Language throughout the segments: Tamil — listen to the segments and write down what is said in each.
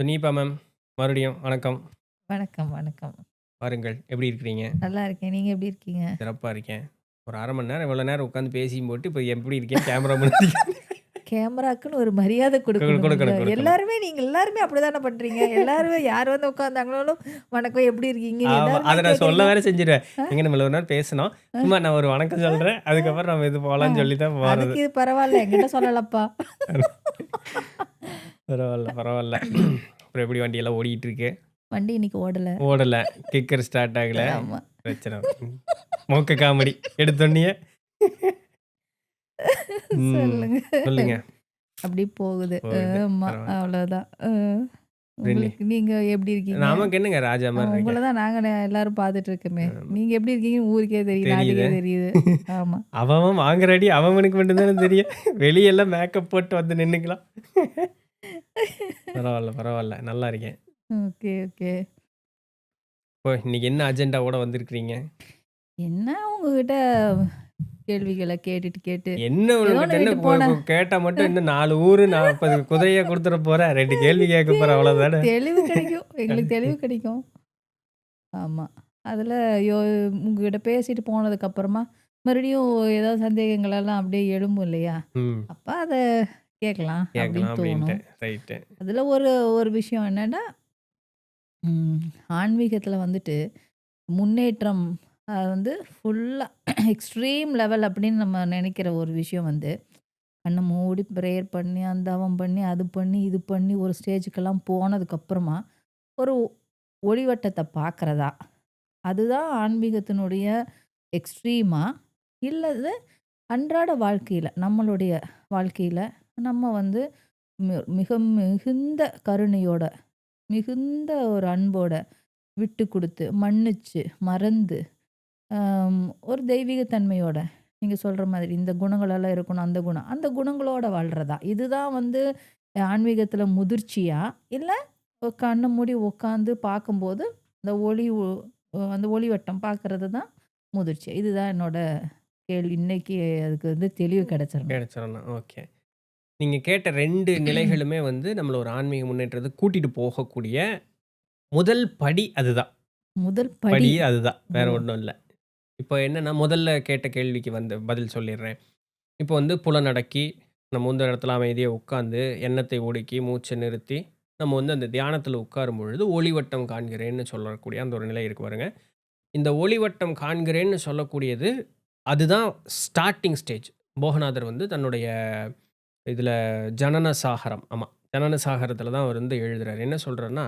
சுனீபா மேம், மறுபடியும் வணக்கம். வணக்கம், வணக்கம். வாருங்கள். எப்படி இருக்கிறீங்க? நல்லா இருக்கேன். நீங்க எப்படி இருக்கீங்க? சிறப்பா இருக்கேன். ஒரு 1/2 மணி நேரம், இவ்வளோ நேரம் உட்காந்து பேசியும் போட்டு, இப்போ எப்படி இருக்கேன் கேமரா முன்னாடி கேமராக்குன்னு ஒரு மரியாதை குடுக்கணும்ல. கொடுக்கணும், கொடுக்கணும். எல்லாருமே நீங்க எல்லாருமே அப்படிதானே பண்றீங்க. எல்லாருமே யார் வந்து உட்கார்ந்தாங்கனாலும், "வணக்கம் எப்படி இருக்கீங்கன்னு?" ஆமா. எல்லாருமே அத நான் சொல்ல கேட்குறீங்க. வேற செஞ்சுருவேன். அ, எங்க நம்ம இவ்வளோ நேரம் பேசினோம். அ, சும்மா நான் ஒரு வணக்கம் சொல்றேன். அதுக்கப்புறம் நம்ம இது அ. போலான்னு சொல்லி தான் போறது. அதுக்கு இது பரவால்ல. என்கிட்ட சொல்லலப்பா. பரவால்ல, பரவால்ல. அப்புறம் எப்படி வண்டியெல்லாம் ஓடிட்டு இருக்கு? வண்டி இன்னைக்கு ஓடல. ஓடல. கிக்கர் ஸ்டார்ட் ஆகல. ஆமா. பிரச்சனை. மொக்க காமெடி எடுத்தோனயே. ம். சொல்லுங்க. சொல்லுங்க. அப்படி போகுது. போகுது. ஆமா. பரவால்ல. அவ்வளோதான். பிரில்லி உங்களுக்கு நீங்க எப்படி இருக்கீங்க? நமக்கு என்னங்க ராஜா மாரி உங்கள இருக்கேன். தான் நாங்க எல்லாரும் பார்த்துட்டு இருக்கோமே. ஆமா. நீங்க எப்படி இருக்கீங்கன்னு ஊருக்கே தெரியும். தெரியுது. நாட்டுக்கே தெரியுது. ஆமா. அவன் வாங்குற அடி அவனுக்கு மட்டும் தானே தெரியும். வெளியெல்லாம் மேக்கப் போட்டு வந்து நின்னுக்கலாம். பரவால்ல, பரவால்ல. நல்லா இருக்கேன். Okay, okay. இப்போ இன்னைக்கு என்ன அஜெண்டாவோட வந்திருக்கிறீங்க? என்ன உங்ககிட்ட கேள்விகள கேட்டுட்டு கேட்டு, என்ன ஏதோ உனக்கிட்ட ஒண்ணு என்ன விட்டு போனேன். கேட்டா மட்டும் இன்னும் 4 ஊரு 40 குதிரையா குடுத்துற போற. 2 கேள்வி கேட்க போற அவ்வளோதானே. தெளிவு கிடைக்கும். எங்களுக்கு தெளிவு கிடைக்கும். ஆமா. அதில யோ உங்ககிட்ட பேசிட்டு போனதுக்கு அப்புறமா, மறுபடியும் ஏதாவது சந்தேகங்கள் எல்லாம் அப்படியே எழும்பும் இல்லையா? ம். அப்ப அத கேட்கலாம் கேட்கலாம் அப்படின்னு அப்படின்ட்டு. தோணும். ரைட்டு. அதில ஒரு ஒரு விஷயம் என்னன்னா, ம் ஆன்மீகத்தில வந்துட்டு முன்னேற்றம் வந்து ஃபுல்லா எக்ஸ்ட்ரீம் லெவல் அப்படின்னு நம்ம நினைக்கிற ஒரு விஷயம் வந்து, கண்ண மூடி ப்ரேயர் பண்ணி, அந்த தவம் பண்ணி, அது பண்ணி, இது பண்ணி ஒரு ஸ்டேஜுக்கெல்லாம் போனதுக்கப்புறமா, ஒரு ஒளிவட்டத்த பார்க்குறதா? அதுதான் ஆன்மீகத்தினுடைய எக்ஸ்ட்ரீமா? இல்லது அன்றாட வாழ்க்கையில, நம்மளுடைய வாழ்க்கையில நம்ம வந்து மிக மிகுந்த கருணையோட, மிகுந்த ஒரு அன்போட, விட்டு குடுத்து, மன்னிச்சு, மறந்து ஒரு தெய்வீக தன்மையோட, நீங்க சொல்ற மாதிரி இந்த குணங்களெல்லாம் இருக்கணும், அந்த குணம். அந்த குணங்களோட வாழ்றதா? இதுதான் வந்து ஆன்மீகத்தில முதிர்ச்சியா? இல்ல கண்ண மூடி உட்காந்து பார்க்கும்போது, அந்த ஒளி அந்த ஒளிவட்டம் பார்க்கறது தான் முதிர்ச்சியா? இதுதான் என்னோட கேள்வி. இன்னைக்கு அதுக்கு வந்து தெளிவு கிடைச்சிரணும். கிடைச்சிரணும். ஓகே. நீங்க கேட்ட 2 நிலைகளுமே வந்து நம்மள ஒரு ஆன்மீக முன்னேற்றத்துக்கு கூட்டிட்டு போகக்கூடிய முதல் படி அதுதான். முதல் படி. படியே அதுதான். வேற ஓ! ஒண்ணும் இல்ல. இப்போ என்னன்னா, முதல்ல கேட்ட கேள்விக்கு வந்து பதில் சொல்லிர்றேன். இப்போ வந்து புலனடக்கி, நம்ம வந்து இடத்துல அமைதியா உட்காந்து, எண்ணத்தை ஒடுக்கி, மூச்ச நிறுத்தி, நம்ம வந்து அந்த தியானத்தில உட்காரும் பொழுது, ஒளிவட்டம் காண்கிறேன்னு சொல்லக்கூடிய அந்த ஒரு நிலை இருக்கு பாருங்க. இந்த ஒளிவட்டம் காண்கிறேன்னு சொல்லக்கூடியது, அதுதான் ஸ்டார்ட்டிங் ஸ்டேஜ். போகநாதர் வந்து தன்னுடைய இதில ஜனன சாகரம் ஆமா. ஜனன சாகரத்தில தான் அவர் வந்து எழுதுறாரு. என்ன சொல்றார்ன்னா,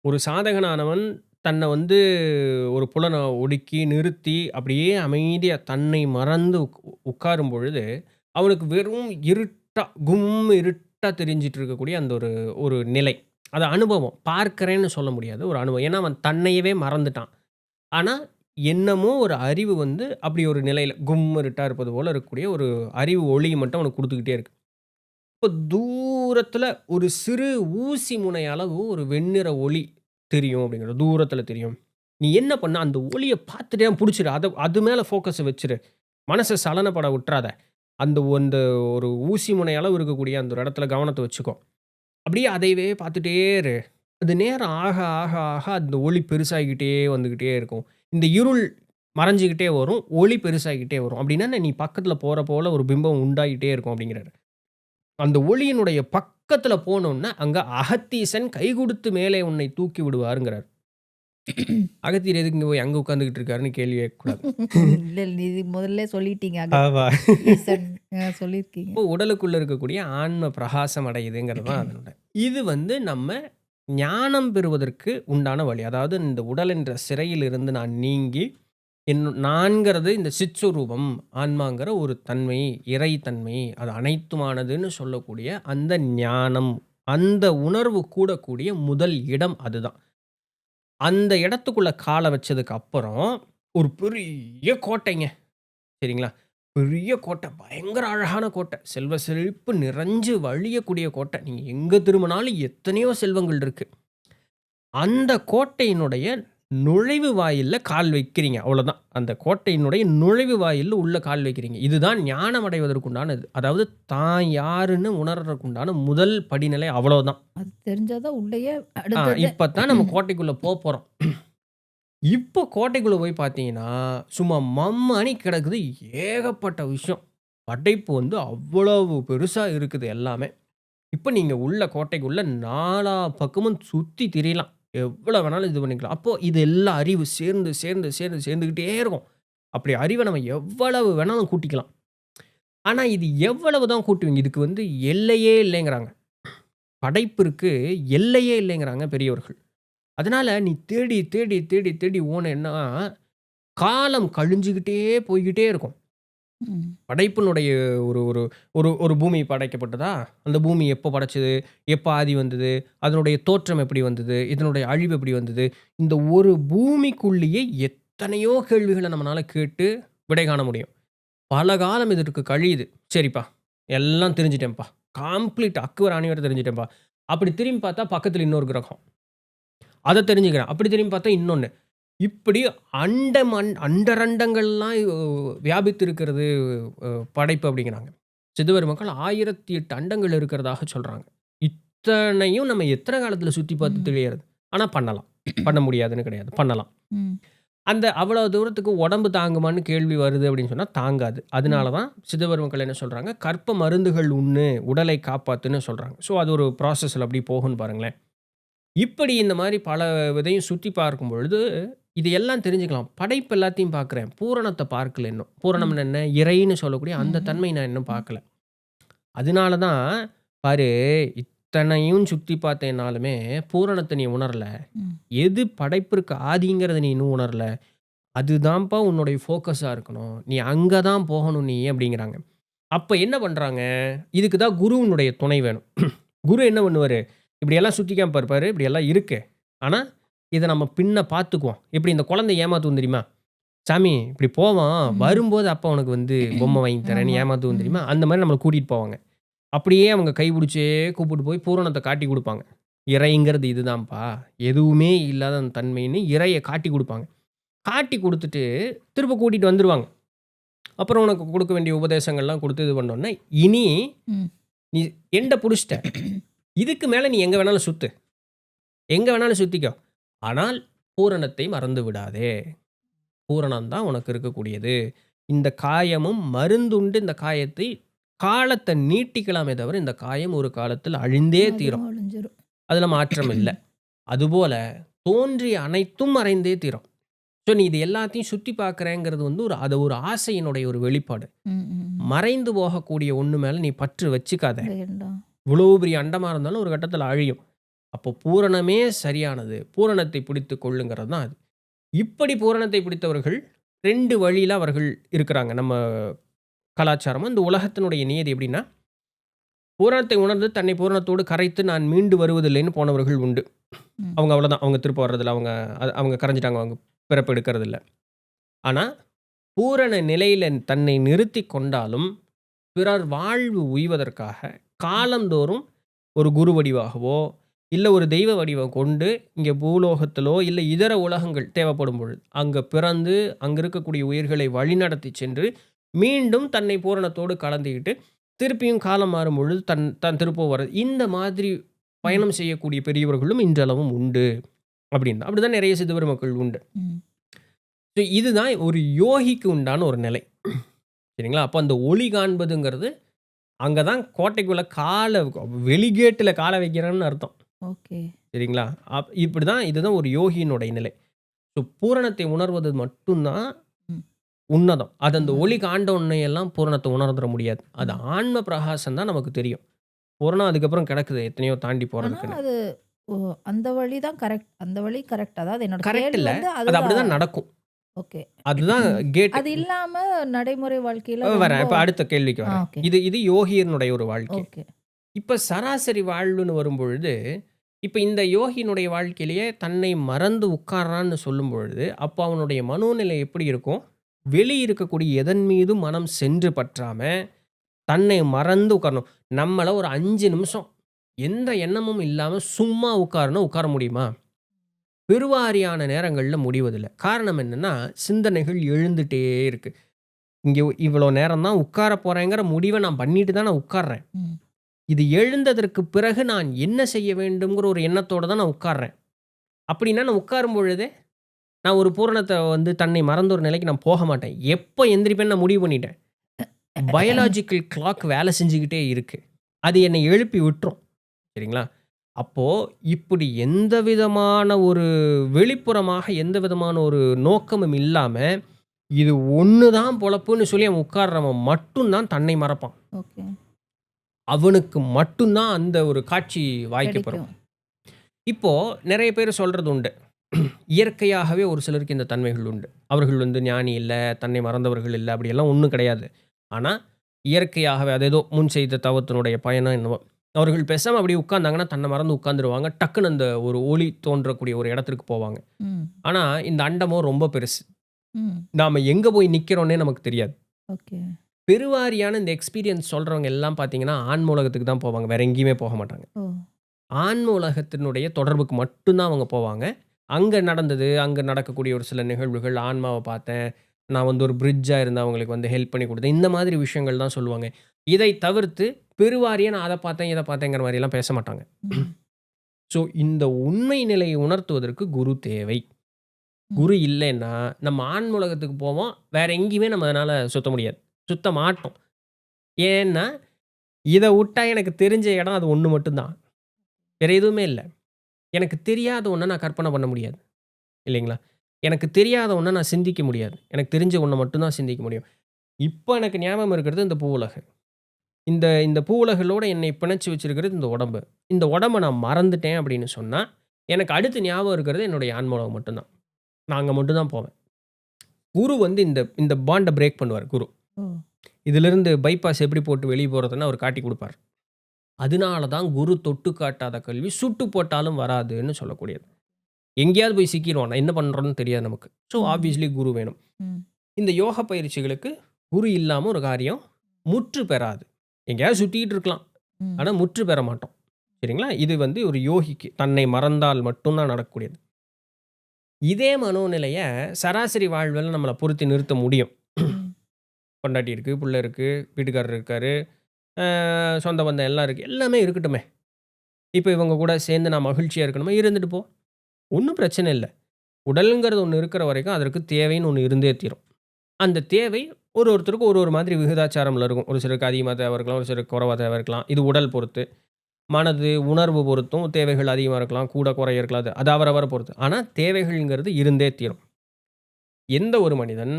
ஒரு சாதகனானவன் தன்ன வந்து ஒரு புலன ஒடுக்கி, நிறுத்தி, அப்படியே அமைதியா தன்னை மறந்து உட்காரும் பொழுது, அவனுக்கு வெறும் இருட்டா, இருட்டா தெரிஞ்சிட்டு இருக்கக்கூடிய அந்த ஒரு ஒரு நிலை. அது அனுபவம். பார்க்கிறேன்னு சொல்ல முடியாது. ஒரு அனுபவம். ஏன்னா, அவன் தன்னையவே மறந்துட்டான். ஆனா, என்னமோ ஒரு அறிவு வந்து அப்படி ஒரு நிலையில இருட்டா இருப்பது போல இருக்கக்கூடிய ஒரு அறிவு ஒளி மட்டும் அவனுக்கு குடுத்துக்கிட்டே இருக்கு. இப்ப தூரத்துல ஒரு சிறு ஊசி முனை அளவு ஒரு வெண்ணிற ஒளி தெரியும் அப்படிங்கிறது. தூரத்துல தெரியும். நீ என்ன பண்ண அந்த ஒளிய பார்த்துட்டே புடிச்சிரு. அது மேல ஃபோக்கஸ வச்சுரு. மனச சலனப்பட விட்றாத. அந்த ஒரு ஊசி முனை அளவு இருக்கக்கூடிய அந்த ஒரு இடத்துல கவனத்த வச்சுக்கோ. அப்படியே அதையவே பார்த்துட்டே இரு. அது நேரம் ஆக, ஆக, ஆக அந்த ஒளி பெருசாகிக்கிட்டே வந்துகிட்டே இருக்கும். இந்த இருள் மறைஞ்சுகிட்டே வரும். ஒளி பெருசாகிக்கிட்டே வரும். அப்படின்னா நீ பக்கத்துல போற போல ஒரு பிம்பம் உண்டாகிட்டே இருக்கும் அப்படிங்கிறாரு. அந்த ஒளியினுடைய பக்கத்துல போனோன்ன, அங்க அகத்தீசன் கைகுடுத்து மேலே உன்னை தூக்கி விடுவாருங்கிறார். அகத்தியர் எதுக்கு இங்க போய் அங்க உட்கார்ந்துகிட்டு இருக்காருன்னு கேள்வி கேட்கக்கூடாது. இல்ல இது முதல்லே சொல்லிட்டீங்க. ஆமா. ஈசன் சொல்லியிருக்கீங்க. இப்போ உடலுக்குள்ள இருக்கக்கூடிய ஆன்ம பிரகாசம் அடையுதுங்கிறது தான் அதனோட. இது வந்து நம்ம ஞானம் பெறுவதற்கு உண்டான வழி. அதாவது இந்த உடல் என்ற சிறையிலிருந்து நான் நீங்கி, நான்கிறது இந்த சிற்சுரூபம், ஆன்மாங்கிற ஒரு தன்மை, இறைத்தன்மை, அது அனைத்துமானதுன்னு சொல்லக்கூடிய அந்த ஞானம், அந்த உணர்வு கூடக்கூடிய முதல் இடம் அதுதான். அந்த இடத்துக்குள்ள கால வச்சதுக்கு அப்புறம், ஒரு பெரிய கோட்டைங்க. சரிங்களா? பெரிய கோட்டை. பயங்கர அழகான கோட்டை. செல்வ செழிப்பு நிறைஞ்சு வழியக்கூடிய கோட்டை. நீங்க எங்க திரும்பினாலும் எத்தனையோ செல்வங்கள் இருக்கு. அந்த கோட்டையினுடைய நுழைவு வாயில்ல கால் வைக்கிறீங்க. அவ்வளோதான். அந்த கோட்டையினுடைய நுழைவு வாயில்ல உள்ள கால் வைக்கிறீங்க. இதுதான் ஞானம் அடைவதற்குண்டானது. அதாவது தான் யாருன்னு உணர்றதுக்குண்டான முதல் படிநிலை அவ்வளோதான். அது தெரிஞ்சா தான் உள்ளயே அடுத்தது. இப்ப தான் நம்ம கோட்டைக்குள்ள போப்போறோம். இப்போ கோட்டைக்குள்ள போய் பார்த்தீங்கன்னா, சும்மா மம்மானி கிடக்குது ஏகப்பட்ட விஷயம். படைப்பு வந்து அவ்வளவு பெருசா இருக்குது எல்லாமே. இப்ப நீங்க உள்ள கோட்டைக்குள்ள நாலா பக்கமும் சுத்தி திரியலாம். எவ்வளோ வேணாலும் இது பண்ணிக்கலாம். அப்போ இது எல்லாம் அறிவு சேர்ந்து, சேர்ந்து, சேர்ந்து சேர்ந்துக்கிட்டே இருக்கும். அப்படி அறிவ நம்ம எவ்வளவு வேணாலும் கூட்டிக்கலாம். ஆனா இது எவ்வளவு தான் கூட்டுவீங்க? இதுக்கு வந்து எல்லையே இல்லைங்கிறாங்க. படைப்பிற்கு எல்லையே இல்லைங்கிறாங்க பெரியவர்கள். அதனால நீ தேடி, தேடி, தேடி, தேடி ஓனேன்னா, காலம் கழிஞ்சுகிட்டே போய்க்கிட்டே இருக்கும். ம். படைப்பினுடைய ஒரு ஒரு ஒரு ஒரு பூமி படைக்கப்பட்டதா? அந்த பூமி எப்போ படைச்சது? எப்ப ஆதி வந்தது? அதனுடைய தோற்றம் எப்படி வந்தது? இதனுடைய அழிவு எப்படி வந்தது? இந்த ஒரு பூமிக்குள்ளேயே எத்தனையோ கேள்விகள நம்மனால கேட்டு விடை காண முடியும். பல காலம் இதற்கு கழியுது. சரிப்பா, எல்லாம் தெரிஞ்சுட்டேன்ப்பா. கம்ப்ளீட் அக்குவர அணிவர தெரிஞ்சுட்டேன்ப்பா. அப்படி திரும்பி பார்த்தா பக்கத்துல இன்னொரு கிரகம். அத தெரிஞ்சுக்கிறேன். அப்படி திரும்பி பார்த்தா இன்னொன்னு. இப்படி அண்டரண்டங்கள்லாம் வியாபித்து இருக்கிறது படைப்பு அப்படிங்கிறாங்க. சிதுவர் மக்கள் 1008 அண்டங்கள் இருக்கிறதாக சொல்றாங்க. இத்தனையும் நம்ம எத்தன காலத்துல சுத்தி பார்த்து ம். தெளியறது? ஆனா பண்ணலாம். பண்ண முடியாதுன்னு கிடையாது. பண்ணலாம். ம். அந்த அவ்வளவு தூரத்துக்கு உடம்பு தாங்குமான்னு கேள்வி வருது அப்படின்னு சொன்னா தாங்காது. ம். அதனால தான் சிதுவர் மக்கள் என்ன சொல்றாங்க, கற்ப மருந்துகள் உண்ணு, உடலை காப்பாத்துன்னு சொல்றாங்க. ஸோ அது ஒரு ப்ராசஸ்ல அப்படி போகும்ன்னு பாருங்களேன். இப்படி இந்த மாரி பல இதையும் சுத்தி பார்க்கும் பொழுது, இது எல்லாம் தெரிஞ்சுக்கலாம். படைப்பு எல்லாத்தையும் பார்க்கிறேன். பூரணத்த பார்க்கல இன்னும். ம். பூரணம்னு என்ன? இறைன்னு சொல்லக்கூடிய அந்த ம்ஹ்ம். தன்மை நான் இன்னும் ம். பார்க்கல. அதனால தான் பாரு, இத்தனையும் சுத்தி பார்த்தேன்னாலுமே பூரணத்த நீ உணரல. ம். எது படைப்பிற்கு ஆதிங்கிறத நீ இன்னும் உணரல. அதுதான்ப்பா உன்னுடைய ஃபோக்கஸா இருக்கணும். நீ அங்க தான் போகணும் நீ அப்படிங்கிறாங்க. அப்ப என்ன பண்றாங்க? இதுக்கு தான் குருவினுடைய துணை வேணும். குரு என்ன பண்ணுவாரு? இப்படியெல்லாம் சுத்தி காமிப்பாரு பாரு. இப்படியெல்லாம் இருக்கு. ஆனா, இத நம்ம பின்ன பார்த்துக்குவோம். எப்படி இந்த குழந்தை ஏமாத்தும் தெரியுமா? சாமி இப்படி போவான். ம். வரும்போது அப்பா உனக்கு வந்து பொம்மை வாங்கி தரேன்னு ஆமா. ஏமாத்துவோம் ம். தெரியுமா? அந்த மாரி நம்மள கூட்டிட்டு போவாங்க. அப்படியே அவங்க கை புடிச்சே கூப்பிட்டு போய் பூரணத்த காட்டிக் குடுப்பாங்க. இறைங்கிறது இதுதான்ப்பா. எதுவுமே இல்லாத அந்த தன்மைன்னு இறைய காட்டிக் குடுப்பாங்க. காட்டிக் குடுத்துட்டு திரும்ப கூட்டிட்டு வந்துருவாங்க. அப்புறம் உனக்கு குடுக்க வேண்டிய உபதேசங்கள்லாம் குடுத்து இது பண்ணோன்னே, இனி ம். நீ எண்ட புடிச்சுட்ட. இதுக்கு மேல நீ எங்க வேணாலும் சுத்து. எங்க வேணாலும் சுத்திக்கோ. ஆனால் பூரணத்தை மறந்து விடாதே. பூரணம் தான் உனக்கு இருக்கக்கூடியது. இந்த காயமும் மருந்துண்டு இந்த காயத்தை காலத்த நீட்டிக்கலாமே தவிர, இந்த காயம் ஒரு காலத்தில் அழிந்தே தீரும். அதுவும் அழிஞ்சிரும். அதுல மாற்றம் இல்ல. அதுபோல தோன்றிய அனைத்தும் மறைந்தே தீரும். ஸோ நீ இது எல்லாத்தையும் சுத்தி பார்க்கிறேங்கிறது வந்து அது ஒரு ஆசையினுடைய ஒரு வெளிப்பாடு. ம். ம். மறைந்து போகக்கூடிய ஒண்ணு மேல நீ பற்று வச்சுக்காத. வேண்டாம். இவ்வளோ பெரிய அண்டமா இருந்தாலும் ஒரு கட்டத்தில அழியும். அப்போ பூரணமே சரியானது. பூரணத்தை பிடித்துக் கொள்ளுங்கிறது தான் அது. இப்படி பூரணத்தை பிடித்தவர்கள் 2 வழியில அவர்கள் இருக்கிறாங்க. நம்ம கலாச்சாரம். இந்த உலகத்தினுடைய நியதி எப்படின்னா, பூரணத்தை உணர்ந்து தன்னை பூரணத்தோடு கரைத்து நான் மீண்டு வருவதில்லைன்னு போனவர்கள் உண்டு. ம். அவங்க அவ்வளோதான். அவங்க திருப்ப வர்றதில்ல. அவங்க கரைஞ்சுட்டாங்க. அவங்க பிறப்பு எடுக்கிறதில்ல. ஆனா, பூரண நிலையில தன்னை நிறுத்திக் கொண்டாலும், பிறர் வாழ்வு உய்வதற்காக காலந்தோறும் ஒரு குரு வடிவாகவோ, இல்ல ஒரு தெய்வ வடிவம் கொண்டு இங்க பூலோகத்திலோ, இல்ல இதர உலகங்கள் தேவைப்படும் பொழுது, அங்க பிறந்து அங்க இருக்கக்கூடிய உயிர்களை வழிநடத்திச் சென்று, மீண்டும் தன்னை பூரணத்தோடு கலந்துக்கிட்டு, திருப்பியும் காலம் மாறும் பொழுது தான் திருப்ப வர்றது. இந்த மாதிரி ம். பயணம் செய்யக்கூடிய பெரியவர்களும் இன்றளவும் உண்டு. அப்படின்னு தான். அப்படிதான் நெறைய சித்தவர் மக்கள் உண்டு. ம். ஸோ இதுதான் ஒரு யோகிக்கு உண்டான ஒரு நிலை. சரிங்களா? அப்ப அந்த ஒளி காண்பதுங்கிறது, அங்க தான் கோட்டைக்குள்ள வெளி கேட்ல கால வைக்கிறேன்னு அர்த்தம். ஓகே. சரிங்களா? இப்படிதான் இதுதான் ஒரு யோகியினுடைய நிலை. ஸோ பூரணத்தை உணர்வது மட்டும் தான் ம். உன்னதம். அது அந்த ஒளி உன்னதம். காண்ட உடனே எல்லாம் பூரணத்த உணர்ந்துற முடியாது. அது ம். ஆன்ம பிரகாசம் தான் நமக்கு தெரியும். பூரணம் அதுக்கப்புறம் கிடக்குது எத்தனையோ தாண்டி ஆனா போறதுக்குன்னு. அது ஓ அந்த வழி தான் கரெக்ட். அந்த வழி கரெக்ட். அதாவது என்னோட கரெக்ட் கேள்வி இல்ல. வந்து அது அதுதான். அப்படிதான் நடக்கும். ஓகே. அதுதான் கேட். அது இல்லாம நடைமுறை வாழ்க்கையில வரேன். ரொம்ப இப்ப அடுத்த கேள்விக்கு வரேன். ஓகே. இது யோகியினுடைய ஒரு வாழ்க்கை. ஓகே. இப்ப சராசரி வாழ்வுன்னு வரும்பொழுது, இப்ப இந்த யோகியினுடைய வாழ்க்கையிலேயே தன்னை மறந்து உட்கார்றான்னு சொல்லும்பொழுது, அப்ப அவனுடைய மனோநிலை எப்படி இருக்கும்? வெளி இருக்கக்கூடிய எதன் மீதும் மனம் சென்று பற்றாம, தன்னை மறந்து உட்காரணும். நம்மள ஒரு 5 நிமிஷம் எந்த எண்ணமும் இல்லாம சும்மா உட்காருனா உட்கார முடியுமா? பெருவாரியான நேரங்கள்ல முடிவதில்ல. காரணம் என்னன்னா, சிந்தனைகள் எழுந்துட்டே இருக்கு. இங்க இவ்வளோ நேரம் தான் உட்கார போறேங்கிற முடிவ நான் பண்ணிட்டு தான் நான் உட்கார்றேன். ம். இது எழுந்ததற்கு பிறகு நான் என்ன செய்ய வேண்டும்ங்கிற ஒரு எண்ணத்தோட தான் நான் உட்கார்றேன். அப்படின்னா நான் உட்காரும் பொழுதே, நான் ஒரு பூரணத்த வந்து தன்னை மறந்த ஒரு நிலைக்கு நான் போக மாட்டேன். எப்போ எந்திரிப்பேன்னு நான் முடிவு பண்ணிட்டேன். பயாலாஜிக்கல் கிளாக் வேலை செஞ்சுக்கிட்டே இருக்கு. அது என்னை எழுப்பி விட்டுரும். சரிங்களா? அப்போ இப்படி எந்த விதமான ஒரு வெளிப்புறமாக எந்த விதமான ஒரு நோக்கமும் இல்லாம, இது ஒண்ணு தான் பொழப்புன்னு சொல்லி அவன் உட்கார்றவன் மட்டும் தான் தன்னை மறப்பான். ஓகே. அவனுக்கு மட்டும் தான் அந்த ஒரு காட்சி வாய்க்கப்பெறும். கிடைக்கும். இப்போ நெறைய பேர் சொல்றது உண்டு. இயற்கையாகவே ஒரு சிலருக்கு இந்த தன்மைகள் உண்டு. அவர்கள் வந்து ஞானி இல்ல, தன்னை மறந்தவர்கள் இல்ல, அப்படியெல்லாம் ஒண்ணும் கிடையாது. ஆனா, இயற்கையாகவே அது ஏதோ முன் செய்த தவத்தினுடைய பயனோ என்னவோ, அவர்கள் பேசாம அப்படியே உட்கார்ந்தாங்கன்னா, தன்ன மறந்து உட்கார்ந்துருவாங்க. டக்குனு அந்த ஒரு ஒளி தோன்றக்கூடிய ஒரு இடத்திற்கு போவாங்க. ம். ஆனா, இந்த அண்டமோ ரொம்ப பெருசு. ம். நாம எங்க போய் நிக்கிறோன்னே நமக்கு தெரியாது. ஓகே. பெருவாரியான இந்த எக்ஸ்பீரியன்ஸ் சொல்றவங்க எல்லாம் பார்த்தீங்கன்னா, ஆன்ம உலகத்துக்கு தான் போவாங்க. வேற எங்கேயுமே போக மாட்டாங்க. ஓ! ஆன்ம உலகத்தினுடைய தொடர்புக்கு மட்டும் தான் அவங்க போவாங்க. அங்க நடந்தது, அங்க நடக்கக்கூடிய ஒரு சில நிகழ்வுகள், ஆன்மாவ பார்த்தேன். நான் வந்து ஒரு பிரிட்ஜா இருந்து அவங்களுக்கு வந்து ஹெல்ப் பண்ணி குடுத்தேன். இந்த மாதிரி விஷயங்கள் தான் சொல்லுவாங்க. இதை தவிர்த்து பெருவாரியா நான் அத பார்த்தேன், இத பார்த்தேங்கிற மாரிலாம் பேச மாட்டாங்க. ம். ஸோ இந்த உண்மை நிலையை உணர்த்துவதற்கு குரு தேவை. ம். குரு இல்லைன்னா, நம்ம ஆன்ம உலகத்துக்கு போவோம். வேற எங்கேயுமே நம்ம அதனால சுத்த முடியாது. சுத்த மாட்டோம். ஏன்னா, இத உட்டா எனக்கு தெரிஞ்ச இடம் அது ஒண்ணு மட்டும் தான். வேற எதுவுமே இல்ல. எனக்கு தெரியாத ஒண்ண நான் கற்பனை பண்ண முடியாது. இல்லைங்களா? எனக்கு தெரியாத ஒண்ண நான் சிந்திக்க முடியாது. எனக்கு தெரிஞ்ச ஒண்ண மட்டும் தான் சிந்திக்க முடியும். இப்ப எனக்கு ஞாபகம் இருக்கிறது இந்த பூவுலகு. இந்த இந்த பூவுலகளோட என்னை பிணைச்சு வச்சிருக்கிறது இந்த உடம்பு. இந்த உடம்ப நான் மறந்துட்டேன் அப்படின்னு சொன்னா, எனக்கு அடுத்து ஞாபகம் இருக்கிறது என்னுடைய ஆன்ம உலகம் மட்டும் தான். நான் அங்க மட்டும் தான் போவேன். குரு வந்து இந்த இந்த பாண்ட பிரேக் பண்ணுவாரு குரு. ஓ! இதிலிருந்து பைபாஸ் எப்படி போட்டு வெளிய போறதுன்னு அவரு காட்டிக் குடுப்பாரு. அதனால தான் குரு தொட்டு காட்டாத கல்வி சுட்டு போட்டாலும் வராதுன்னு சொல்லக்கூடியது. எங்கேயாவது போய் சிக்கிருவோம். நான் என்ன பண்றோம்னு தெரியாது நமக்கு. ஸோ ம். ஆப்வியஸ்லி குரு வேணும். ம். இந்த யோக பயிற்சிகளுக்கு குரு இல்லாம ஒரு காரியம் முற்று பெறாது. எங்கேயாவது சுத்திட்டு இருக்கலாம். ம். ஆனா முற்று பெற மாட்டோம். சரிங்களா? இது வந்து ஒரு யோகிக்கு தன்னை மறந்தால் மட்டும் தான் நடக்கக்கூடியது. இதே மனோநிலைய சராசரி வாழ்வுல நம்மள பொருத்தி நிறுத்த முடியும். ம். பொண்டாட்டி இருக்கு, புள்ள இருக்கு, வீட்டுக்காரர் இருக்காரு, சொந்த பந்தம் எல்லாம் இருக்கு. எல்லாமே இருக்கட்டுமே. இப்ப இவங்க கூட சேர்ந்து நான் மகிழ்ச்சியா இருக்கணுமா? இருந்துட்டு போ. ஒண்ணும் பிரச்சனை இல்ல. உடல்ங்கிறது ஒண்ணு இருக்கிற வரைக்கும் அதற்கு தேவைன்னு ஒண்ணு இருந்தே தீரும். அந்த தேவை ஒருத்தருக்கும் ஒரு மாதிரி விகிதாச்சாரம்ல இருக்கும். ஒரு சிலருக்கு அதிகமா தேவை இருக்கலாம். ஒரு சிலருக்கு குறைவா தேவை இருக்கலாம். இது உடல் பொறுத்து. மனது, உணர்வு பொறுத்தும் தேவைகள் அதிகமா இருக்கலாம். கூட குறைய இருக்கலாம். அது அவரவர பொறுத்து. ஆனா தேவைகள்ங்கிறது இருந்தே தீரும். எந்த ஒரு மனிதன்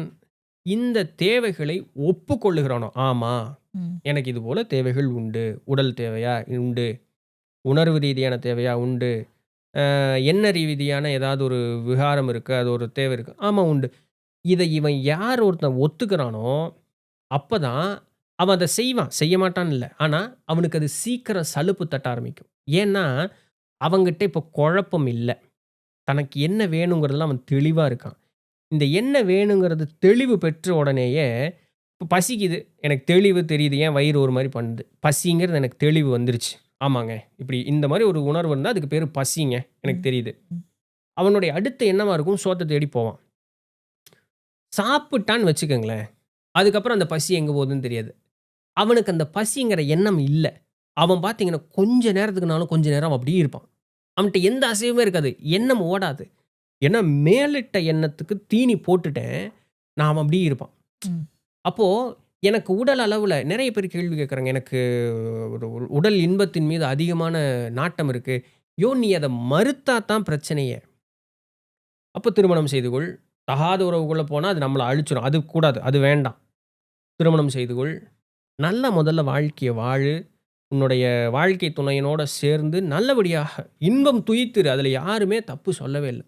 இந்த தேவைகளை ஒப்புக்கொள்ளுகிறானோ, ஆமா ம். எனக்கு இது போல தேவைகள் உண்டு. உடல் தேவையா? உண்டு. உணர்வு ரீதியான தேவையா? உண்டு. எண்ண ரீதியான ஏதாவது ஒரு விகாரம் இருக்கு. அது ஒரு தேவை இருக்கு. ஆமா உண்டு. இத இவன் யார் ஒருத்தன் ஒத்துக்கிறானோ, அப்பதான் அவன் அத செய்வான். செய்ய மாட்டான்னு இல்ல. ஆனா, அவனுக்கு அது சீக்கிரம் சலுப்பு தட்ட ஆரம்பிக்கும். ஏன்னா, அவன்கிட்ட இப்ப குழப்பம் இல்ல. தனக்கு என்ன வேணுங்கிறதுல அவன் தெளிவா இருக்கான். இந்த என்ன வேணுங்கிறது தெளிவு பெற்ற உடனேயே, இப்ப பசிக்குது. எனக்கு தெளிவு தெரியுது. ஏன் வயிறு ஒரு மாரி பண்ணுது. பசிங்கிறது எனக்கு தெளிவு வந்துருச்சு. ஆமாங்க. இப்படி இந்த மாரி ஒரு உணர்வு இருந்தா அதுக்கு பேரு பசிங்க. எனக்கு ம். தெரியுது. ம். அவனுடைய அடுத்து என்னவா இருக்கும்? சோத்த தேடி போவான். சாப்பிட்டான்னு வச்சுக்கங்களேன். அதுக்கப்புறம் அந்த பசி எங்க போகுதுன்னு தெரியாது. அவனுக்கு அந்த பசிங்கிற எண்ணம் இல்ல. அவன் பார்த்தீங்கன்னா, கொஞ்ச நேரத்துக்குனாலும் கொஞ்ச நேரம் அவன் அப்படியே இருப்பான். அவன்ட்ட எந்த அசைவுமே இருக்காது. எண்ணம் ஓடாது. ஏன்னா, மேலிட்ட எண்ணத்துக்கு தீனி போட்டுட்டேன். நான் அவன் அப்படியே இருப்பான். ம். அப்போ எனக்கு உடல் அளவுல நெறைய பேர் கேள்வி கேட்குறாங்க. எனக்கு ஒரு ஒரு உடல் இன்பத்தின் மீது அதிகமான நாட்டம் இருக்கு. நீ அத மறுத்தா தான் பிரச்சனையே. அப்ப திருமணம் செய்து கொள். தகாத உறவுக்குள்ள போனா அது நம்மள அழிச்சுரும். அது கூடாது. அது வேண்டாம். திருமணம் செய்து கொள். நல்லா முதல்ல வாழ்க்கைய வாழு. உன்னுடைய வாழ்க்கை துணையனோட சேர்ந்து நல்லபடியாக இன்பம் துய்த்திரு. அதில யாருமே தப்பு சொல்லவே இல்ல.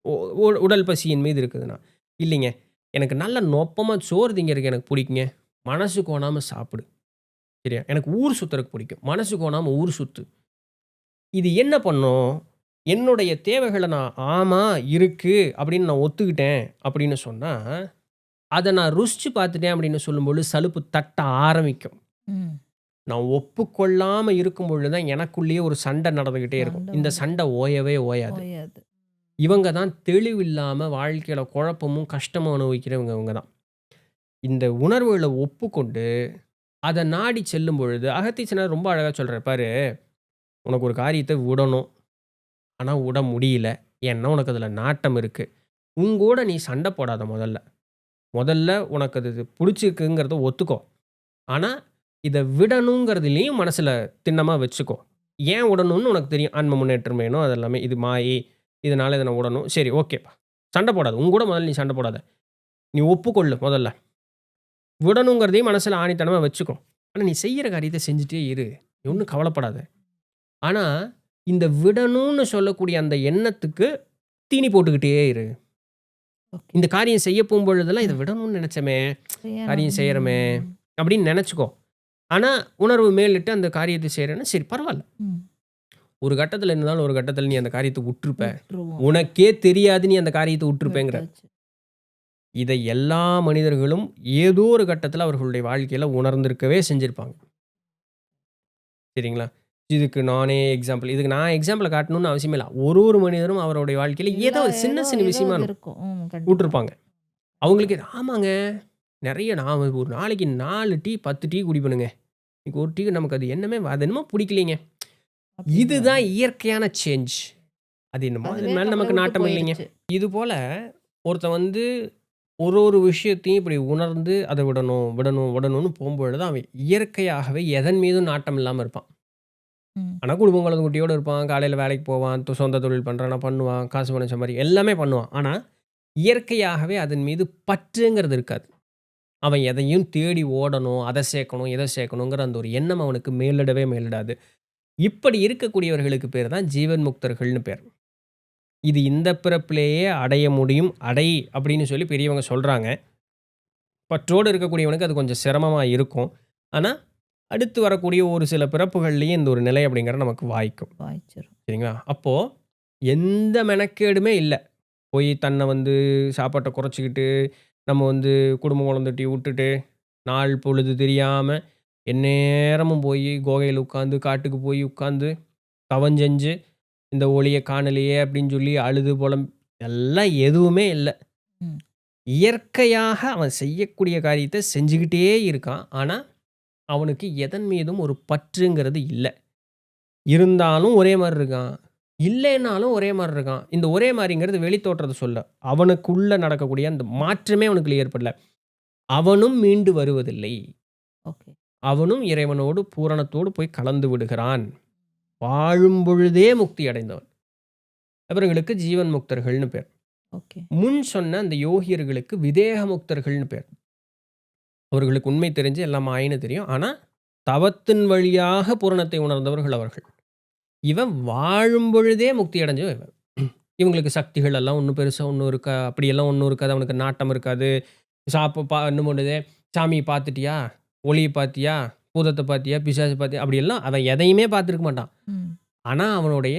உ உ உடல் பசியின் மீது இருக்குதுன்னா. இல்லைங்க. எனக்கு நல்ல நொப்பமா சோறு திங்கிறதுக்கு எனக்கு புடிக்குங்க. மனசு கோணாம சாப்பிடு. சரியா? எனக்கு ஊர் சுத்துறதுக்கு புடிக்கும். மனசு கோணாம ஊர் சுத்து. இது என்ன பண்ணும்? என்னுடைய தேவைகள நான் ஆமா, இருக்கு அப்படின்னு நான் ஒத்துக்கிட்டேன் அப்படின்னு சொன்னா, அத நான் ருசிச்சு பார்த்துட்டேன் அப்படின்னு சொல்லும்பொழுது சலுப்பு தட்ட ஆரம்பிக்கும். ம். நான் ஒப்புக்கொள்ளாம இருக்கும் பொழுது தான் எனக்குள்ளேயே ஒரு சண்டை நடந்துகிட்டே இருக்கும். சண்டை இந்த வரும். சண்டை ஓயவே ஓயாது. ஓயாது. இவங்க தான் தெளிவில்லாம வாழ்க்கையில குழப்பமும், கஷ்டமும் அனுபவிக்கிறவங்க இவங்க தான். இந்த உணர்வுகள ஒப்புக்கொண்டு, அத நாடி செல்லும் பொழுது அகத்தீசனார் ரொம்ப அழகா சொல்றாரு பாரு, "உனக்கு ஒரு காரியத்த விடணும். ஆனா விட முடியல. ஏன்னா உனக்கு அதுல நாட்டம் இருக்கு. உன்கூட நீ சண்ட போடாத முதல்ல. முதல்ல உனக்கு அது புடிச்சிருக்குங்கிறத ஒத்துக்கோ. ஆனா, இத விடணுங்கிறதுலயும் மனசுல திண்ணமா வச்சுக்கோ. ஏன் விடணும்னு உனக்கு தெரியும். ஆன்ம முன்னேற்றம் வேணும். அது எல்லாமே. இது மாயை. இதனால இத நான் விடணும். சரி ஓகேப்பா. சண்ட போடாத. உன்கூட முதல்ல நீ சண்ட போடாத. நீ ஒப்புக்கொள்ளு முதல்ல. விடணுங்கிறதையும் மனசுல ஆணித்தனமா வச்சுக்கோ. ஆனா, நீ செய்யற காரியத்த செஞ்சுட்டே இரு. நீ ம். ஒண்ணும் கவலைப்படாத. ஆனா, இந்த விடணும்னு சொல்லக்கூடிய அந்த எண்ணத்துக்கு தீனி போட்டுக்கிட்டே இரு. ஓகே. இந்த காரியம் செய்ய போம்பொழுதெல்லாம் இத ம். விடணும்னு நெனச்சோமே, செய்யணும். காரியம் செய்றோமே ம். அப்படின்னு நெனச்சுக்கோ. ஆனா, உணர்வு மேலிட்டு அந்த காரியத்த செய்றேன்னா, சரி பரவால்ல. ம். ஒரு கட்டத்துல இருந்தாலும் ஒரு கட்டத்துல நீ அந்த காரியத்த உட்டுருப்ப. விட்டுருவோம். உனக்கே தெரியாது நீ அந்த காரியத்த உட்டுருப்பேங்கிறார். விட்டாச்சு. இதை எல்லா மனிதர்களும் ஏதோ ஒரு கட்டத்துல அவர்களுடைய வாழ்க்கையில உணர்ந்திருக்கவே செஞ்சிருப்பாங்க. சரிங்களா? இதுக்கு நானே எக்ஸாம்பிள். இதுக்கு நான் எக்ஸாம்பிள காட்டணும்னு அவசியமே இல்ல. ஒரு ஒரு மனிதரும் அவருடைய வாழ்க்கையில ஏதோ ஒரு சின்ன சின்ன ஏதோ விஷயமா அது இருக்கும். கண்டிப்பா. உட்டுருப்பாங்க. அவங்களுக்கு ஆமாங்க. நெறைய நான் ஒரு நாளைக்கு 4 டீ, 10 டீ குடிப்பேனுங்க. இன்னைக்கு ஒரு டீ நமக்கு அது அது என்னமோ புடிக்கலைங்க. இதுதான் அப்படின்னுவாங்க. இயற்கையான சேஞ்ச். அது என்னமோ அது அதுவே மேல நம்மள நமக்கு விட்டு நாட்டம் இல்லைங்க. போயிருச்சு. இதுபோல ஒருத்தன் வந்து ஒரு ஒரு விஷயத்தையும் இப்படி உணர்ந்து அத விடணும், விடணும், விடணும்னு போம்பொழுது அவன் இயற்கையாகவே எதன் மீதும் நாட்டம் இல்லாம இருப்பான். ம். ஆனா குடும்பம், குழந்தை குட்டியோட இருப்பான். காலையில வேலைக்கு போவான். சொந்த தொழில் பண்றானா பண்ணுவான். காசு பணம் எல்லாமே பண்ணுவான். ஆனா இயற்கையாகவே அதன் மீது பற்றுங்கிறது இருக்காது. அவன் எதையும் தேடி ஓடணும், அத சேர்க்கணும், இத சேர்க்கணுங்கிற அந்த ஒரு எண்ணம் அவனுக்கு மேலிடவே மேலிடாது. இப்படி இருக்கக்கூடியவர்களுக்கு பேர் தான் ஜீவன் முக்தர்கள்னு பேர். இது இந்த பிறப்பிலேயே அடைய முடியும். அப்படின்னு சொல்லி பெரியவங்க சொல்றாங்க. பற்றோடு இருக்கக்கூடியவனுக்கு அது கொஞ்சம் சிரமமா இருக்கும். ஆனா, அடுத்து வரக்கூடிய ஒரு சில பிறப்புகள்லயும் இந்த ஒரு நிலை அப்படிங்கிறது நமக்கு வாய்க்கும். வாய்ச்சிரும். சரிங்களா? அப்போ எந்த மெனக்கேடுமே இல்ல. போய் தன்னை வந்து சாப்பாட்ட குறைச்சுக்கிட்டு, நம்ம வந்து குடும்பம் குழந்தட்டி விட்டுட்டு, நாள் பொழுது தெரியாம, எந்நேரமும் போயி குகையில உட்காந்து, காட்டுக்கு போய் உட்காந்து, தவஞ்செஞ்சு, இந்த ஒளிய காணலையே அப்படின்னு சொல்லி அழுது எல்லாம் எதுவுமே இல்ல. ம். இயற்கையாக அவன் செய்யக்கூடிய காரியத்த செஞ்சுகிட்டே இருக்கான். ஆனா, அவனுக்கு எதன் மீதும் ஒரு பற்றுங்கிறது இல்ல. இருந்தாலும் ஒரே மாரி இருக்கான். இல்லைன்னாலும் ஒரே மாரி இருக்கான். இந்த ஒரே மாரிங்கிறது வெளி தோற்றத்த சொல்ல. அவனுக்குள்ள நடக்கக்கூடிய அந்த மாற்றமே அவனுக்குள்ள ஏற்படல. அவனும் மீண்டு வருவதில்லை. ஓகே. அவனும் இறைவனோடு பூரணத்தோடு போய் கலந்து விடுகிறான். வாழும் பொழுதே முக்தி அடைந்தவன். அவர்களுக்கு ஜீவன் முக்தர்கள்னு பேர். ஓகே. முன் சொன்ன அந்த யோகியர்களுக்கு விதேக முக்தர்கள்னு பேர். அவர்களுக்கு உண்மை தெரிஞ்சு எல்லாம் மாயைன்னு தெரியும். ஆனா, தவத்தின் வழியாக பூரணத்தை உணர்ந்தவர்கள் அவர்கள். இவன் வாழும் பொழுதே முக்தி அடைஞ்சவன் இவன். இவங்களுக்கு சக்திகள் எல்லாம் ஒண்ணும் பெருசா ஒண்ணும் அப்படியெல்லாம் ஒண்ணும் இருக்காது. அவனுக்கு நாட்டம் இருக்காது. இன்னும் ஒண்ணுது, "சாமிய பார்த்துட்டியா? ஒளிய பார்த்தியா? பூதத்த பார்த்தியா? பிசாச பார்த்தியா?" அப்படியெல்லாம் அவன் எதையுமே பார்த்துருக்க மாட்டான். ம். ஆனா, அவனுடைய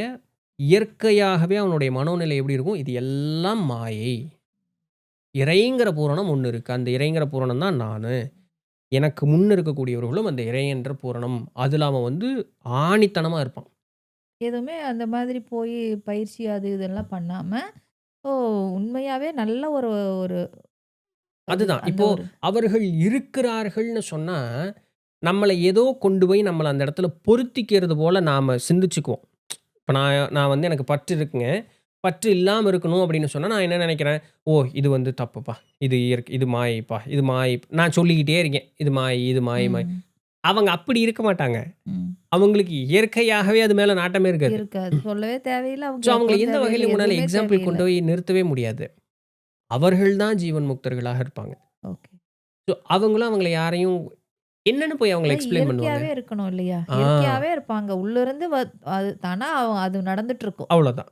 இயற்கையாகவே அவனுடைய மனோநிலை எப்படி இருக்கும்? இது எல்லாம் மாயை. இறைங்கிற பூரணம் ஒண்ணு இருக்கு. அந்த இறைங்கிற பூரணம் தான் நானு. எனக்கு முன் இருக்கக்கூடியவர்களும் அந்த இறை என்ற பூரணம். அதுல அவன் வந்து ஆணித்தனமா இருப்பான். எதுவுமே அந்த மாதிரி போய் பயிற்சி அது இதெல்லாம் பண்ணாம, ஓ உண்மையாவே நல்ல ஒரு ஒரு அது அதுதான். அந்த இப்போ ஒரு அவர்கள் இருக்கிறார்கள்ன்னு சொன்னா, நம்மள ஏதோ கொண்டு போய் நம்மள அந்த இடத்துல பொருத்திக்கிறது போல நாம சிந்திச்சுக்குவோம். இப்ப நான் நான் வந்து எனக்கு பற்று இருக்குங்க. பற்று இல்லாம இருக்கணும் அப்படின்னு சொன்னா, நான் என்ன நெனைக்கிறேன், "ஓ! இது வந்து தப்புப்பா. இது மாயைப்பா. இது மாயை." நான் சொல்லிக்கிட்டே இருக்கேன். இது மாயை, இது மாயை, மாயை. ம். அவங்க அப்படி இருக்க மாட்டாங்க. ம். அவங்களுக்கு இயற்கையாகவே அது மேல நாட்டமே இருக்காது. இருக்காது. சொல்லவே தேவையில்ல. அவங்க ஸோ அவங்கள கேட்கவும் எந்த தேவையில்ல. வகையில உங்களால எதுவுமே எக்ஸாம்பிள் தேவையில்ல. கொண்டு போய் நிறுத்தவே முடியாது. அவர்கள் தான் ஜீவன் முக்தர்களாக இருப்பாங்க. ஓகே. ஸோ அவங்களும் அவங்கள யாரையும் என்னன்னு போய் அவங்கள அதான் எக்ஸ்ப்ளைன் பண்ணுவாங்க. இயற்கையாவே இருக்கணும் இல்லையா? ஆ இயற்கையாவே இருப்பாங்க. உள்ளிருந்து அது தானா அது நடந்துட்டுருக்கும். அவ்வளோதான்.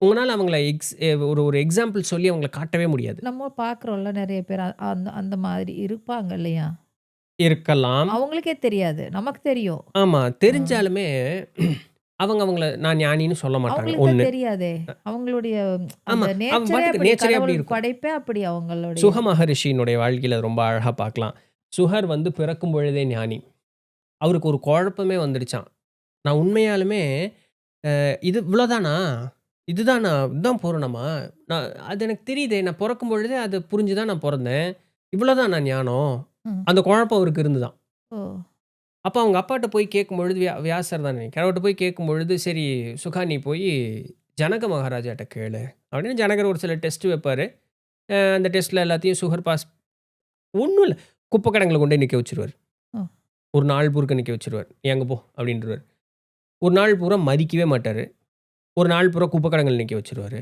உங்கனால அவங்கள ஒரு ஒரு எக்ஸாம்பிள் சொல்லி அவங்கள காட்டவே முடியாது. நம்ம பார்க்குறோம்ல நெறைய பேர். அந்த அந்த மாதிரி இருப்பாங்க இல்லையா? இருக்கலாம். அவங்களுக்கே தெரியாது. நமக்கு தெரியும். ஆமா. ம். தெரிஞ்சாலுமே அவங்கள நான் ஞானின்னு சொல்ல மாட்டாங்க. அவங்களுக்கு தான் 1 தெரியாதே! அவங்களுடைய அந்த ஆமா. அவன் நேச்சரே பாட்டுக்கு அப்படி. நேச்சரே கடவுள் அப்படி இருக்கும். படைப்பே அப்படி அவங்களுடைய. சுக மகரிஷியினுடைய வாழ்க்கையில ரொம்ப அழகா பார்க்கலாம். சுகர் வந்து பிறக்கும் பொழுதே ஞானி. அவருக்கு ஒரு குழப்பமே வந்துடுச்சாம். நான் உண்மையாலுமே இது இவ்வளோதானா? இதுதான் பூரணமா? அது எனக்கு தெரியுதே! நான் பொறக்கும் பொழுதே அது புரிஞ்சு தான் நான் பொறந்தேன். இவ்வளோதானா ஞானம்? ம். அந்த குழப்பம் அவருக்கு இருந்துதாம். ஓ! அப்ப அவங்க அப்பாட்ட போய் கேட்கும்பொழுது வியாசர் தான் நினைக்கிறேன். அவர்ட்ட போய் கேட்கும்பொழுது, "சரி சுகா நீ போயி ஜனக மகாராஜாட்ட கேளு." அப்படின்னு ஜனகர் ஒரு சில டெஸ்ட் வைப்பாரு. அந்த டெஸ்ட்ல எல்லாத்தையும் சுகர் பாஸ் ஒண்ணும் இல்ல. குப்பை கிடங்குல கொண்டு போய் நிக்க வச்சுருவாரு. ஓ! ஒரு நாள் பூர்க்க நிக்க வச்சுருவாரு. "நீ அங்க போ" அப்படின்ருவாரு. ஒரு நாள் பூரா மதிக்கவே மாட்டாரு. ஒரு நாள் பூரா குப்பை கிடங்குல நிக்க வச்சுருவாரு.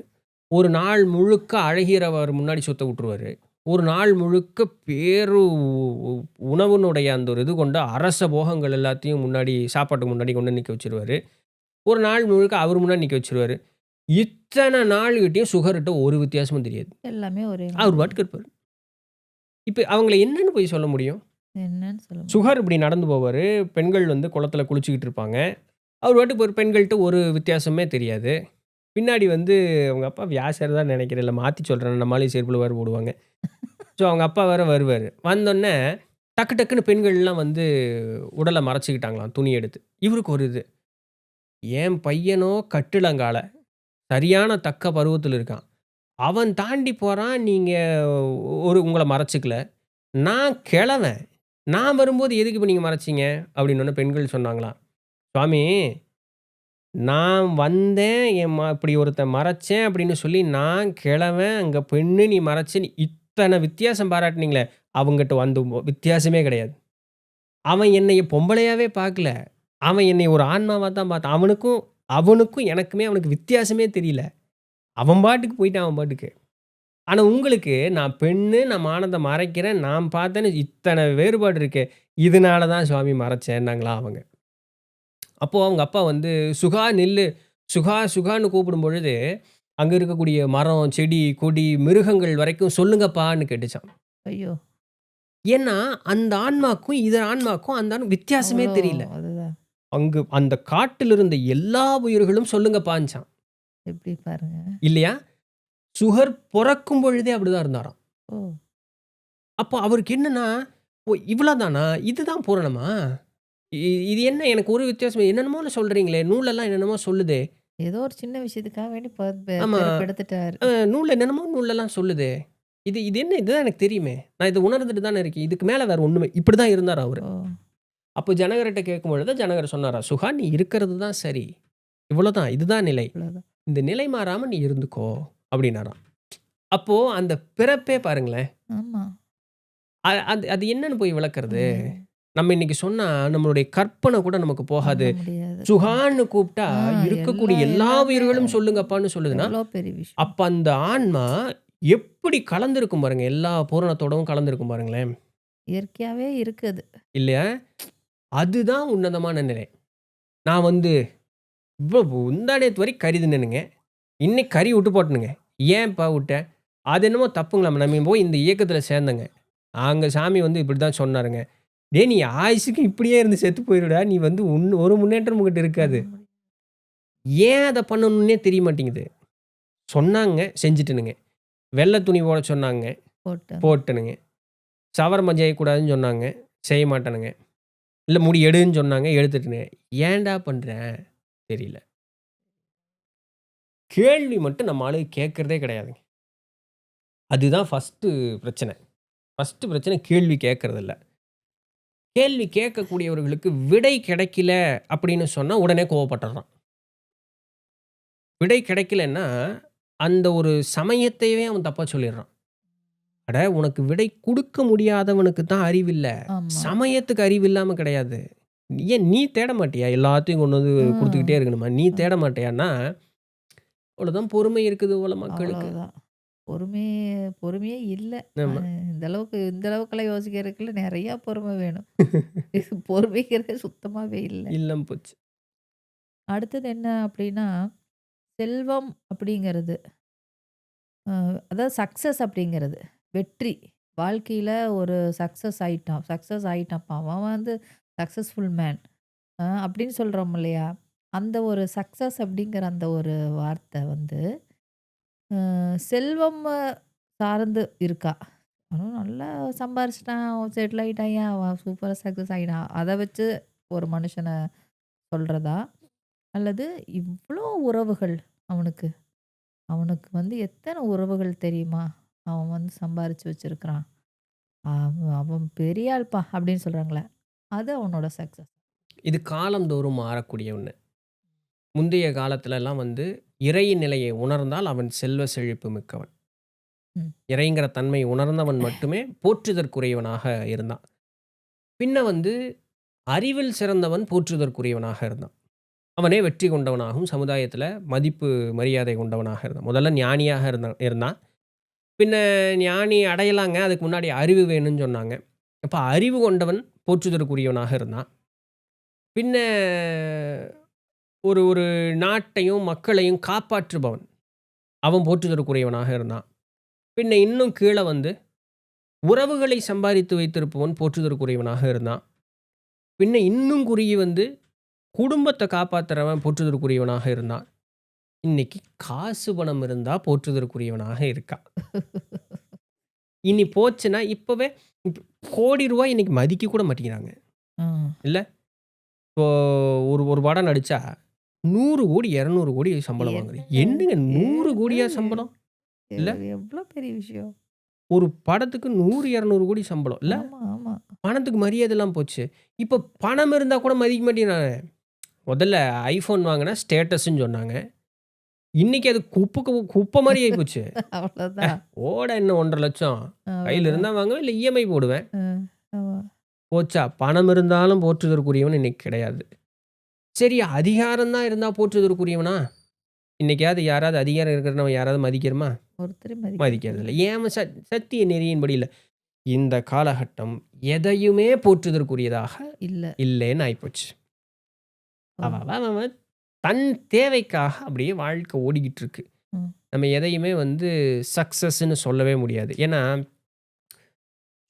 ஒரு நாள் முழுக்க அழகிறவர் முன்னாடி சுத்த விட்டுருவாரு. ஒரு நாள் முழுக்க பேரு உணவினுடைய அந்த ஒரு இது கொண்ட அரச போகங்கள் எல்லாத்தையும் முன்னாடி சாப்பாட்டுக்கு முன்னாடி கொண்டு நிக்க வச்சுருவாரு. ஒரு நாள் முழுக்க அவர் முன்னாடி நிக்க வச்சுருவாரு. இத்தன நாள்கிட்டயும் சுகர்ட்ட ஒரு வித்தியாசமும் தெரியாது. எல்லாமே ஒரே அவர் மாதிரி. பாட்டுக்கு இருப்பாரு. இப்ப அவங்கள என்னன்னு போய் சொல்ல முடியும்? என்னன்னு சொல்ல முடியும்? சுகர் இப்படி நடந்து போவாரு. பெண்கள் வந்து குளத்தில குளிச்சுக்கிட்டு இருப்பாங்க. அவர் பாட்டுக்கு ஒரு பெண்கள்ட்ட ஒரு வித்தியாசமே தெரியாது. பின்னாடி வந்து அவங்க அப்பா வியாசர் தான் நெனைக்கிறேன். இல்ல மாத்தி சொல்றேன். நம்மாளையும் செருப்புல வேற போடுவாங்க. ஸோ அவங்க அப்பா வேற வருவாரு. வந்தோனே டக்கு டக்குன்னு பெண்கள்லாம் வந்து உடல மறைச்சுக்கிட்டாங்களாம் துணி எடுத்து. இவருக்கு ஒரு இது. என் பையனோ கட்டுலங்கால. சரியான தக்க பருவத்தில இருக்கான். அவன் தாண்டி போறான். நீங்க உங்கள மறைச்சுக்கல. நான் கிழவன். நான் வரும்போது எதுக்கு இப்ப நீங்க மறைச்சீங்க? அப்டின்னோனே பெண்கள் சொன்னாங்களாம். சுவாமி நான் வந்தேன். இப்படி ஒருத்தன் மறைச்சேன் அப்படின்னு சொல்லி நான் கிழவன், அங்க பெண்ணு நீ மறைச்ச இத்தன வித்தியாசம் பாராட்டுனீங்களே! அவங்கிட்ட வந்து வித்தியாசமே கிடையாது. அவன் என்னைய பொம்பளையாவே பார்க்கல. அவன் என்னைய ஒரு ஆன்மாவா தான் பார்த்தான். அவனுக்கும் அவனுக்கும் எனக்குமே அவனுக்கு வித்தியாசமே தெரியல. அவன் பாட்டுக்கு போயிட்டான் அவன் பாட்டுக்கு. ஆனா உங்களுக்கு நான் பெண்ணு, நான் மானத்த மறைக்கிறேன், நான் பார்த்தேன்னு இத்தன வேறுபாடு இருக்கே! இதனால தான் சுவாமி மறைச்சேன்னாங்களாம் அவங்க. அப்போ அவங்க அப்பா வந்து, "சுகா நில்லு. சுகா, சுகான்னு கூப்பிடும் பொழுது, அங்க இருக்கக்கூடிய மரம், செடி, கொடி, மிருகங்கள் வரைக்கும் சொல்லுங்கப்பான்னு கேட்டுச்சாம். ஐயோ! ஏன்னா, அந்த ஆன்மாக்கும், ஆன்மாக்கும் அந்த வித்தியாசமே அவ்வளோ தெரியல. அதுதான். அங்கு அந்த காட்டில் இருந்த எல்லா உயிர்களும் சொல்லுங்கப்பான்ச்சாம். எப்படி பாருங்க. இல்லையா? சுகர் பொறக்கும் பொழுதே அப்படிதான் இருந்தாராம். ஓ! அப்போ அவருக்கு என்னன்னா, "ஓ! இவ்வளதானா? இதுதான் பூரணமா? இது என்ன எனக்கு ஒரு வித்தியாசம் என்னென்னமோ சொல்றீங்களே! நூலெல்லாம் என்னென்னமோ சொல்லுதே!" ஏதோ ஒரு சின்ன விஷயத்துக்காக வேண்டி ப பெ ஆமா. பிறப்பெடுத்துட்டாரு. நூல்ல என்னென்னமோ நூல்லலாம் சொல்லுதே! இது என்ன இதுதான் எனக்கு தெரியுமே! நான் இத உணர்ந்துட்டு தானே இருக்கேன். இதுக்கு மேல வேற ஒண்ணுமே இப்படிதான் இருந்தாராம் அவரு. ஓ! அப்போ ஜனகர்ட்ட கேட்கும்பொழுது ஜனகர் சொன்னாராம், "சுகா நீ இருக்கிறது தான் சரி. இவ்வளோதான். இதுதான் நிலை. அவ்வளோதான். இந்த நிலை மாறாம நீ இருந்துக்கோ" அப்படின்னாராம். அப்போ அந்த பிறப்பே பாருங்களேன். ஆமா. அது அது என்னன்னு போய் விளக்குறது? ம். நம்ம இன்னைக்கு சொன்னா நம்மளுடைய கற்பனை கூட நமக்கு போகாது. பண்ண முடியாது. சுகான்னு கூப்பிட்டா ஆ இருக்கக்கூடிய எல்லா எல்லாமே உயிர்களும் சொல்லுங்கப்பான்னு சொல்லுதுன்னா, எவ்வளோ பெரிய விஷயம். அப்ப அந்த ஆன்மா எப்படி கலந்திருக்கும் பாருங்க. எல்லா பூரணத்தோடவும் கலந்திருக்கும் பாருங்களேன். இயற்கையாவே இருக்குது. இல்லையா? அதுதான் உன்னதமான நிலை. நான் வந்து முந்தா நேத்து வரைக்கும் கறி தின்னேனுங்க. இன்னைக்கு கறி விட்டு போட்டேனுங்க. ஏன்ப்பா விட்ட? அது என்னமோ தப்புங்களாம். நம்ம போய் இந்த இயக்கத்தில சேர்ந்தேங்க. அங்க சாமி வந்து இப்படிதான் சொன்னாருங்க. டேய் நீ ஆயுசுக்கு இப்படியே இருந்து செத்து போயிருடா. நீ வந்து ஒரு முன்னேற்றமும் உன்கிட்ட இருக்காது. பண்ண முடியாது. ஏன் அத பண்ணணும்னே தெரிய மாட்டேங்குது. சொன்னாங்க, செஞ்சுட்டேனுங்க. வெள்ள துணி போட சொன்னாங்க, போட்டேன். போட்டேனுங்க. சவரம செய்யக்கூடாதுன்னு சொன்னாங்க, செய்ய மாட்டேனுங்க. இல்ல முடி எடுன்னு சொன்னாங்க, எடுத்துட்டேனுங்க. ஏன்டா பண்றேன்? தெரியல. கேள்வி மட்டும் நம்ம ஆளுங்க கேட்கிறதே கிடையாதுங்க. அதுதான் பிரச்சனை. பிரச்சனை கேள்வி கேட்கிறதில்ல. கேள்வி கேட்கக்கூடியவர்களுக்கு விடை கிடைக்கல அப்படின்னு சொன்னா, உடனே கோவப்பட்டுர்றான். விடை கிடைக்கலன்னா, அந்த ஒரு சமயத்தையே அவன் தப்பா சொல்லிர்றான். அட உனக்கு விடை குடுக்க முடியாதவனுக்கு தான் அறிவில்ல. ஆமா. சமயத்துக்கு அறிவு இல்லாம கிடையாது. ஏன் நீ தேட மாட்டியா? எல்லாத்தையும் கொண்டு வந்து குடுத்துக்கிட்டே ம். இருக்கணுமா? நீ ம். தேட மாட்டியான்னா, அவ்வளோதான் பொறுமை இருக்குது போல மக்களுக்கு. அவ்வளவுதான். பொறுமையே பொறுமையே இல்ல. ஆமா. இந்த அளவுக்கெல்லாம் யோசிக்கிறதுக்குள்ள நெறையா பொறுமை வேணும். இது பொறுமைங்கிறதே சுத்தமாவே இல்ல. இல்லாம போச்சு. அடுத்தது என்ன அப்டின்னா, செல்வம் அப்படிங்கிறது, அ அதாவது சக்சஸ் அப்படிங்கிறது, வெற்றி. வாழ்க்கையில ஒரு சக்சஸ் ஆயிட்டான்ப்பா. அவன் வந்து சக்சஸ்ஃபுல் மேன் அப்படின்னு சொல்றோம் இல்லையா? அந்த ஒரு சக்சஸ் அப்படிங்கிற அந்த ஒரு வார்த்தை வந்து, செல்வம் சார்ந்து இருக்கா? அவன் நல்லா சம்பாரிச்சுட்டான், அவன் செட்டில் ஆயிட்டான்யா, அவன் சூப்பரா சக்சஸ் ஆயிட்டான். அத வச்சு ஒரு மனுஷன சொல்றதா? அல்லது இவ்ளோ உறவுகள் அவனுக்கு. அவனுக்கு வந்து எத்தனை உறவுகள் தெரியுமா? அவன் வந்து சம்பாரிச்சு வச்சிருக்கிறான். அவன் அவன் பெரிய ஆள்ப்பா அப்படின்னு சொல்றாங்கல்ல. அது அவனோட சக்சஸ். இது காலந்தோறும் மாறக்கூடிய ஒண்ணு. முந்தைய காலத்துலலாம் வந்து இறை நிலையை உணர்ந்தால் அவன் செல்வ செழிப்பு மிக்கவன். ம். இறைங்கிற தன்மை உணர்ந்தவன் மட்டுமே போற்றுதற்குரியவனாக இருந்தான். பின்ன வந்து அறிவில் சிறந்தவன் போற்றுதற்குரியவனாக இருந்தான். அவனே வெற்றி கொண்டவனாகவும், சமுதாயத்தில மதிப்பு, மரியாதை கொண்டவனாக இருந்தான். முதல்ல ஞானியாக இருந்தான். பின்ன ஞானி அடையலாங்க. அதுக்கு முன்னாடி அறிவு வேணும்னு சொன்னாங்க. அப்ப அறிவு கொண்டவன் போற்றுதற்குரியவனாக இருந்தான். பின்ன ஒரு ஒரு நாட்டையும், மக்களையும் காப்பாற்றுபவன். அவன் போற்றுதற்குரியவனாக இருந்தான். பின்ன இன்னும் கீழ வந்து உறவுகளை சம்பாரித்து வைத்திருப்பவன் போற்றுதற்குரியவனாக இருந்தான். பின்ன இன்னும் குறுகி வந்து குடும்பத்த காப்பாத்துறவன் போற்றுதற்குரியவனாக இருந்தான். இன்னைக்கு காசு பணம் இருந்தா போற்றுதற்குரியவனாக இருக்கான். இனி போச்சுன்னா இப்பவே இப் கோடி ரூபாய் இன்னைக்கு மதிக்க கூட மாட்டேங்கிறாங்க. ஆ. இல்ல? இப்போ ஒரு ஒரு படம் நடிச்சா 100,00,00,000 200,00,00,000 சம்பளம் வாங்குது. என்னங்க? என்னங்க 100,00,00,000 என்னது? சம்பளம்? இல்ல? எவ்ளோ பெரிய விஷயம். ஒரு படத்துக்கு 100, 200,00,00,000 சம்பளம். இல்ல? ஆமா, ஆமா. பணத்துக்கு மரியாதை இல்லாம போச்சு. இப்ப பணம் இருந்தா கூட மதிக்க மாட்டேங்கிறாங்க. முதல்ல iPhone வாங்குனா ஸ்டேட்டஸ்ன்னு சொன்னாங்க. இன்னைக்கு அது குப்பை மாரி ஆயிப்போச்சு. அவ்வளோதான். ஓட என்ன 1,50,000 கையில அவ்வளோதான். இருந்தா வாங்குவேன், இல்ல இஎம்ஐ போடுவேன். அ, ஆமா. போச்சா? பணம் இருந்தாலும் போற்றுதற்குரியவன் இன்னைக்கு கிடையாது. சரி அதிகாரம் தான் இருந்தா போற்றுதற்குரியவனா? இன்னைக்காவது யாராவது அதிகாரம் இருக்கிறவன யாராவது மதிக்கிறோமா? ஒருத்தரையும் மதிக்கிறது இல்ல. மதிக்கிறதில்ல. ஏன் சத்திய நெறியின்படி இல்ல. இந்த காலகட்டம் எதையுமே போற்றுதற்குரியதாக இல்ல. இல்லேன்னு ஆயிப்போச்சு. ஆமா. அவன் தன் தேவைக்காக அப்படியே வாழ்க்கை ஓடிக்கிட்டு இருக்கு. ம். நம்ம எதையுமே வந்து சக்சஸ்ன்னு சொல்லவே முடியாது. ஏன்னா,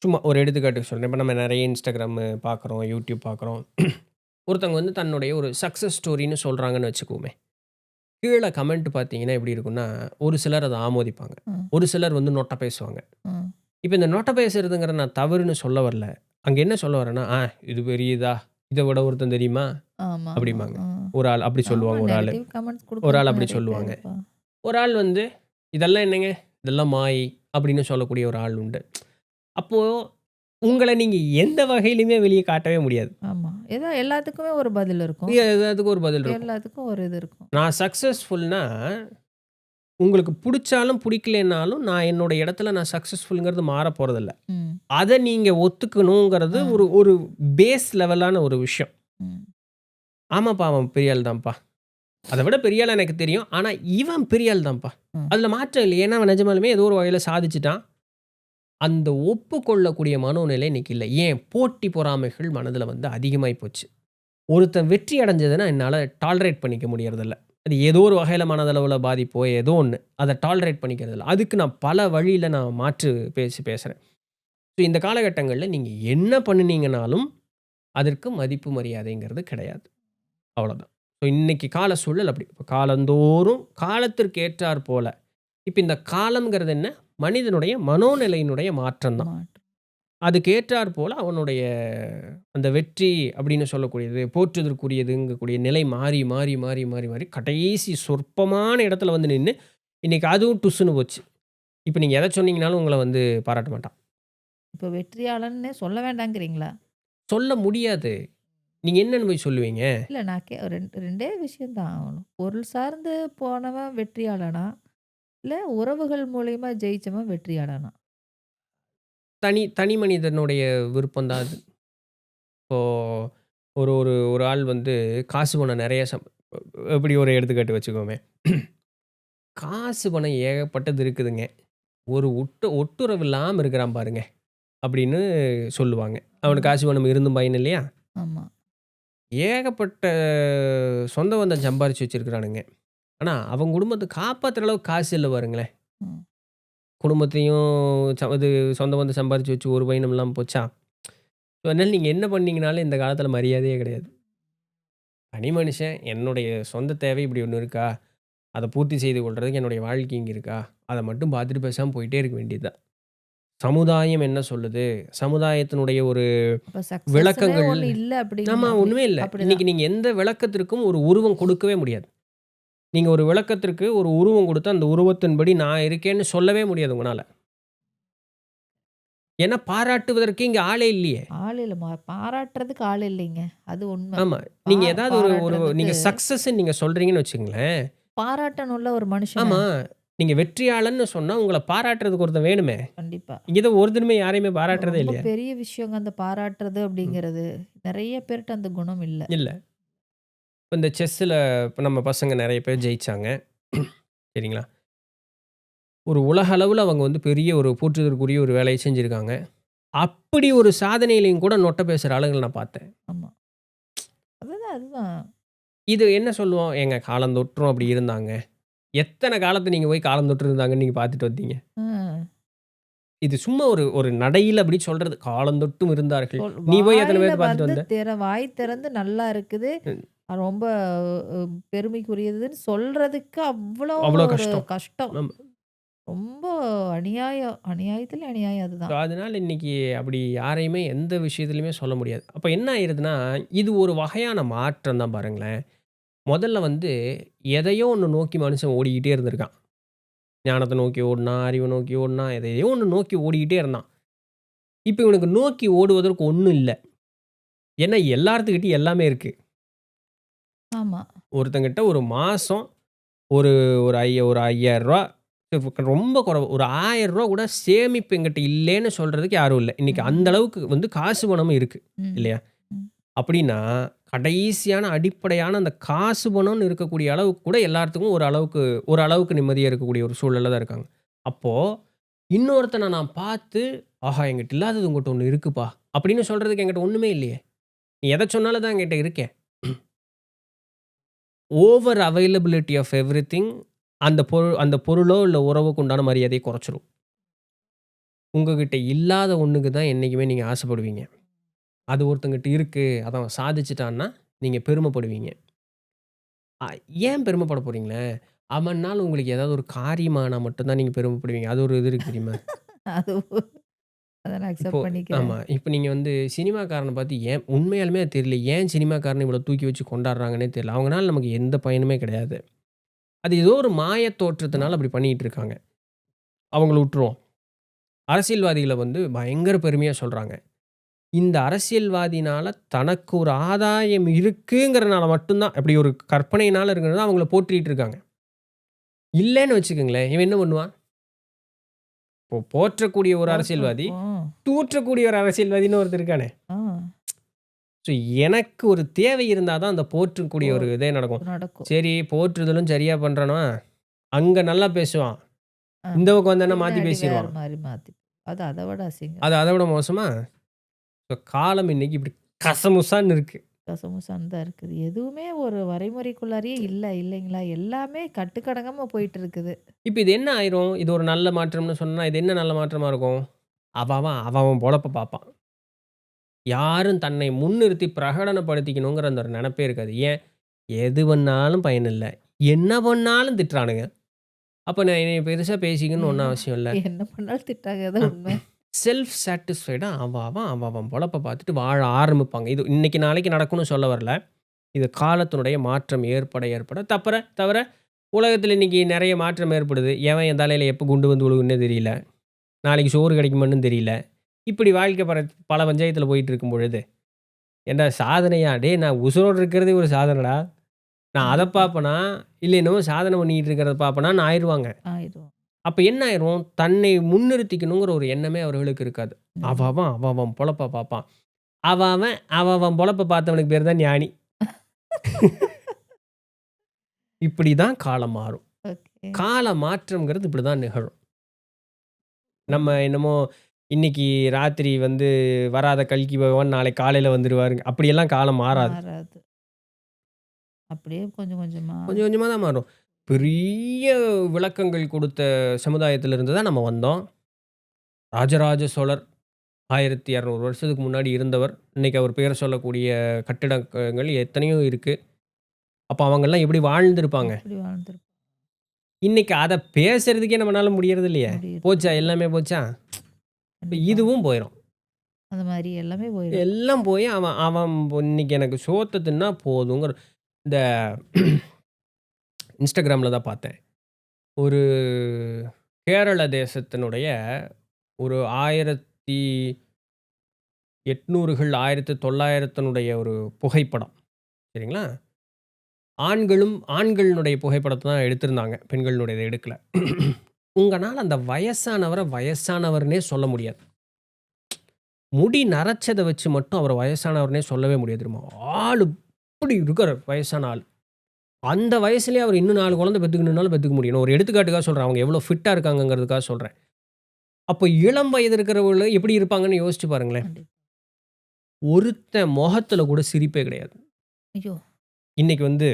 சும்மா ஒரு எடுத்துக்காட்டுக்கு சொல்றேன். இப்ப நம்ம நெறைய Instagram பார்க்குறோம், YouTube பார்க்குறோம். ஒருத்தவங்க வந்து தன்னுடைய ஒரு சக்சஸ் ஸ்டோரின்னு சொல்றாங்கன்னு வச்சுக்குவோமே. கீழ கமெண்ட் பார்த்தீங்கன்னா எப்படி இருக்கும்னா, ஒரு சிலர் அத ஆமோதிப்பாங்க. ம். ஒரு சிலர் வந்து நொட்ட பேசுவாங்க. ம். இப்ப இந்த நொட்ட பேசுறதுங்கிறத நான் தவறுன்னு சொல்ல வரல. அங்க என்ன சொல்ல வரேன்னா, இது பெரிய இதா? இத விட ஒருத்தன் தெரியுமா?" ஆமாமா. அப்படிம்பாங்க. ஆ. ஒரு ஆள் அப்படி ஆமா. சொல்லுவாங்க ஒரு ஆளு. நெகட்டிவ் கமெண்ட்ஸ் ஒரு ஆள் குடுக்குறவங்க அப்படி நெறைய பேர் சொல்லுவாங்க. இருப்பாங்க. ஒரு ஆள் வந்து, "இதெல்லாம் என்னங்க? இதெல்லாம் மாயை" அப்படின்னு சொல்லக்கூடிய ஒரு ஆள் உண்டு. அப்போ உங்கள நீங்க எந்த வகையிலுமே வெளிய காட்டவே முடியாது. ஆமா. ஏதோ எல்லாத்துக்குமே ஒரு பதில் இருக்கும். எல்லாத்துக்கும் ஒரு பதில் இருக்கும். எல்லாத்துக்கும் ஒரு இது இருக்கும். நான் சக்சஸ்ஃபுல்னா, உங்களுக்கு புடிச்சாலும், புடிக்கலைன்னாலும் நான் என்னோட இடத்துல நான் சக்சஸ்ஃபுல்ங்கிறது மாறப் போறதில்ல. ம். அத நீங்க ஒத்துக்கணுங்கிறது ஆ. ஒரு ஒரு பேஸ் லெவலான ஒரு விஷயம். ம். ஆமாப்பா, அவன் பெரிய ஆள் தான்ப்பா. அத விட பெரிய ஆளா எனக்கு தெரியும். ஆனா, இவன் பெரிய ஆள் தான்ப்பா. ம். அதுல மாற்றம் இல்ல. ஏன்னா, அவன் நிஜமாலுமே ஏதோ ஒரு வகையில சாதிச்சுட்டான். அந்த ஒப்புக்கொள்ளக்கூடிய மனோநிலை இன்னைக்கு இல்ல. ஏன்? போட்டி பொறாமைகள் மனதுல வந்து அதிகமாயி போச்சு. ஒருத்தன் வெற்றி அடைஞ்சதுன்னா என்னால டாலரேட் பண்ணிக்க முடியறதில்ல. அது ஏதோ ஒரு வகையில மனதளவுல பாதிப்போ, ஏதோ ஒண்ணு. அத டாலரேட் பண்ணிக்கிறதில்ல. அதுக்கு நான் பல வழியில நான் மாற்று பேசுறேன். இந்த காலகட்டங்கள்ல நீங்க என்ன பண்ணுனீங்கனாலும், அதற்கு மதிப்பு மரியாதைங்கிறது கிடையாது. அவ்வளோதான். இன்னைக்கு கால சூழல் அப்படி. இப்ப காலந்தோறும் காலத்திற்கு ஏற்றார் போல. இப்ப இந்த காலம்ங்கிறது என்ன? மனிதனுடைய மனோநிலையினுடைய மாற்றம் தான். மாற்றம். அதுக்கு ஏற்றார் போல அவனுடைய அந்த வெற்றி அப்படின்னு சொல்லக்கூடியது, போற்றுதற்குரியதுங்கக்கூடிய நிலை மாறி, மாறி, மாறி, மாறி, மாறி கடைசி சொற்பமான இடத்துல வந்து நின்னு, இன்னைக்கு அதுவும் டுஸ்ஸுன்னு போச்சு. இப்ப நீங்க எத சொன்னீங்கனாலும் உங்கள வந்து பாராட்ட மாட்டான். இப்ப வெற்றியாளன்னு சொல்ல வேண்டாங்கிறீங்களா? சொல்ல முடியாது. நீங்க என்னன்னு போய் சொல்லுவீங்க? இல்ல நான் 2டே விஷயம் தான். பொருள் சார்ந்து போனவன் வெற்றியாளனா? இல்ல உறவுகள் மூலியமா ஜெயிச்சவன் வெற்றியாளனா? தனி தனி மனிதனுடைய விருப்பம் தான் அது. இப்போ ஒரு ஒரு ஒரு ஆள் வந்து காசு பணம் நெறைய இப்படி ஒரு எடுத்துக்காட்டு வச்சுக்கோமே. காசு பணம் ஏகப்பட்டது இருக்குதுங்க. ஒரு ஒட்டுறவு இல்லாம இருக்கிறான் பாருங்க, அப்படின்னு சொல்லுவாங்க. அவனுக்கு ம். காசு பணம் இருந்தும் பயன் இல்லையா? ஆமா. ஏகப்பட்ட சொந்த பந்தம் சம்பாரிச்சு வச்சிருக்கிறானுங்க. ஆனா, அவன் குடும்பத்த காப்பாத்துற அளவுக்கு காசு இல்ல பாருங்களேன். ம். குடும்பத்தையும் இது சொந்த பந்தம் சம்பாரிச்சு வச்சு ஒரு பயனும் இல்லாம போச்சா? அதனால நீங்க என்ன பண்ணீங்கனாலும் இந்த காலத்தில மரியாதையே கிடையாது. தனி மனுஷன் என்னுடைய சொந்த தேவை இப்படி ஒண்ணு இருக்கா? அத பூர்த்தி செய்து கொள்றதுக்கு என்னுடைய வாழ்க்கை இங்க இருக்கா? அத மட்டும் பார்த்துட்டு பேசாம போயிட்டே இருக்க வேண்டியது தான். சமுதாயம் என்ன சொல்லுது? சமுதாயத்தினுடைய ஒரு அப்ப சக்சஸ்ன்னே விளக்கங்கள் ஒண்ணு இல்ல ஆமா அப்படி ஒண்ணுமே இல்ல. இன்னைக்கு அப்படிதான். நீங்க எந்த விளக்கத்திற்கும் ஒரு உருவம் கொடுக்கவே முடியாது. நீங்க ஒரு விளக்கத்திற்கு ஒரு உருவம் குடுத்து, அந்த உருவத்தின்படி நான் இருக்கேன்னு சொல்லவே முடியாது உங்கனால. ஏன்னா பாராட்டுவதற்கு இங்க ஆளே இல்லையே! ஆள் இல்ல. பாராட்டுறதுக்கு ஆள் இல்லைங்க. அது உண்ம. ஆமா. பா நீங்க ஏதாவது ஒரு ஒரு பாராட்டுறதுக்கு நீங்க சக்சஸ்ன்னு நீங்க சொல்றீங்கன்னு வச்சுக்கங்களேன். பாராட்டணும்ல ஒரு மனுஷன. ஆமா. நீங்க வெற்றியாளன்னு சொன்னா, உங்கள பாராட்டுறதுக்கு ஒருத்தன் வேணுமே! கண்டிப்பா. இங்க தான் ஒருத்தனுமே யாரையுமே பாராட்டுறதே ரொம்ப இல்லையே! பெரிய விஷயங்க அந்த பாராட்டுறது ம். அப்படிங்கிறது. நெறைய பேர்ட்ட அந்த குணம் இல்ல. இல்ல. இப்ப இந்த செஸ்ஸுல இப்ப நம்ம பசங்க நெறைய பேர் ஜெயிச்சாங்க. சரிங்களா? ஒரு உலக அளவுல அவங்க வந்து பெரிய ஒரு போற்றுதற்குரிய ஒரு வேலைய செஞ்சிருக்காங்க. அப்படி ஒரு சாதனையிலயும் கூட நொட்ட பேசுற ஆளுங்கள நான் பார்த்தேன். ஆமா. அதுதான், அதுதான். இது என்ன சொல்லுவோம்? ஏங்க காலந்தொற்றும் அப்படி இருந்தாங்க. எத்தன காலத்த நீங்க போய் காலந்தொற்று இருந்தாங்கன்னு நீங்க பார்த்துட்டு வந்தீங்க? அ. இது சும்மா ஒரு ஒரு நடையில அப்படி சொல்றது. காலந்தொட்டும் இருந்தார்கள். நீ போய் எத்தன வாயில பேத்த பார்த்துட்டு வந்து வந்த? வாய் திறந்து நல்லா இருக்குது. ம். ரொம்ப பெருமைக்குரியதுன்னு சொல்றதுக்கு அவ்வளோ அவ்வளோ ஒரு கஷ்டம். கஷ்டம். ஆமா. ரொம்ப அநியாயம். அநியாயத்தில அநியாயம் ஸோ அதுதான். அதனால இன்னைக்கு அப்படி யாரையுமே எந்த விஷயத்திலயுமே சொல்ல முடியாது. அப்ப என்ன ஆயிருதுன்னா, இது ஒரு வகையான மாற்றம் தான் பாருங்களேன். முதல்ல வந்து எதையோ ஒண்ணு நோக்கி மனுஷன் ஓடிக்கிட்டே இருந்திருக்கான். ஞானத்த நோக்கி ஓடுனான், அறிவ நோக்கி ஓடுனான், எதையோ ஒண்ணு நோக்கி ஓடிக்கிட்டே இருந்தான். இப்ப இவனுக்கு நோக்கி ஓடுவதற்கு ஒண்ணும் இல்ல. ஏன்னா எல்லார்த்துக்கிட்டயும் எல்லாமே இருக்கு. ஆமா. ஒருத்தங்கிட்ட ஒரு மாசம் ஒரு ஒரு ஒரு ரூ. 5000 ரொம்ப குறைவு. ஒரு ரூ. 1000 கூட சேமிப்பு என்கிட்ட இல்லேன்னு சொல்றதுக்கு யாரும் இல்ல. இன்னைக்கு அந்த ம். அளவுக்கு வந்து காசு பணமும் இருக்கு. ம். இல்லையா? ம். அப்படின்னா, கடைசியான அடிப்படையான அந்த காசு பணம்னு இருக்கக்கூடிய அளவுக்கு கூட எல்லாத்துக்கும் ஒரு அளவுக்கு நிம்மதியா இருக்கக்கூடிய ஒரு சூழல்ல தான் இருக்காங்க. அப்போ இன்னொருத்தன நான் பார்த்து, "ஆஹா! என்கிட்ட இல்லாதது உன்கிட்ட ஒண்ணு இருக்குப்பா" அப்படின்னு சொல்றதுக்கு என்கிட்ட ஒண்ணுமே இல்லையே. நீ எத சொன்னாலும் தான் என்கிட்ட இருக்கே. ஓவர் அவைலபிலிட்டி ஆஃப் எவ்ரிதிங் அந்த பொருளோ, இல்ல உறவுக்கு உண்டான மரியாதைய குறைச்சிரும். உங்ககிட்ட இல்லாத ஒண்ணுக்கு தான் என்னைக்குமே நீங்க ஆசைப்படுவீங்க. அது ஒருத்தங்கிட்ட இருக்கு. அத அவன் சாதிச்சுட்டான்னா, நீங்க பெருமைப்படுவீங்க. அ ஏன் பெருமைப்பட போறீங்களே? அவனால உங்களுக்கு ஏதாவது ஒரு காரியமானா மட்டும் தான் நீங்க பெருமைப்படுவீங்க. அது ஒரு இது இருக்கு தெரியுமா? அது அத நான் இப்போ அக்செப்ட் பண்ணிக்கிறேன். ஆமா. இப்ப நீங்க வந்து சினிமாக்காரன பார்த்து ஏன் உண்மையாலுமே அது தெரியல. ஏன் சினிமாக்காரன இவ்வளோ தூக்கி வச்சு கொண்டாடுறாங்கன்னே தெரியல. அவங்கனால நமக்கு எந்த பயனுமே கிடையாது. அது ஏதோ ஒரு மாயத் ஆமா. தோற்றத்தினால அப்படி பண்ணிட்டு இருக்காங்க. அவங்கள விட்டுருவோம். அரசியல்வாதிகள வந்து பயங்கர பெருமையா சொல்றாங்க. இந்த அரசியல்வாதினால தனக்கு ஒரு ஆதாயம் இருக்குங்கிறனால மட்டும் தான் அப்படி ஒரு கற்பனையினால இருக்கிறது அவங்கள போற்றிட்டு இருக்காங்க. இல்லன்னு வச்சுக்கங்களேன், இவன் என்ன பண்ணுவான்? இப்போ போற்றக்கூடிய ஒரு போற்றும். அரசியல்வாதி, ம். தூற்றக்கூடிய ஒரு அரசியல்வாதின்னு ஒருத்தன் இருக்கானே. ஆ. ஸோ எனக்கு ஒரு தேவை இருந்தா தான் அந்த போற்றக்கூடிய ஓ! ஒரு இதே நடக்கும். நடக்கும். சரி போற்றுதலும் சரியா பண்றானா, அங்க நல்லா பேசுவான். ஆ. இந்த பக்கம் வந்தான்னா மாத்தி பின்னாடி வேற பேசிருவான். மாரி மாத்தி. அது அத விட அசிங்கம். அது அத விட மோசமா, இப்ப காலம் இன்னைக்கு இப்படி கசமுசான்னு இருக்கு. கசமுசான்னு தான் இருக்குது. எதுவுமே ஒரு வரைமுறைக்குள்ளாரயே இல்ல, இல்லைங்களா? எல்லாமே கட்டுக்கடங்காம போயிட்டு இருக்குது. இப்ப இது என்ன ஆயிரும்? இது ஒரு நல்ல மாற்றம்னு சொன்னா, இது என்ன நல்ல மாற்றமா இருக்கும்? அவன் பொழப்ப பார்ப்பான். யாரும் தன்னை முன்னிறுத்தி பிரகடனப்படுத்திக்கணுங்கிற அந்த ஒரு நெனப்பே இருக்காது. ஏன்? எது பண்ணாலும் பயனில்ல. என்ன பண்ணாலும் திட்டுறானுங்க. அப்ப நான் என்னைய பெருசா பேசிக்கணும்னு ஒண்ணும் என்ன அவசியம் இல்ல. என்ன பண்ணாலும் திட்டாங்க. அதான் உண்மை. செல்ஃப் சாட்டிஸ்ஃபைடா அவன் பொழப்ப பார்த்துட்டு வாழ ஆரம்பிப்பாங்க. இது இன்னைக்கு நாளைக்கு நடக்கும்னு சொல்ல வரல. இது காலத்தினுடைய மாற்றம் ஏற்பட தவிர உலகத்தில இன்னைக்கு நெறைய மாற்றம் ஏற்படுது. எவன் என் தலையில எப்ப குண்டு வந்து விழுகும்னே தெரியல. நாளைக்கு சோறு கிடைக்குமான்னும் தெரியல. இப்படி வாழ்க்கை பல பஞ்சாயத்துல போயிட்டு இருக்கும் பொழுது, ஏன்டா சாதனையா? டேய் நான் உசுரோட இருக்கிறதே ஒரு சாதனைடா. நான் அத கண்டிப்பா. பார்ப்பனா, இல்ல என்னமோ சாதனை பண்ணிட்டு இருக்கிறத பார்ப்பனான்னு ஆயிருவாங்க. ஆயிரும். அப்ப என்ன ஆயிரும்? தன்னை முன்னிறுத்திக்கணுங்கிற ஒரு எண்ணமே அவர்களுக்கு இருக்காது. ம். அவன் பொழப்ப பார்ப்பான். அவன் பொழப்ப பார்த்தவனுக்கு பேரு தான் ஞானி. இப்படிதான் காலம் மாறும். ஓகே. கால மாற்றம்ங்கிறது இப்படிதான் நிகழும். நம்ம என்னமோ இன்னைக்கு ராத்திரி வந்து வராத கல்கி பகவான் நாளைக்கு காலையில வந்துருவாருங்க. அப்படியெல்லாம் காலம் மாறாது. மாறாது. அப்படியே கொஞ்சம் கொஞ்சமா கொஞ்சம் கொஞ்சமா தான் மாறும். பெரிய விளக்கங்கள் கொடுத்த சமுதாயத்திலிருந்து தான் நம்ம வந்தோம். ராஜராஜ சோழர் 1200 வருஷத்துக்கு முன்னாடி இருந்தவர். இன்னைக்கு அவர் பேர சொல்லக்கூடிய கட்டிடங்கள் எத்தனையோ இருக்கு. அப்ப அவங்கலாம் எப்படி வாழ்ந்திருப்பாங்க? எப்படி வாழ்ந்திருப்போம். இன்னைக்கு அத பேசுறதுக்கே நம்மனால முடியறது இல்லையே! போச்சா? முடியறதில்ல. எல்லாமே போச்சா? இப்ப கண்டிப்பா. இதுவும் போயிரும். அந்த மாரி எல்லாமே போயிரும். எல்லாம் போய் அவன் அவன் இன்னைக்கு எனக்கு சோத்த தின்னா போதுங்கிற இந்த Instagramல தான் பார்த்தேன். ஒரு கேரள தேசத்தினுடைய ஒரு 1800கள் 1900த்தினுடைய ஒரு புகைப்படம். சரிங்களா? ஆண்களுடைய புகைப்படத்த தான் எடுத்திருந்தாங்க. பெண்களுடையத எடுக்கல. உங்கனால அந்த வயசானவர வயசானவர்ன்னே சொல்ல முடியாது. முடி நரைச்சத வச்சு மட்டும் அவர வயசானவர்ன்னே சொல்லவே முடியாது தெரியுமா? ஆளு இப்படி இருக்காரு வயசான ஆள். அந்த வயசுலயே அவர் இன்னும் 4 குழந்தை பெத்துக்கணும்னாலும் பெத்துக்க முடியும். நான் ஒரு எடுத்துக்காட்டுக்காக சொல்றேன். அவங்க எவ்வளோ ஃபிட்டா இருக்காங்கங்கிறதுக்காக சொல்றேன். அப்போ இளம் வயது இருக்கிறவங்க எப்படி இருப்பாங்கன்னு யோசிச்சு பாருங்களேன். கண்டிப்பா. ஒருத்தன் முகத்துல கூட சிரிப்பே கிடையாது. ஐயோ! இன்னைக்கு வந்து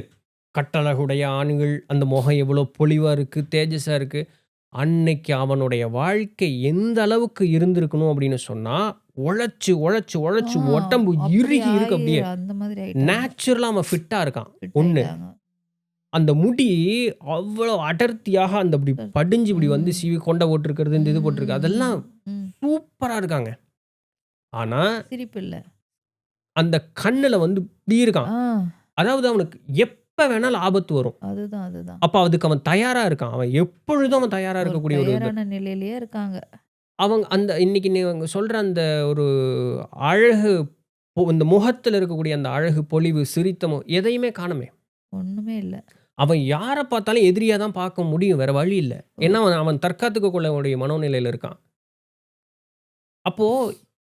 கட்டழகுடைய ஆண்கள், அந்த முகம் எவ்வளோ பொலிவா இருக்கு, தேஜஸா இருக்கு. அன்னைக்கு அவனுடைய வாழ்க்கை எந்த அளவுக்கு இருந்திருக்கணும் அப்படின்னு சொன்னா, உழைச்சு, உழைச்சு, ஆ உழைச்சு உடம்பு அப்படி இறுகி இருக்கு அப்படியே. அந்த மாதிரி ஆயிட்டாங்க. நேச்சுரலா அவன் ஃபிட்டா இருக்கான். ஃபிட் 1. ஆயிட்டாங்க. அந்த முடி அவ்வளோ அடர்த்தியாக அந்த இப்படி படிஞ்சு இப்படி வந்து ம். சீவி கொண்ட போட்டிருக்கிறது, இந்த இது போட்டிருக்கு. அதெல்லாம் ம். சூப்பரா இருக்காங்க. ஆனா, சிரிப்பு இல்ல. அந்த கண்ணுல வந்து இப்படி இருக்கான். ஆ அதாவது அவனுக்கு எப்ப வேணாலும் ஆபத்து வரும். அதுதான். அப்ப அதுக்கு அவன் தயாரா இருக்கான். அவன் எப்பொழுதும் அவன் தயாரா ஒரு இருக்கக்கூடிய ஒரு இது. தயாரான நிலையிலேயே இருக்காங்க. அவங்க அந்த இன்னைக்கு நீங்க சொல்ற அந்த ஒரு அழகு இந்த முகத்துல இருக்கக்கூடிய அந்த அழகு, பொலிவு, சிரித்தமும் எதையுமே காணோமே. ஒண்ணுமே இல்ல. அவன் யார பார்த்தாலும் எதிரியா தான் பார்க்க முடியும். வேற வழி இல்ல. ஓ! ஏன்னா அவன் அவன் தற்காத்துக்க கொள்ளக்கூடிய மனோநிலையில இருக்கான். அப்போ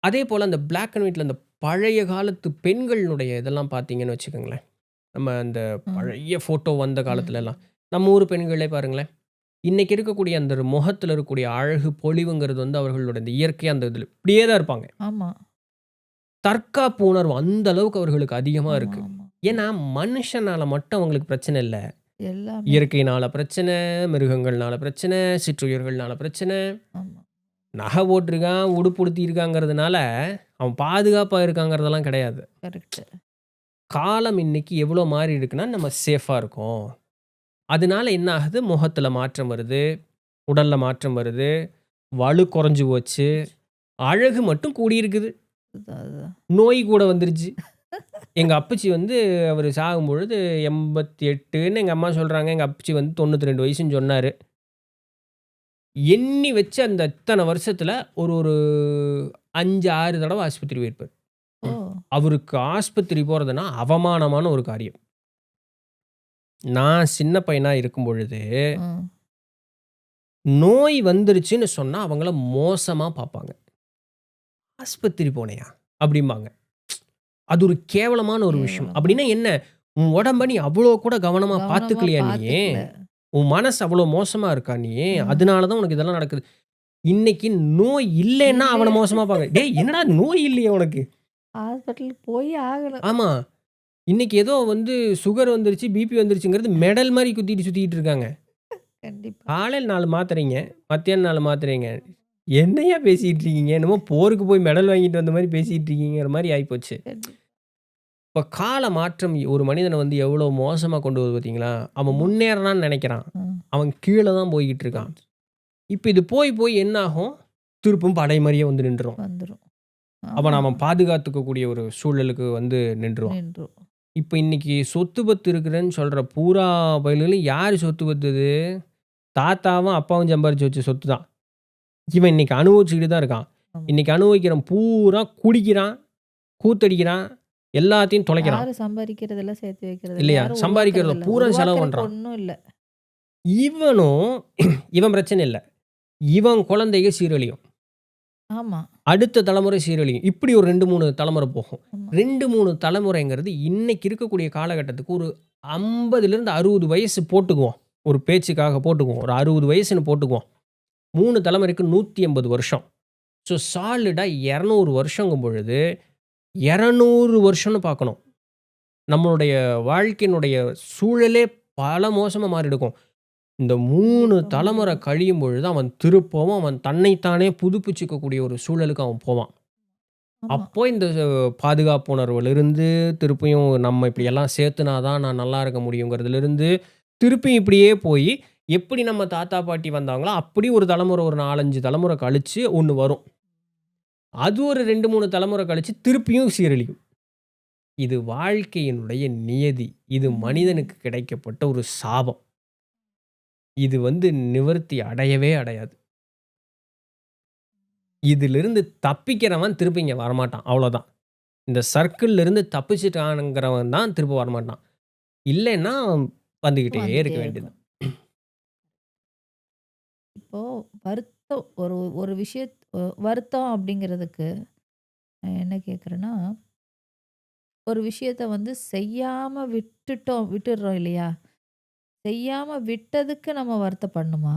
அதே போல அந்த பிளாக் அண்ட் ஒயிட்ல அந்த பழைய காலத்து பெண்களுடைய இதெல்லாம் பார்த்தீங்கன்னு வச்சுக்கோங்களேன். நம்ம அந்த ம். பழைய ஃபோட்டோ வந்த ம். காலத்துலலாம். நம்ம ஊர் பெண்களே பாருங்களேன். இன்னைக்கு இருக்கக்கூடிய அந்த முகத்துல இருக்கக்கூடிய அழகு, பொலிவுங்கிறது வந்து அவர்களோட இந்த இயற்கையா அந்த இதில இப்படியே தான் இருப்பாங்க. ஆமா. தற்காப்பு உணர்வு அந்த அளவுக்கு அவர்களுக்கு அதிகமா இருக்கு. ஆமா. ஏன்னா, மனுஷனால மட்டும் அவங்களுக்கு பிரச்சனை இல்ல. எல்லாமே. இயற்கையினால பிரச்சனை, மிருகங்கள்னால பிரச்சனை, சிற்றுயிர்கள்னால பிரச்சனை. ஆமா. நகை போட்டிருக்கான், உடுப்பு உடுத்தியிருக்காங்கிறதுனால, அவன் பாதுகாப்பா இருக்காங்கிறதெல்லாம் கிடையாது. கரெக்ட்டு. காலம் இன்னைக்கு எவ்வளோ மாறி இருக்குன்னா, நம்ம சேஃபா இருக்கோம். அதனால என்ன ஆகுது? முகத்துல மாற்றம் வருது, உடல்ல மாற்றம் வருது, வலு குறைஞ்சு போச்சு, அழகு மட்டும் கூடியிருக்குது. அதுதான். நோய் கூட வந்துருச்சு. எங்க அப்பச்சி வந்து அவரு சாகும்பொழுது 88ன்னு எங்க அம்மா சொல்றாங்க. எங்க அப்பச்சி வந்து 92 வயசுன்னு சொன்னாரு. எண்ணி வச்சு அந்த இத்தன வருஷத்துல ஒரு ஒரு 5, 6 தடவ ஆஸ்பத்திரி போயிருப்பாரு. ஓ! அவருக்கு ஆஸ்பத்திரி போறதுன்னா அவமானமான ஒரு காரியம். நான் சின்ன பையனா இருக்கும் பொழுது, ம். நோய் வந்துருச்சுன்னு சொன்னா அவங்கள மோசமா பார்ப்பாங்க. "ஆஸ்பத்திரி போனயா?" அப்படிம்பாங்க. அது ஒரு கேவலமான ஒரு விஷயம். கேவலமா. அப்படின்னா என்ன? உன் உடம்ப நீ அவ்வளோ கூட கவனமா கவனமா பார்த்துக்கலையா நீ? பார்த்துக்கல. உன் மனசு அவ்வளோ மோசமா இருக்கா நீ? ம். அதனால தான் உனக்கு இதெல்லாம் நடக்குது. இன்னைக்கு நோய் இல்லைன்னா இல்ல. அவன மோசமா பார்க்குறேன். டேய் என்னடா நோய் இல்லையா உனக்கு? ஹாஸ்பிட்டலுக்கு போய் ஆகணும். ஆமா. இன்னைக்கு ஏதோ வந்து சுகர் வந்துருச்சு, பிபி வந்துருச்சுங்கிறது மெடல் மாரி குத்திட்டு சுத்திட்டு இருக்காங்க. கண்டிப்பா. காலையில 4 மாத்துறீங்க, மத்தியானம் 4 மாத்துறீங்க. என்னய்யா பேசிட்டு இருக்கீங்க? என்னமோ போருக்கு போய் மெடல் வாங்கிட்டு வந்த மாரி பேசிட்டு இருக்கீங்கங்கிற மாரி ஆயிப்போச்சு. கண்டிப்பா. இப்ப கால மாற்றம் ஒரு மனிதன வந்து எவ்வளோ மோசமா கொண்டு வருது பார்த்தீங்களா? அவன் ஆமா. முன்னேறலான்னு நெனைக்கிறான். ம். அவன் கீழ தான் போய்க்கிட்டு இருக்கான். இப்ப இது போய் போய் என்ன ஆகும்? திருப்பும் படை மாரியே வந்து நின்றுரும். வந்துரும். அவன ஆமா. அவன் பாதுகாத்துக்கக்கூடிய ஒரு சூழலுக்கு வந்து நின்றுவான். நின்றும். இப்ப இன்னைக்கு சொத்து பத்து இருக்கிறேன்னு சொல்ற பூரா பயலுகளும் யாரு சொத்து பத்துது? தாத்தாவும், அப்பாவும் சம்பாரிச்சு வச்ச சொத்து தான். இவன் இன்னைக்கு அனுபவிச்சுக்கிட்டு தான் இருக்கான். ஆமா. இன்னைக்கு அனுபவிக்கிறவன் பூரா குடிக்கிறான், கூத்தடிக்கிறான், எல்லாத்தையும் தொலைக்கிறான். யாரும் சம்பாரிக்கிறதெல்லாம் சேர்த்து வைக்கிறதில்ல. இல்லையா? யாரும் சம்பாரிக்கிறத உருவாக்குறதில்ல. பூரா செலவு உருவாக்குறதுக்கு பண்றான். ஒண்ணும் இல்ல. இவனும் இவன் பிரச்சனை இல்ல. இவன் குழந்தைக சீரழியும். ஆமா. அடுத்த தலைமுறை சீரழியும். இப்படி ஒரு 2, 3 தலைமுறை போகும். ஆமா. 2, 3 தலைமுறைங்கிறது இன்னைக்கு இருக்கக்கூடிய காலகட்டத்துக்கு ஒரு 50லிருந்து 60 வயசு போட்டுக்குவோம். ஒரு பேச்சுக்காக போட்டுக்குவோம். ஒரு 60 வயசுன்னு போட்டுக்குவோம். 3 தலைமுறைக்கு 180 வருஷம். ஸோ சாலிடா 200 வருஷங்கும் பொழுது, 200 வருஷம்னு பார்க்கணும். நம்மளுடைய வாழ்க்கையினுடைய சூழலே பல மோசமா மாறிடுக்கும். இந்த 3 கண்டிப்பா தலைமுறை மாறிடும். கழியும் பொழுது அவன் திருப்பவும் அவன் தன்னைத்தானே புதுப்பிச்சுக்கக்கூடிய ஒரு சூழலுக்கு அவன் போவான். ஆமா. அப்போ இந்த பாதுகாப்பு உணர்வுலிருந்து, திருப்பியும் நம்ம இப்படியெல்லாம் சேர்த்துனா தான் நான் நல்லா இருக்க முடியுங்கிறதுலருந்து, திருப்பியும் இப்படியே போயி, எப்படி நம்ம தாத்தா, பாட்டி வந்தாங்களோ, அப்படி ஒரு தலைமுறை ஒரு 4, 5 தலைமுறை கழிச்சு ஒண்ணு வரும். அது ஒரு 2, 3 தலைமுறை கழிச்சு திருப்பியும் சீரழியும். இது வாழ்க்கையினுடைய நியதி. இது ம். மனிதனுக்கு கிடைக்கப்பட்ட ஒரு சாபம். இது வந்து நிவர்த்தி அடையவே அடையாது. இதிலிருந்து தப்பிக்கிறவன் திருப்பி இங்க வரமாட்டான். அவ்வளோதான். இந்த சர்க்கிள்ல இருந்து தப்பிச்சுட்டானுங்கிறவன் தான் திரும்ப வரமாட்டான். இல்லைன்னா வந்துகிட்டே வந்துட்டே இருக்க வேண்டியது. இருக்கும். இப்போ வருத்தம் ஒரு ஒரு வருத்தம் அப்படிங்கிறதுக்கு நான் என்ன கேட்குறேன்னா, ஒரு விஷயத்த வந்து செய்யாம விட்டுடுறோம் இல்லையா? செய்யாம விட்டதுக்கு நம்ம வருத்தப்படணுமா?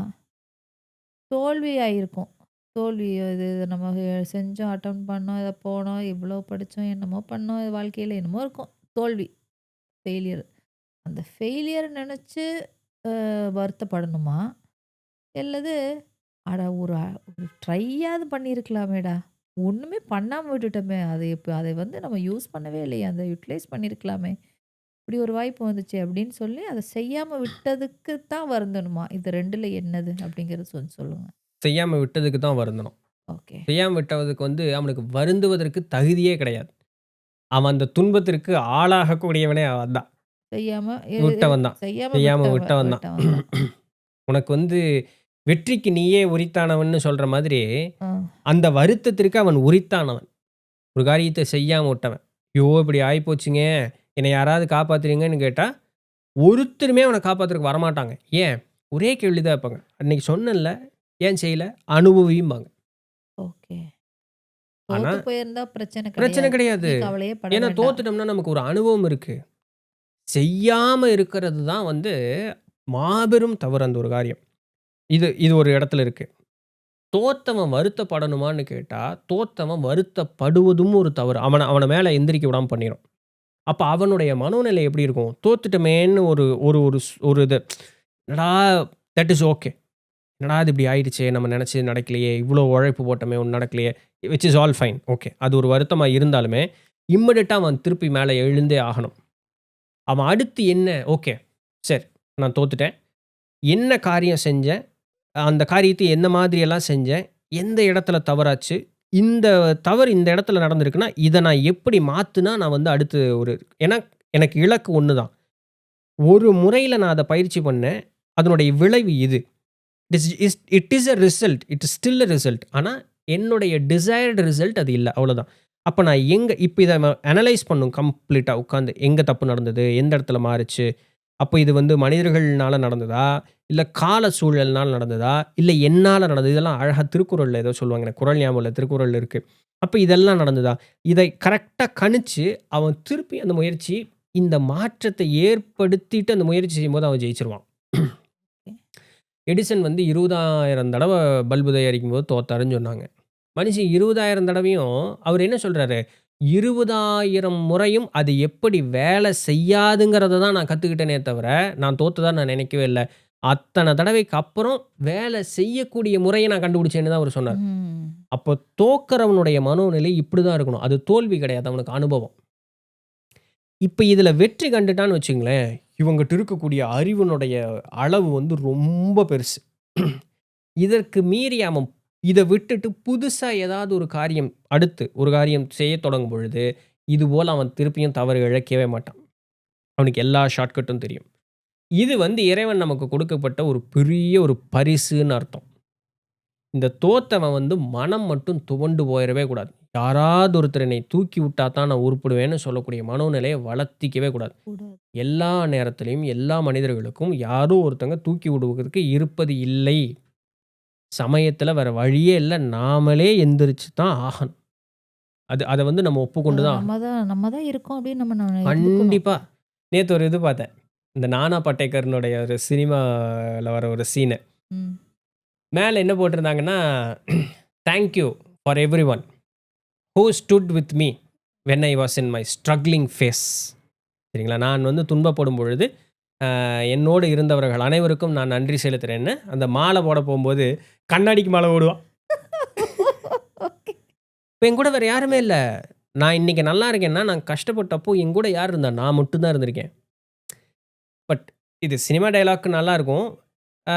தோல்வி ஆயிருக்கும். தோல்வி இது இது நம்ம செஞ்சோம், அட்டெம்ப்ட் பண்ணோம், இத போனோம், இவ்வளோ படிச்சோம், என்னமோ பண்ணோம், வாழ்க்கையில என்னமோ இருக்கும். தோல்வி, ஃபெயிலியர். அந்த ஃபெயிலியர் நெனச்சு வருத்தப்படணுமா? இல்லது அட ஒரு ட்ரையாவது பண்ணியிருக்கலாமேடா! ஒண்ணுமே பண்ணாம விட்டுட்டோமே! அதை வந்து நம்ம யூஸ் பண்ணவே இல்லையே! அத யுட்டிலைஸ் பண்ணியிருக்கலாமே! இப்படி ஒரு வாய்ப்பு வந்துச்சே! அப்படின்னு சொல்லி அத செய்யாம விட்டதுக்கு தான் வருந்தணுமா? இது 2ல என்னது? அப்படிங்கிறத சொல்லுங்க. செய்யாம விட்டதுக்கு தான் வருந்தணும். ஓகே. செய்யாம விட்டதுக்கு வந்து அவனுக்கு வருந்துவதற்கு தகுதியே கிடையாது. அவன் அந்த துன்பத்திற்கு ஆளாகக்கூடியவனே அவன் தான். செய்யாம விட்டவன் தான். செய்யாம செய்யாம விட்டவன் தான். விட்டவன் தான். உனக்கு வந்து வெற்றிக்கு நீயே உரித்தானவன்னு சொல்ற மாதிரி, ஆ. அந்த வருத்தத்திற்கு அவன் உரித்தானவன். ஒரு காரியத்த செய்யாம விட்டவன். ஐயோ! இப்படி ஆயிப்போச்சுங்க. என்னை யாராவது காப்பாத்துறீங்கன்னு கேட்டா, ஒருத்தருமே அவன காப்பாத்துறதுக்கு வரமாட்டாங்க. ஏன்? ஒரே கேள்வி தான் கேட்பாங்க. "அன்னைக்கு சொன்னேன்ல, ஏன் செய்யல?" அனுபவிம்பாங்க. ஓகே. ஆனா, தோத்து போயிருந்தா பிரச்சனை பிரச்சனை கிடையாது. கிடையாது. நீ கவலையே பட ஏன்னா வேண்டாம். தோத்துட்டோம்னா நமக்கு ஒரு அனுபவம் இருக்கு. செய்யாம இருக்கிறது தான் வந்து மாபெரும் தவறு அந்த ஒரு காரியம். இது இது ஒரு இடத்துல இருக்கு. தோத்தவன் வருத்தப்படணுமான்னு கேட்டா, தோத்தவன் வருத்தப்படுவதும் ஒரு தவறு. அவன அவன மேல எந்திரிக்க விடாம பண்ணிரும். அப்ப அவனுடைய மனோநிலை எப்படி இருக்கும்? தோத்துட்டோமேன்னு ஒரு ஒரு ஒரு ஒரு இது என்னடா தட் இஸ் ஓகே. என்னடா இது இப்படி ஆயிடுச்சே! நம்ம நெனச்சது நடக்கலையே! இவ்ளோ உழைப்பு போட்டோமே! ஒண்ணும் நடக்கலையே! Which is all fine. Okay. அது ஒரு வருத்தமா இருந்தாலுமே, இம்மீடியட்டா அவன் திருப்பி மேல எழுந்தே ஆகணும். அவன் அடுத்து என்ன? ஓகே. சரி. நான் தோத்துட்டேன். என்ன காரியம் செஞ்சேன்? அந்த காரியத்த எந்த மாதிரியெல்லாம் செஞ்சேன்? எந்த இடத்துல தவறாச்சு? இந்த தவறு இந்த இடத்துல நடந்திருக்குன்னா, இத நான் எப்படி மாத்துனா நான் வந்து அடுத்து ஒரு ஏன்னா எனக்கு இலக்கு ஒண்ணு தான். ஒரு முறையில நான் அத பயிற்சி பண்ணேன். அதனுடைய விளைவு இது. It is a result. It is still a result. ஆனா, என்னுடைய டிசையர்ட் ரிசல்ட் அது இல்ல. அவ்வளோதான். அப்ப நான் இப்ப இத அனலைஸ் பண்ணும் கம்ப்ளீட்டா உட்காந்து. எங்க தப்பு நடந்தது? எந்த இடத்துல மாறுச்சு? அப்ப இது வந்து மனிதர்கள்னால நடந்ததா? இல்ல கால சூழல்னால நடந்ததா? இல்ல என்னால நடந்தது? இதெல்லாம் அழகா திருக்குறள்ல ஏதோ சொல்லுவாங்க. எனக்கு குறள் ஞாபகம் இல்ல. திருக்குறள்ல இருக்கு. அப்ப இதெல்லாம் நடந்ததா? இதை கரெக்ட்டா கணிச்சு, அவன் திருப்பி அந்த முயற்சி இந்த மாற்றத்தை ஏற்படுத்திட்டு அந்த முயற்சி செய்யும்போது அவன் ஜெயிச்சுருவான். எடிசன் வந்து 20,000 தடவ பல்பு தயாரிக்கும்போது தோத்தாருன்னு சொன்னாங்க. மனுஷன் 20,000 தடவையும் அவர் என்ன சொல்றாரு? 20,000 முறையும் அது எப்படி வேலை செய்யாதுங்கிறத தான் நான் கத்துக்கிட்டேனே தவிர, நான் தோத்ததா நான் நினைக்கவே இல்ல. அத்தன தடவைக்கு அப்புறம் வேலை செய்யக்கூடிய முறைய நான் கண்டுபிடிச்சேன்னு தான் அவரு சொன்னார். ம். அப்போ தோக்கிறவனுடைய மனோநிலை இப்படிதான் இருக்கணும். அது தோல்வி கிடையாது. அவனுக்கு அனுபவம். இப்ப இதுல வெற்றி கண்டுட்டான்னு வச்சுங்களேன், இவங்கிட்ட இருக்கக்கூடிய அறிவினுடைய அளவு வந்து ரொம்ப பெருசு. இதற்கு மீறி அவன் இத விட்டுட்டு புதுசா ஏதாவது ஒரு காரியம் அடுத்து ஒரு காரியம் செய்யத் தொடங்கும் பொழுது, இதுபோல அவன் திருப்பியும் தவறு இழைக்கவே மாட்டான். அவனுக்கு எல்லா ஷார்ட்கட்டும் தெரியும். இது வந்து இறைவன் நமக்கு கொடுக்கப்பட்ட ஒரு பெரிய ஒரு பரிசுன்னு அர்த்தம். இந்த தோத்தவன் வந்து மனம் மட்டும் துவண்டு போயிறவே கூடாது. யாராவது ஒருத்தர் என்னை தூக்கி விட்டா தான் நான் உருப்படுவேன்னு சொல்லக்கூடிய மனோநிலைய வளர்த்திக்கவே கூடாது. கூடாது. எல்லா நேரத்திலயும் எல்லா மனிதர்களுக்கும் யாரோ ஒருத்தங்க தூக்கி விடுவதற்கு இருப்பது இல்லை. சமயத்துல வேற வழியே இல்ல. நாமளே எந்திரிச்சு தான் ஆகணும். அத வந்து நம்ம ஒப்புக்கொண்டு தான் ஆகணும். நம்ம தான் இருக்கோம் அப்படின்னு நம்ம இருந்துக்கணும். கண்டிப்பா. நேத்து ஒரு இது பார்த்தேன். இந்த நானா படேகர்னுடைய ஒரு சினிமால வர ஒரு சீனு. ம். மேல என்ன போட்டிருந்தாங்கன்னா, "thank you for everyone who stood with me when I was in my struggling phase." சரிங்களா? நான் வந்து துன்பப்படும் பொழுது, என்னோடு இருந்தவர்கள் அனைவருக்கும் நான் நன்றி செலுத்துறேன்னு, அந்த மாலை போட போம்போது, கண்ணாடிக்கு மாலை போடுவான். ஓகே. இப்ப என் கூட வேற யாருமே இல்ல. நான் இன்னைக்கு நல்லா இருக்கேன்னா, நான் கஷ்டப்பட்டப்போ என் கூட யார் இருந்தா? நான் மட்டும் தான் இருந்திருக்கேன். பட் இது சினிமா டயலாக் நல்லாருக்கும். ஆ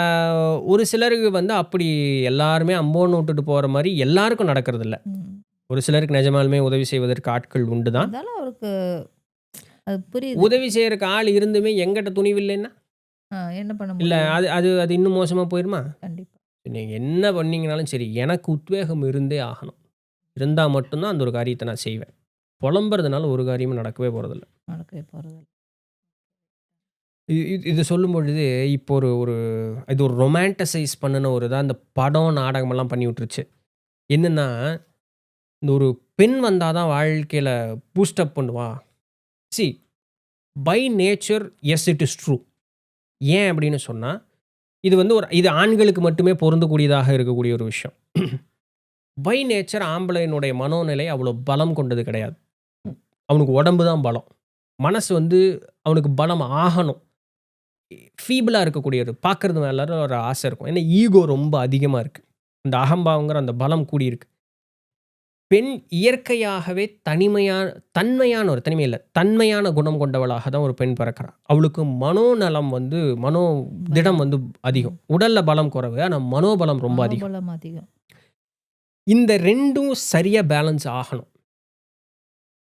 ஒரு சிலருக்கு வந்து அப்படி எல்லாருமே அம்போன்னு விட்டுட்டு போற மாரி எல்லாருக்கும் நடக்கறதில்ல. ம். ஒரு சிலருக்கு நிஜமாலுமே உதவி செய்வதற்கு ஆட்கள் உண்டு தான். இருந்தாலும் அவருக்கு அது புரியுது. உதவி செய்யறக்கு ஆள் இருந்துமே என்கிட்ட துணிவு இல்லைன்னா? என்ன பண்ண இல்ல முடியும்? அது அது அது இன்னும் மோசமா போயிருமா? கண்டிப்பா. நீங்க என்ன பண்ணீங்கனாலும் சரி, எனக்கு உத்வேகம் இருந்தே ஆகணும். இருந்தா மட்டும் தான் அந்த ஒரு காரியத்த நான் செய்வேன். புலம்புறதுனால ஒரு காரியமும் நடக்கவே போறதில்ல. நடக்கவே போறதில்ல. இது சொல்லும்பொழுது, இப்போ ஒரு ஒரு இது ஒரு ரொமான்டிசைஸ் பண்ணுன ஒரு அந்த படம், நாடகமெல்லாம் பண்ணி விட்டுருச்சு. என்னன்னா, இந்த ஒரு பெண் வந்தா தான் வாழ்க்கையில பூஸ்ட் அப் பண்ணுவா. See by nature yes it is true. ஏன் அப்படின்னு சொன்னா, இது வந்து இது ஆண்களுக்கு மட்டுமே பொருந்தக்கூடியதாக இருக்கக்கூடிய ஒரு விஷயம். பை நேச்சர் ஆம்பளையினுடைய மனோநிலை அவ்வளோ பலம் கொண்டது கிடையாது. அவனுக்கு உடம்பு தான் பலம். மனசு வந்து அவனுக்கு பலம் ஆகணும். ஃபீபிளா இருக்கக்கூடியது. பார்க்கறது மேல ஒரு ஆசை இருக்கும். ஏன்னா ஈகோ ரொம்ப அதிகமா இருக்கு. இந்த அகம்பாவங்கிற அந்த பலம் கூடியிருக்கு. பெண் இயற்கையாகவே தன்மையான ஒரு தனிமை இல்ல. தன்மையான குணம் கொண்டவளாக தான் ஒரு பெண் பிறக்கிறா. அவளுக்கு மனோநலம் வந்து திடம் பலம். வந்து ம். அதிகம். உடல்ல பலம் குறைவு. ஆனா மனோபலம் ரொம்ப அதிகம். மனோபலம் அதிகம். இந்த 2ம் சரியா பேலன்ஸ் ஆகணும்.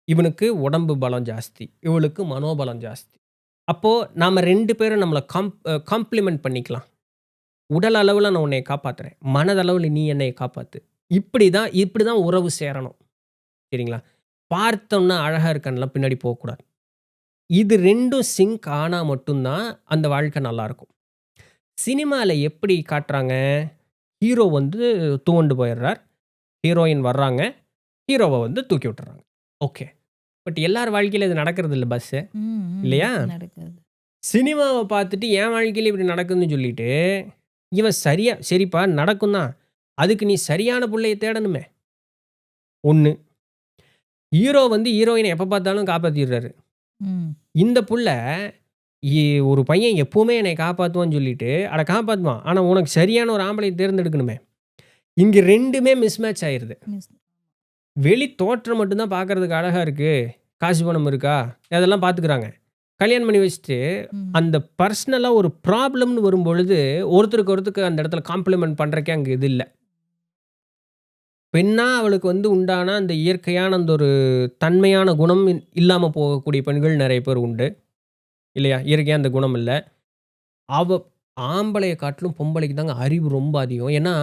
இவனுக்கு உடம்பு பலம் ஜாஸ்தி. இவளுக்கு மனோபலம் ஜாஸ்தி. அப்போ நாம 2 பேரும் நம்மள காம்ப்ளிமெண்ட் பண்ணிக்கலாம். உடல் அளவுல நான் உன்னைய காப்பாத்துறேன். மனதளவுல நீ என்னைய காப்பாத்து. இப்படிதான் உறவு சேரணும். சரிங்களா? பார்த்தோன்ன அழகா இருக்கான்லாம் பின்னாடி போக்கூடாது. இது 2ம் சிங்க் ஆனா மட்டும் தான் அந்த வாழ்க்கை நல்லாருக்கும். சினிமால எப்படி காட்டுறாங்க? ஹீரோ வந்து துவண்டு போயிடுறார். ஹீரோயின் வர்றாங்க. ஹீரோவ வந்து தூக்கி விட்டுர்றாங்க. ஓகே. பட் எல்லார் வாழ்க்கையில இது நடக்கிறது இல்ல பாஸ். ம், ம். இல்லையா? நடக்காது. சினிமாவ பார்த்துட்டு என் வாழ்க்கையில இப்படி நடக்குதுன்னு சொல்லிட்டு, இவன் சரிப்பா நடக்கும் தான். அதுக்கு நீ சரியான புள்ளைய தேடணுமே! 1 ஹீரோ வந்து ஹீரோயின எப்ப பார்த்தாலும் காப்பாத்திர்றாரு. ம். இந்த புள்ள இ ஒரு பையன் எப்பவுமே என்னைய காப்பாத்துவான்னு சொல்லிட்டு, அட காப்பாத்துவான். ஆனா உனக்கு சரியான ஒரு ஆம்பளைய தேர்ந்தெடுக்கணுமே! இங்க 2மே மிஸ்மேட்ச் ஆயிருது. மிஸ் வெளி தோற்றம் மட்டும் தான் பார்க்கறதுக்கு அழகா இருக்கு. காசு பணம் இருக்கா? அதெல்லாம் பார்த்துக்கிறாங்க. கல்யாணம் பண்ணி வச்சுட்டு, ம். அந்த பர்சனலா ஒரு ப்ராப்ளம்ன்னு வரும்பொழுது, ஒருத்தருக்கு ஒருத்தருக்கு அந்த இடத்துல காம்ப்ளிமெண்ட் பண்றதுக்கே அங்க இது இல்ல. பெண்ணா அவளுக்கு வந்து உண்டான அந்த இயற்கையான அந்த ஒரு தன்மையான குணம் இல்லாம போகக்கூடிய பெண்கள் நெறைய பேர் உண்டு. இல்லையா? இயற்கையா அந்த குணம் இல்ல. அவ ஆம்பளைய காட்டிலும் பொம்பளைக்கு தாங்க அறிவு ரொம்ப அதிகம். ஏன்னா,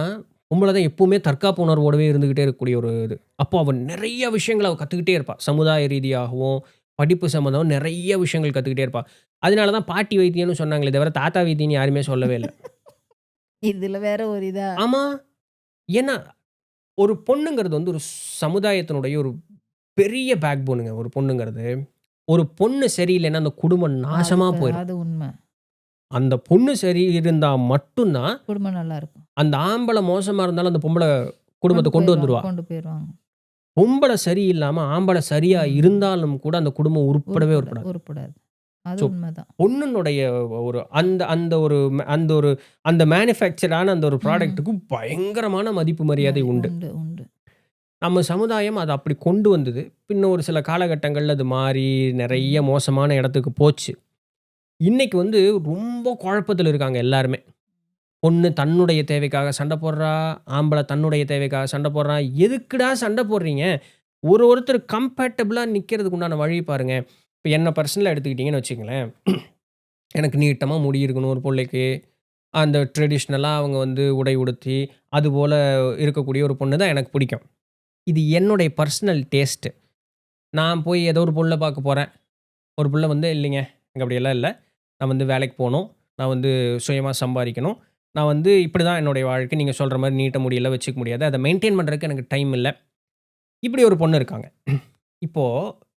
பொம்பள தான் எப்பவுமே தற்காப்பு உணர்வோடவே இருந்துகிட்டே இருக்கக்கூடிய ஒரு இது. அப்போ அவ நெறைய விஷயங்கள அவ கத்துக்கிட்டே இருப்பா. சமுதாய ரீதியாகவும், படிப்பு சம்மந்தமா நெறைய விஷயங்கள் கத்துக்கிட்டே இருப்பா. அதனால தான் பாட்டி வைத்தியம்னு சொன்னாங்களே தவிர, தாத்தா வைத்தியம்ன்னு யாருமே சொல்லவே இல்ல. இதுல வேற ஒரு இதா? ஆமா. ஏன்னா, ஒரு பொண்ணுங்கிறது வந்து ஒரு சமுதாயத்தினுடைய ஒரு பெரிய பேக் போனுங்க ஒரு பொண்ணுங்கிறது. ஒரு பொண்ணு சரியில்லைன்னா, அந்த குடும்பம் நாசமா போயிரும். அது உண்ம. அந்த பொண்ணு சரி இருந்தா மட்டும் தான், குடும்பம் நல்லாருக்கும். அந்த ஆம்பள மோசமா இருந்தாலும் அந்த பொம்பள கொண்டு குடும்பத்த கொண்டு போயிருவாங்க வந்துருவா. கொண்டு போயிருவாங்க. பொம்பள சரியில்லாம, ஆம்பள சரியா ம். இருந்தாலும் கூட அந்த குடும்பம் உருப்படவே உருப்படாது. உருப்படாது. அது ஸோ, உண்மதான். பொண்ணுனுடைய ஒரு அந்த அந்த ஒரு அந்த ஒரு அந்த மேனுஃபேக்சர் ஆன அந்த ஒரு ம். ப்ராடக்ட்க்கு பயங்கரமான மதிப்பு மரியாதை உண்டு. உண்டு, உண்டு. நம்ம சமுதாயம் அத அப்படி கொண்டு வந்தது. பின்ன ஒரு சில காலகட்டங்கள்ல அது மாறி நெறைய ம். மோசமான இடத்துக்கு போச்சு. இன்னைக்கு வந்து ரொம்ப குழப்பத்துல இருக்காங்க எல்லாருமே. பொண்ணு தன்னுடைய தேவைக்காக சண்ட போடுறா, ஆம்பள தன்னுடைய தேவைக்காக சண்ட போடுறான். எதுக்குடா சண்ட போடுறீங்க? ஒருத்தர் கம்பேட்டபிளா நிக்கிறதுக்கு உண்டான வழி பாருங்க. இப்ப என்ன பர்சனலா எடுத்துக்கிட்டீங்கன்னு வச்சுக்கங்களேன். எனக்கு நீட்டமா முடி இருக்கணும் ஒரு புள்ளைக்கு. அந்த ட்ரெடிஷனலா அவங்க வந்து உடை உடுத்தி, அதுபோல இருக்கக்கூடிய ஒரு பொண்ணு தான் எனக்கு பிடிக்கும். இது என்னுடைய பர்சனல் டேஸ்ட்டு. நான் போய் ஏதோ ஒரு புள்ள பார்க்க போறேன். ஒரு புள்ள வந்து இல்லைங்க, எனக்கு அப்படியெல்லாம் இல்ல. நான் வந்து வேலைக்கு போணும். நான் வந்து சுயமா சம்பாரிக்கணும். நான் வந்து இப்படிதான் என்னுடைய வாழ்க்கை. நீங்க சொல்ற மாரி நீட்ட முடியெல்லாம் வச்சுக்க முடியாது. அத மெயின்டெயின் பண்றதுக்கு எனக்கு டைம் இல்ல. இப்படி ஒரு பொண்ணு இருக்காங்க. இப்போ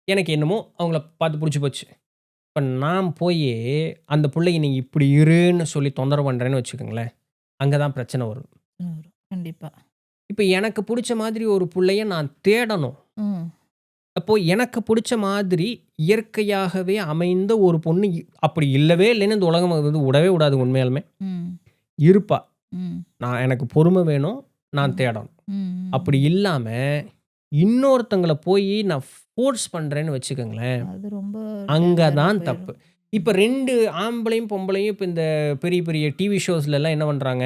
எனக்கு என்னமோ அவங்கள பார்த்து புடிச்சு போச்சு. இப்ப நான் போயி அந்த புள்ளைய நீ இப்படி இருன்னு சொல்லி தொந்தரவு பண்றேன்னு வச்சுக்கங்களேன், அங்க தான் பிரச்சனை வரும். வரும். கண்டிப்பா. இப்ப எனக்கு புடிச்ச மாதிரி ஒரு புள்ளைய நான் தேடணும். ம். அப்போ எனக்கு புடிச்ச மாதிரி இயற்கையாகவே அமைந்த ஒரு பொண்ணு அப்படி இல்லவே இல்லைன்னு இந்த உலகம் வந்து விடவே விடாது உண்மையாலுமே. ம். இருப்பா. ம். எனக்கு பொறுமை வேணும். நான் ம். தேடணும். அப்படி ம். இல்லாம, இன்னொருத்தங்கள போயி நான் ஃபோர்ஸ் பண்றேன்னு வச்சுக்கங்களேன், அது ரொம்ப அங்க டேஞ்சரா தான் தப்பு. போயிரும். இப்ப 2 ஆம்பளையும், பொம்பளையும் இப்ப இந்த பெரிய பெரிய டிவி ஷோஸ்லலாம் என்ன பண்றாங்க,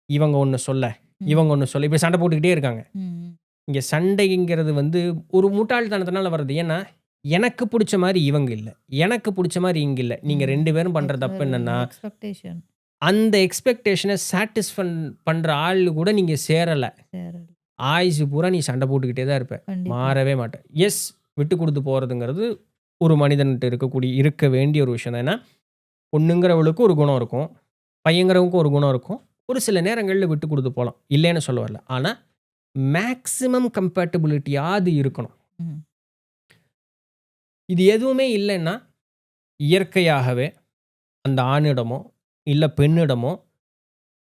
இவங்க ஒண்ணு சொல்ல, ம். இவங்க ஒண்ணு சொல்ல, இப்படி சண்டை போட்டுக்கிட்டே இருக்காங்க. ம். இங்க சண்டைங்கிறது வந்து ஒரு முட்டாள்தனத்தினால வர்றது. ஏன்னா, எனக்கு புடிச்ச மாரி இவங்க இல்ல. எனக்கு புடிச்ச மாரி இங்க இல்ல. நீங்க 2 பேரும் பண்ற தப்பு என்னன்னா, எக்ஸ்பெக்டேஷன். அந்த எக்ஸ்பெக்டேஷன சாட்டிஸ்ஃபன் பண்ற ஆள் கூட நீங்க சேரல. சரி. ஆயுசு பூரா நீ சண்ட போட்டுக்கிட்டே தான் இருப்ப. கண்டிப்பா. மாறவே மாட்ட. எஸ், விட்டு குடுத்து போறதுங்கிறது ஒரு மனிதன்ட்ட இருக்க வேண்டிய ஒரு விஷயம் தான். ஏன்னா, பொண்ணுங்கிறவளுக்கு ஒரு குணம் இருக்கும். பையங்கிறவனுக்கும் ஒரு குணம் இருக்கும். ஒரு சில நேரங்கள்ல விட்டு குடுத்து போலாம். இல்லேன்னு சொல்ல வரல. ஆனா, மேக்ஸிமம் கம்பேட்டிபிலிட்டியாவது இருக்கணும். ம். இது எதுவுமே இல்லன்னா, இயற்கையாகவே அந்த ஆணிடமோ, இல்ல பெண்ணிடமோ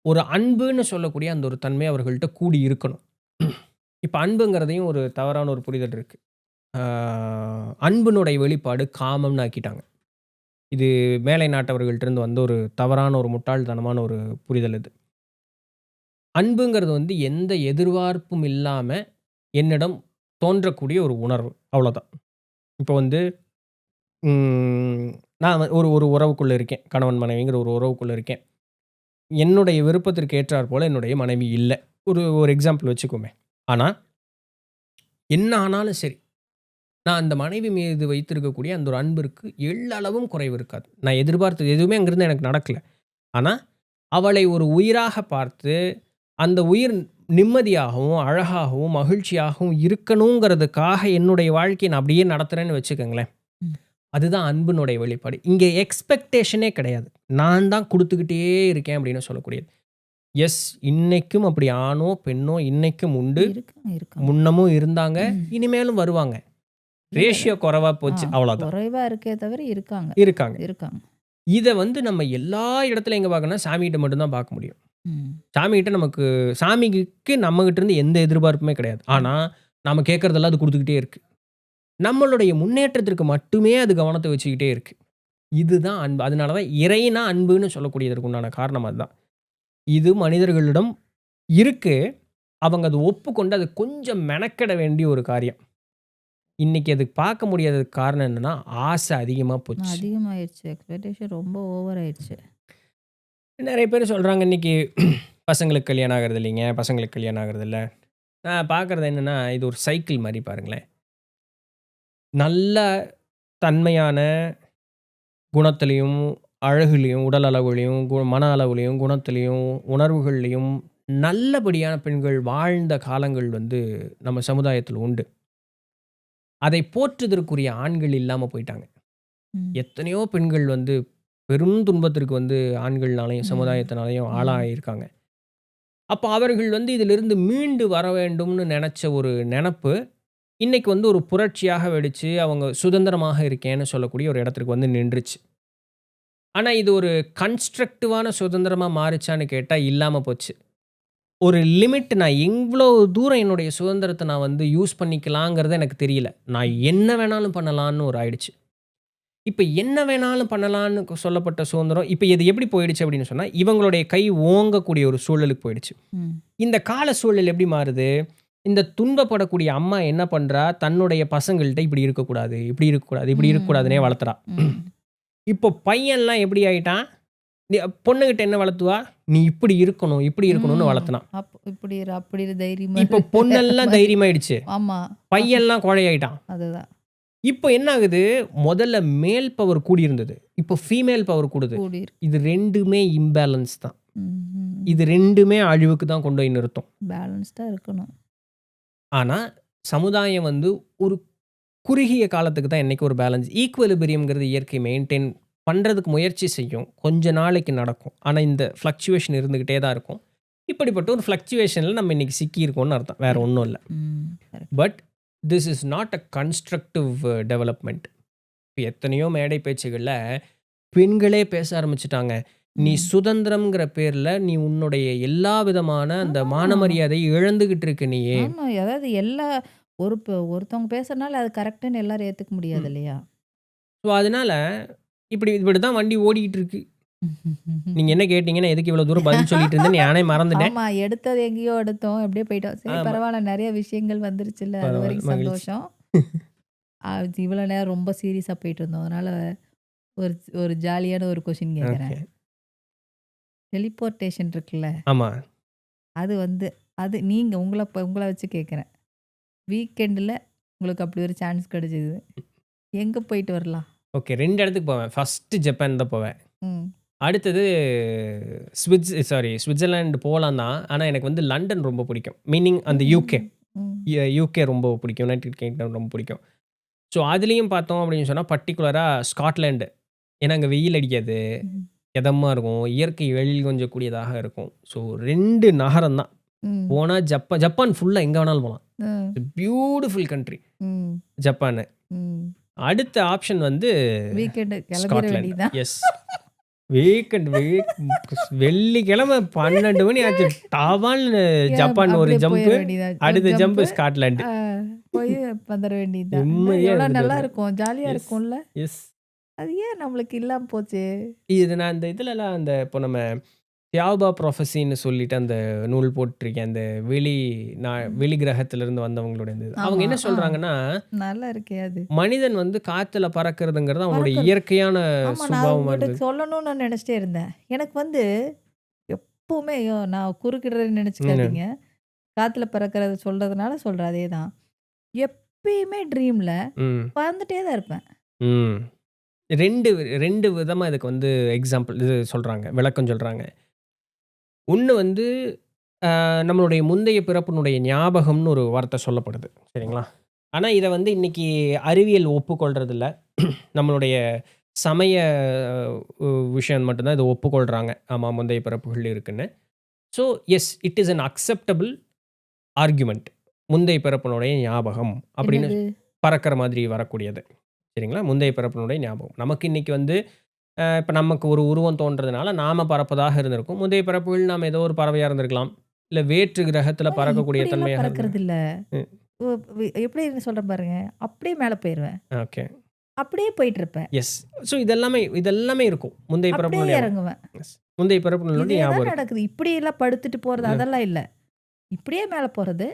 ஒரு அன்புன்னு சொல்லக்கூடிய அந்த ஒரு தன்மை அவர்கள்ட்ட கூடி இருக்கணும். இப்ப அன்புங்கிறதையும் ஒரு தவறான ஒரு புரிதல் இருக்கு. ஆ அன்பினுடைய வெளிப்பாடு காமம்னு ஆக்கிட்டாங்க. இது மேலை நாட்டவர்கள்ட்டருந்து வந்த ஒரு தவறான ஒரு முட்டாள்தனமான ஒரு புரிதல் இது. அன்புங்கிறது வந்து எந்த எதிர்பார்ப்பும் இல்லாம என்னிடம் தோன்றக்கூடிய ஒரு உணர்வு. அவ்வளோதான். இப்போ வந்து ம் நான் ஒரு ஒரு உறவுக்குள்ள இருக்கேன். கணவன் மனைவிங்கிற ஒரு உறவுக்குள்ள இருக்கேன். என்னுடைய விருப்பத்திற்கு ஏற்றார் போல என்னுடைய மனைவி இல்ல. ஒரு ஒரு எக்ஸாம்பிள் வச்சுக்குவோமே. ஆனா, என்ன ஆனாலும் சரி, நான் அந்த மனைவி மீது வைத்திருக்கக்கூடிய அந்த ஒரு அன்பிற்கு எள்ளளவும் குறைவு இருக்காது. நான் எதிர்பார்த்தது எதுவுமே அங்கிருந்து எனக்கு நடக்கல. ஆனா, அவளை ஒரு உயிராக பார்த்து, அந்த உயிர் நிம்மதியாகவும், அழகாகவும், மகிழ்ச்சியாகவும் இருக்கணுங்கிறதுக்காக என்னுடைய வாழ்க்கைய நான் அப்படியே நடத்துறேன்னு வச்சுக்கங்களேன். ம். அதுதான் அன்பினுடைய வெளிப்பாடு. இங்க எக்ஸ்பெக்டேஷனே கிடையாது. நான் தான் குடுத்துக்கிட்டே இருக்கேன் அப்படின்னு சொல்லக்கூடியது. எஸ், இன்னைக்கும் அப்படி ஆணோ, பெண்ணோ இன்னைக்கும் உண்டு. இருக்காங்க, இருக்காங்க. முன்னமும் இருந்தாங்க. ம். இனிமேலும் வருவாங்க. இல்ல, ரேஷியோ குறைவா ஆ போச்சு. அவ்வளோதான். குறைவா இருக்கே தவிர இருக்காங்க. இருக்காங்க. இருக்காங்க. இத வந்து நம்ம எல்லா இடத்துலயும் எங்க பார்க்கணும்னா, சாமிகிட்ட மட்டும் தான் பார்க்க முடியும். ம். சாமிகிட்ட நமக்கு சாமிக்கு நம்மகிட்ட இருந்து எந்த எதிர்பார்ப்புமே கிடையாது. ஆனா, நாம கேட்கறதெல்லாம் அது குடுத்துக்கிட்டே இருக்கு. நம்மளுடைய முன்னேற்றத்திற்கு மட்டுமே அது கவனத்த வச்சுக்கிட்டே இருக்கு. இதுதான் அன்பு. அதனால தான் இறைனா அன்புன்னு சொல்லக்கூடியதற்கு உண்டான காரணம் அதுதான். இது மனிதர்களிடம் இருக்கு. அவங்க அத ஒப்புக்கொண்டு அத கொஞ்சம் மெனக்கெட வேண்டிய ஒரு காரியம். இன்னைக்கு அது பார்க்க முடியாததுக்கு காரணம் என்னன்னா, ஆசை அதிகமா போச்சு. அதிகமாயிருச்சு. எக்ஸ்பெக்டேஷன் ரொம்ப ஓவர் ஆயிருச்சு. நெறைய பேர் சொல்றாங்க இன்னைக்கு பசங்களுக்கு கல்யாணம் ஆகுறது இல்லைங்க, பசங்களுக்கு கல்யாணம் ஆகுறது இல்ல. நான் பார்க்குறது என்னன்னா, இது ஒரு சைக்கிள் மாரி பாருங்களேன். நல்ல தன்மையான குணத்திலயும், அழகுலயும், உடல் அளவுலயும், மன அளவுலயும், குணத்திலயும், உணர்வுகள்லயும் நல்லபடியான பெண்கள் வாழ்ந்த காலங்கள் வந்து நம்ம சமுதாயத்துல உண்டு. அதை போற்றுதற்குரிய ஆண்கள் இல்லாம போயிட்டாங்க. ம். எத்தனையோ பெண்கள் வந்து பெரும் துன்பத்திற்கு வந்து ஆண்கள்னாலயும், ம். சமுதாயத்தினாலயும் ம். ஆளாகியிருக்காங்க. அப்ப அவர்கள் வந்து இதிலிருந்து மீண்டு வர வேண்டும்னு நெனச்ச ஒரு நெனப்பு, இன்னைக்கு வந்து ஒரு புரட்சியாக வெடிச்சு, அவங்க சுதந்திரமாக இருக்கேன்னு சொல்லக்கூடிய ஒரு இடத்திற்கு வந்து நின்றுச்சு. ஆனா இது ஒரு கன்ஸ்ட்ரக்டிவான சுதந்திரமா மாறுச்சான்னு கேட்டா, இல்லாம போச்சு. ஒரு லிமிட் நான் எவ்வளோ தூரம் என்னுடைய சுதந்திரத்த நான் வந்து யூஸ் பண்ணிக்கலாங்கிறது எனக்கு தெரியல. நான் என்ன வேணாலும் பண்ணலான்னு ஒரு ஆயிடுச்சு. இப்ப என்ன வேணாலும் பண்ணலான்னு சொல்லப்பட்ட சுதந்திரம், இப்ப இது எப்படி போயிடுச்சு அப்படின்னு சொன்னா, இவங்களுடைய கை ஓங்கக்கூடிய ஒரு சூழலுக்கு போயிடுச்சு. ம். இந்த கால சூழல் எப்படி மாறுது? இந்த துன்பப்படக்கூடிய அம்மா என்ன பண்றா? தன்னுடைய பசங்கள்ட்ட இப்படி இருக்கக்கூடாது, இப்படி இருக்கக்கூடாது, இப்படி ம். இருக்கக்கூடாதுன்னே ம். வளர்த்துறா. ம். இப்போ பையன்லாம் எப்படி ஆயிட்டான்? பொண்ணுகிட்ட என்ன வளர்த்துவா? நீ இப்படி இருக்கணும், இப்படி இருக்கணும்னு ம். வளர்த்துனான். அப்படி இரு, அப்படி இரு தைரியமா இப்போ இரு. வேற பொண்ணெல்லாம் மாரி. தைரியமாயிடுச்சு. ஆமா. பையன்லாம் கோழையாயிட்டான். அதுதான். இப்போ என்ன ஆகுது? முதல்ல மேல் பவர் கூடியிருந்தது. இப்போ ஃபீமேல் பவர் கூடுது. கூடியிருக்கு. இது 2மே இம்பேலன்ஸ் தான். ம். இது 2மே அழிவுக்கு தான் கொண்டு போய் நிறுத்தும். பேலன்ஸ்டா இருக்கணும். ஆனா, சமுதாயம் வந்து ஒரு குறுகிய காலத்துக்கு தான் என்னைக்கும் ஒரு பேலன்ஸ். ஈக்குவலிபிரியம்ங்கிறது இயற்கை மெயின்டெயின் பண்றதுக்கு முயற்சி செய்யும். கொஞ்ச நாளைக்கு நடக்கும். ஆனா, இந்த ஃப்ளக்சுவேஷன் இருந்துகிட்டே தான் இருக்கும். இப்படிப்பட்ட ஒரு ஃப்ளக்சுவேஷன்ல நம்ம இன்னைக்கு சிக்கியிருக்கோம்னு அர்த்தம். வேற கரெக்ட். ஒண்ணும் இல்ல. ம். Correct. But this is not a constructive development. இப்ப எத்தனையோ மேடை பேச்சுகள்ல பெண்களே பேச ஆரம்பிச்சுட்டாங்க. நீ ம். சுதந்திரம்ங்கிற பேர்ல நீ உன்னுடைய எல்லா விதமான அந்த மான ஆமா. மரியாதைய இழந்துகிட்டு இருக்க நீயு. ஆமா. அதாவது ஒருத்தவங்க பேசுறனால அது கரெக்ட்ன்னு எல்லாரும் ஏத்துக்க முடியாது ம். இல்லையா? ஸோ, அதனால இப்படி தான் வண்டி ஓடிக்கிட்டு இருக்கு. நீங்க என்ன கேட்டீங்கன்னா, எதுக்கு இவ்வளோ தூரம் பதில் சொல்லிட்டு இருந்தேன்னு நானே மறந்துட்டேன். ஆமா. எடுத்தது எங்கேயோ எடுத்தோம். அப்படியே போயிட்டோம். சரி ஆமா. பரவால்ல. நெறைய விஷயங்கள் வந்துருச்சுல்ல. அது பரவால்ல. வரைக்கும் மகிழ்ச்சி. சந்தோஷம். இவ்வளோ நேரம் ரொம்ப சீரியஸா போயிட்டு இருந்தோம். அதனால ஒரு ஒரு ஜாலியான ஒரு கொஸ்டின் கேட்கிறேன். ஓகே. டெலிபோர்டேஷன் இருக்குல்ல. ஆமா. அது வந்து அது நீங்க உங்கள வச்சு கேட்கிறேன். வீக்கெண்டுல உங்களுக்கு அப்படி ஒரு சான்ஸ் கிடைச்சது. எங்க போயிட்டு வரலாம்? ஓகே 2 இடத்துக்கு போவேன். ஃபர்ஸ்ட்டு ஜப்பான் தான் போவேன். ம். அடுத்தது ஸ்விட்சர்லாண்ட் போலாம் தான். ஆனா எனக்கு வந்து லண்டன் ரொம்ப பிடிக்கும். மீனிங் அந்த யுகே. ம். ம். யுகே ரொம்ப பிடிக்கும். யுனைட்டட் கிங்டம் ரொம்ப பிடிக்கும். ஸோ அதுலயும் பார்த்தோம் அப்படின்னு சொன்னா பர்ட்டிகுலரா ஸ்காட்லாண்ட். ஏன்னா அங்க வெயில் அடிக்காது. ம். எதமா இருக்கும். இயற்கை எழில் கொஞ்சக்கூடியதாக இருக்கும். ஸோ 2 நகரம் தான். ம். போனா ஜப்பான் ஃபுல்லா எங்க வேணாலும் போலாம். ம். பியூட்டிஃபுல் கண்ட்ரி ம். ஜப்பானு. ம். அடுத்த ஆப்ஷன் வந்து வீக்கெண்ட் கிளம்பிற ஸ்காட்லாண்ட். வேண்டியதுதான். எஸ். வீக்கெண்ட் வெள்ளிக்கிழமை 12 மணி ஆச்சு. டாபால்னு ஜப்பான் ஒரு அப்படியே போயிட ஜம்ப்பு. வேண்டியதா. ஒரு அடுத்த ஜம்ப் ஜம்ப்பு. ஸ்காட்லாண்ட். ஆ போய் வந்துர வேண்டியதுதான். நிம்மதியா எவ்வளோ இருந்துட்டு நல்லா வருவேன். இருக்கும். ஜாலியா எஸ். இருக்கும்ல. எஸ். அது ஏன் நம்மளுக்கு இல்லாம போச்சு? இது நான் இந்த இதுலலாம் அந்த இப்போ நம்ம தியாபா ப்ரொஃபஸின்னு சொல்லிட்டு அந்த நூல் போட்டிருக்கேன். அந்த ம். வெளி கிரகத்திலிருந்து வந்தவங்களோட இது. அவங்க ஆமா. என்ன ஆ. சொல்றாங்கன்னா, நல்லா இருக்கே அது. மனிதன் வந்து காத்துல பறக்கிறதுங்கிறது அவனோட பறக்கணும். இயற்கையான ஆமா. நான் சுபாவமா உங்ககிட்ட இருந்தது. சொல்லணும்னு நான் நினைச்சிட்டே இருந்தேன். எனக்கு வந்து எப்பவுமே ஐயோ! நான் குறுக்கிடுறேன்னு ம். நினைச்சுக்காதீங்க. காத்துல பறக்கிறத சொல்றதுனால சொல்றேன் அதேதான். எப்பயுமே ட்ரீம்ல ம். பறந்துட்டே தான் இருப்பேன். ம். 2 விதமா இதுக்கு வந்து எக்ஸாம்பிள் இது சொல்றாங்க. விளக்கம் சொல்றாங்க. ஒண்ணு வந்து நம்மளுடைய முந்தைய பிறப்பினுடைய ஞாபகம்னு ஒரு வார்த்தை சொல்லப்படுது. சரிங்களா? ஆனா இத வந்து இன்னைக்கு அறிவியல் ஒப்புக்கொள்றதில்ல. நம்மளுடைய சமய உ விஷயம் மட்டும் தான் இத ஒப்புக்கொள்றாங்க. ஆமா முந்தைய பிறப்புகள் இருக்குன்னு. So S it is an acceptable argument. முந்தைய பிறப்பினுடைய ஞாபகம் அப்படின்னு என்னது? பறக்கிற மாதிரி வரக்கூடியது. சரிங்களா? முந்தைய பிறப்பினுடைய ஞாபகம். நமக்கு இன்னைக்கு வந்து இப்ப நமக்கு ஒரு உருவம் தோன்றதுனால நாம பறப்பதாக இருந்திருக்கும். முந்தைய பிறப்புகள் நாம ஏதோ ஒரு பறவையா இருந்திருக்கலாம். இல்ல வேற்று கிரகத்தில பறக்கக்கூடிய இப்படியெல்லாம் தன்மையாக இருந்திருக்கும். பறக்கறதில்ல. ம். ஒ எப்படி சொல்றேன் பாருங்க. அப்படியே மேல போயிருவேன். ஓகே. அப்படியே போயிட்டுருப்பேன். எஸ். ஸோ இதெல்லாமே இருக்கும். முந்தைய அப்படியே பிறப்பினுடைய இறங்குவேன். எஸ். முந்தைய பிறப்பினுடைய இதே ஞாபகம் தான் இருக்கு. நடக்குது. இப்படியெல்லாம் படுத்துட்டு போறது ம். அதெல்லாம் இல்ல. இப்படியே மேல போறது.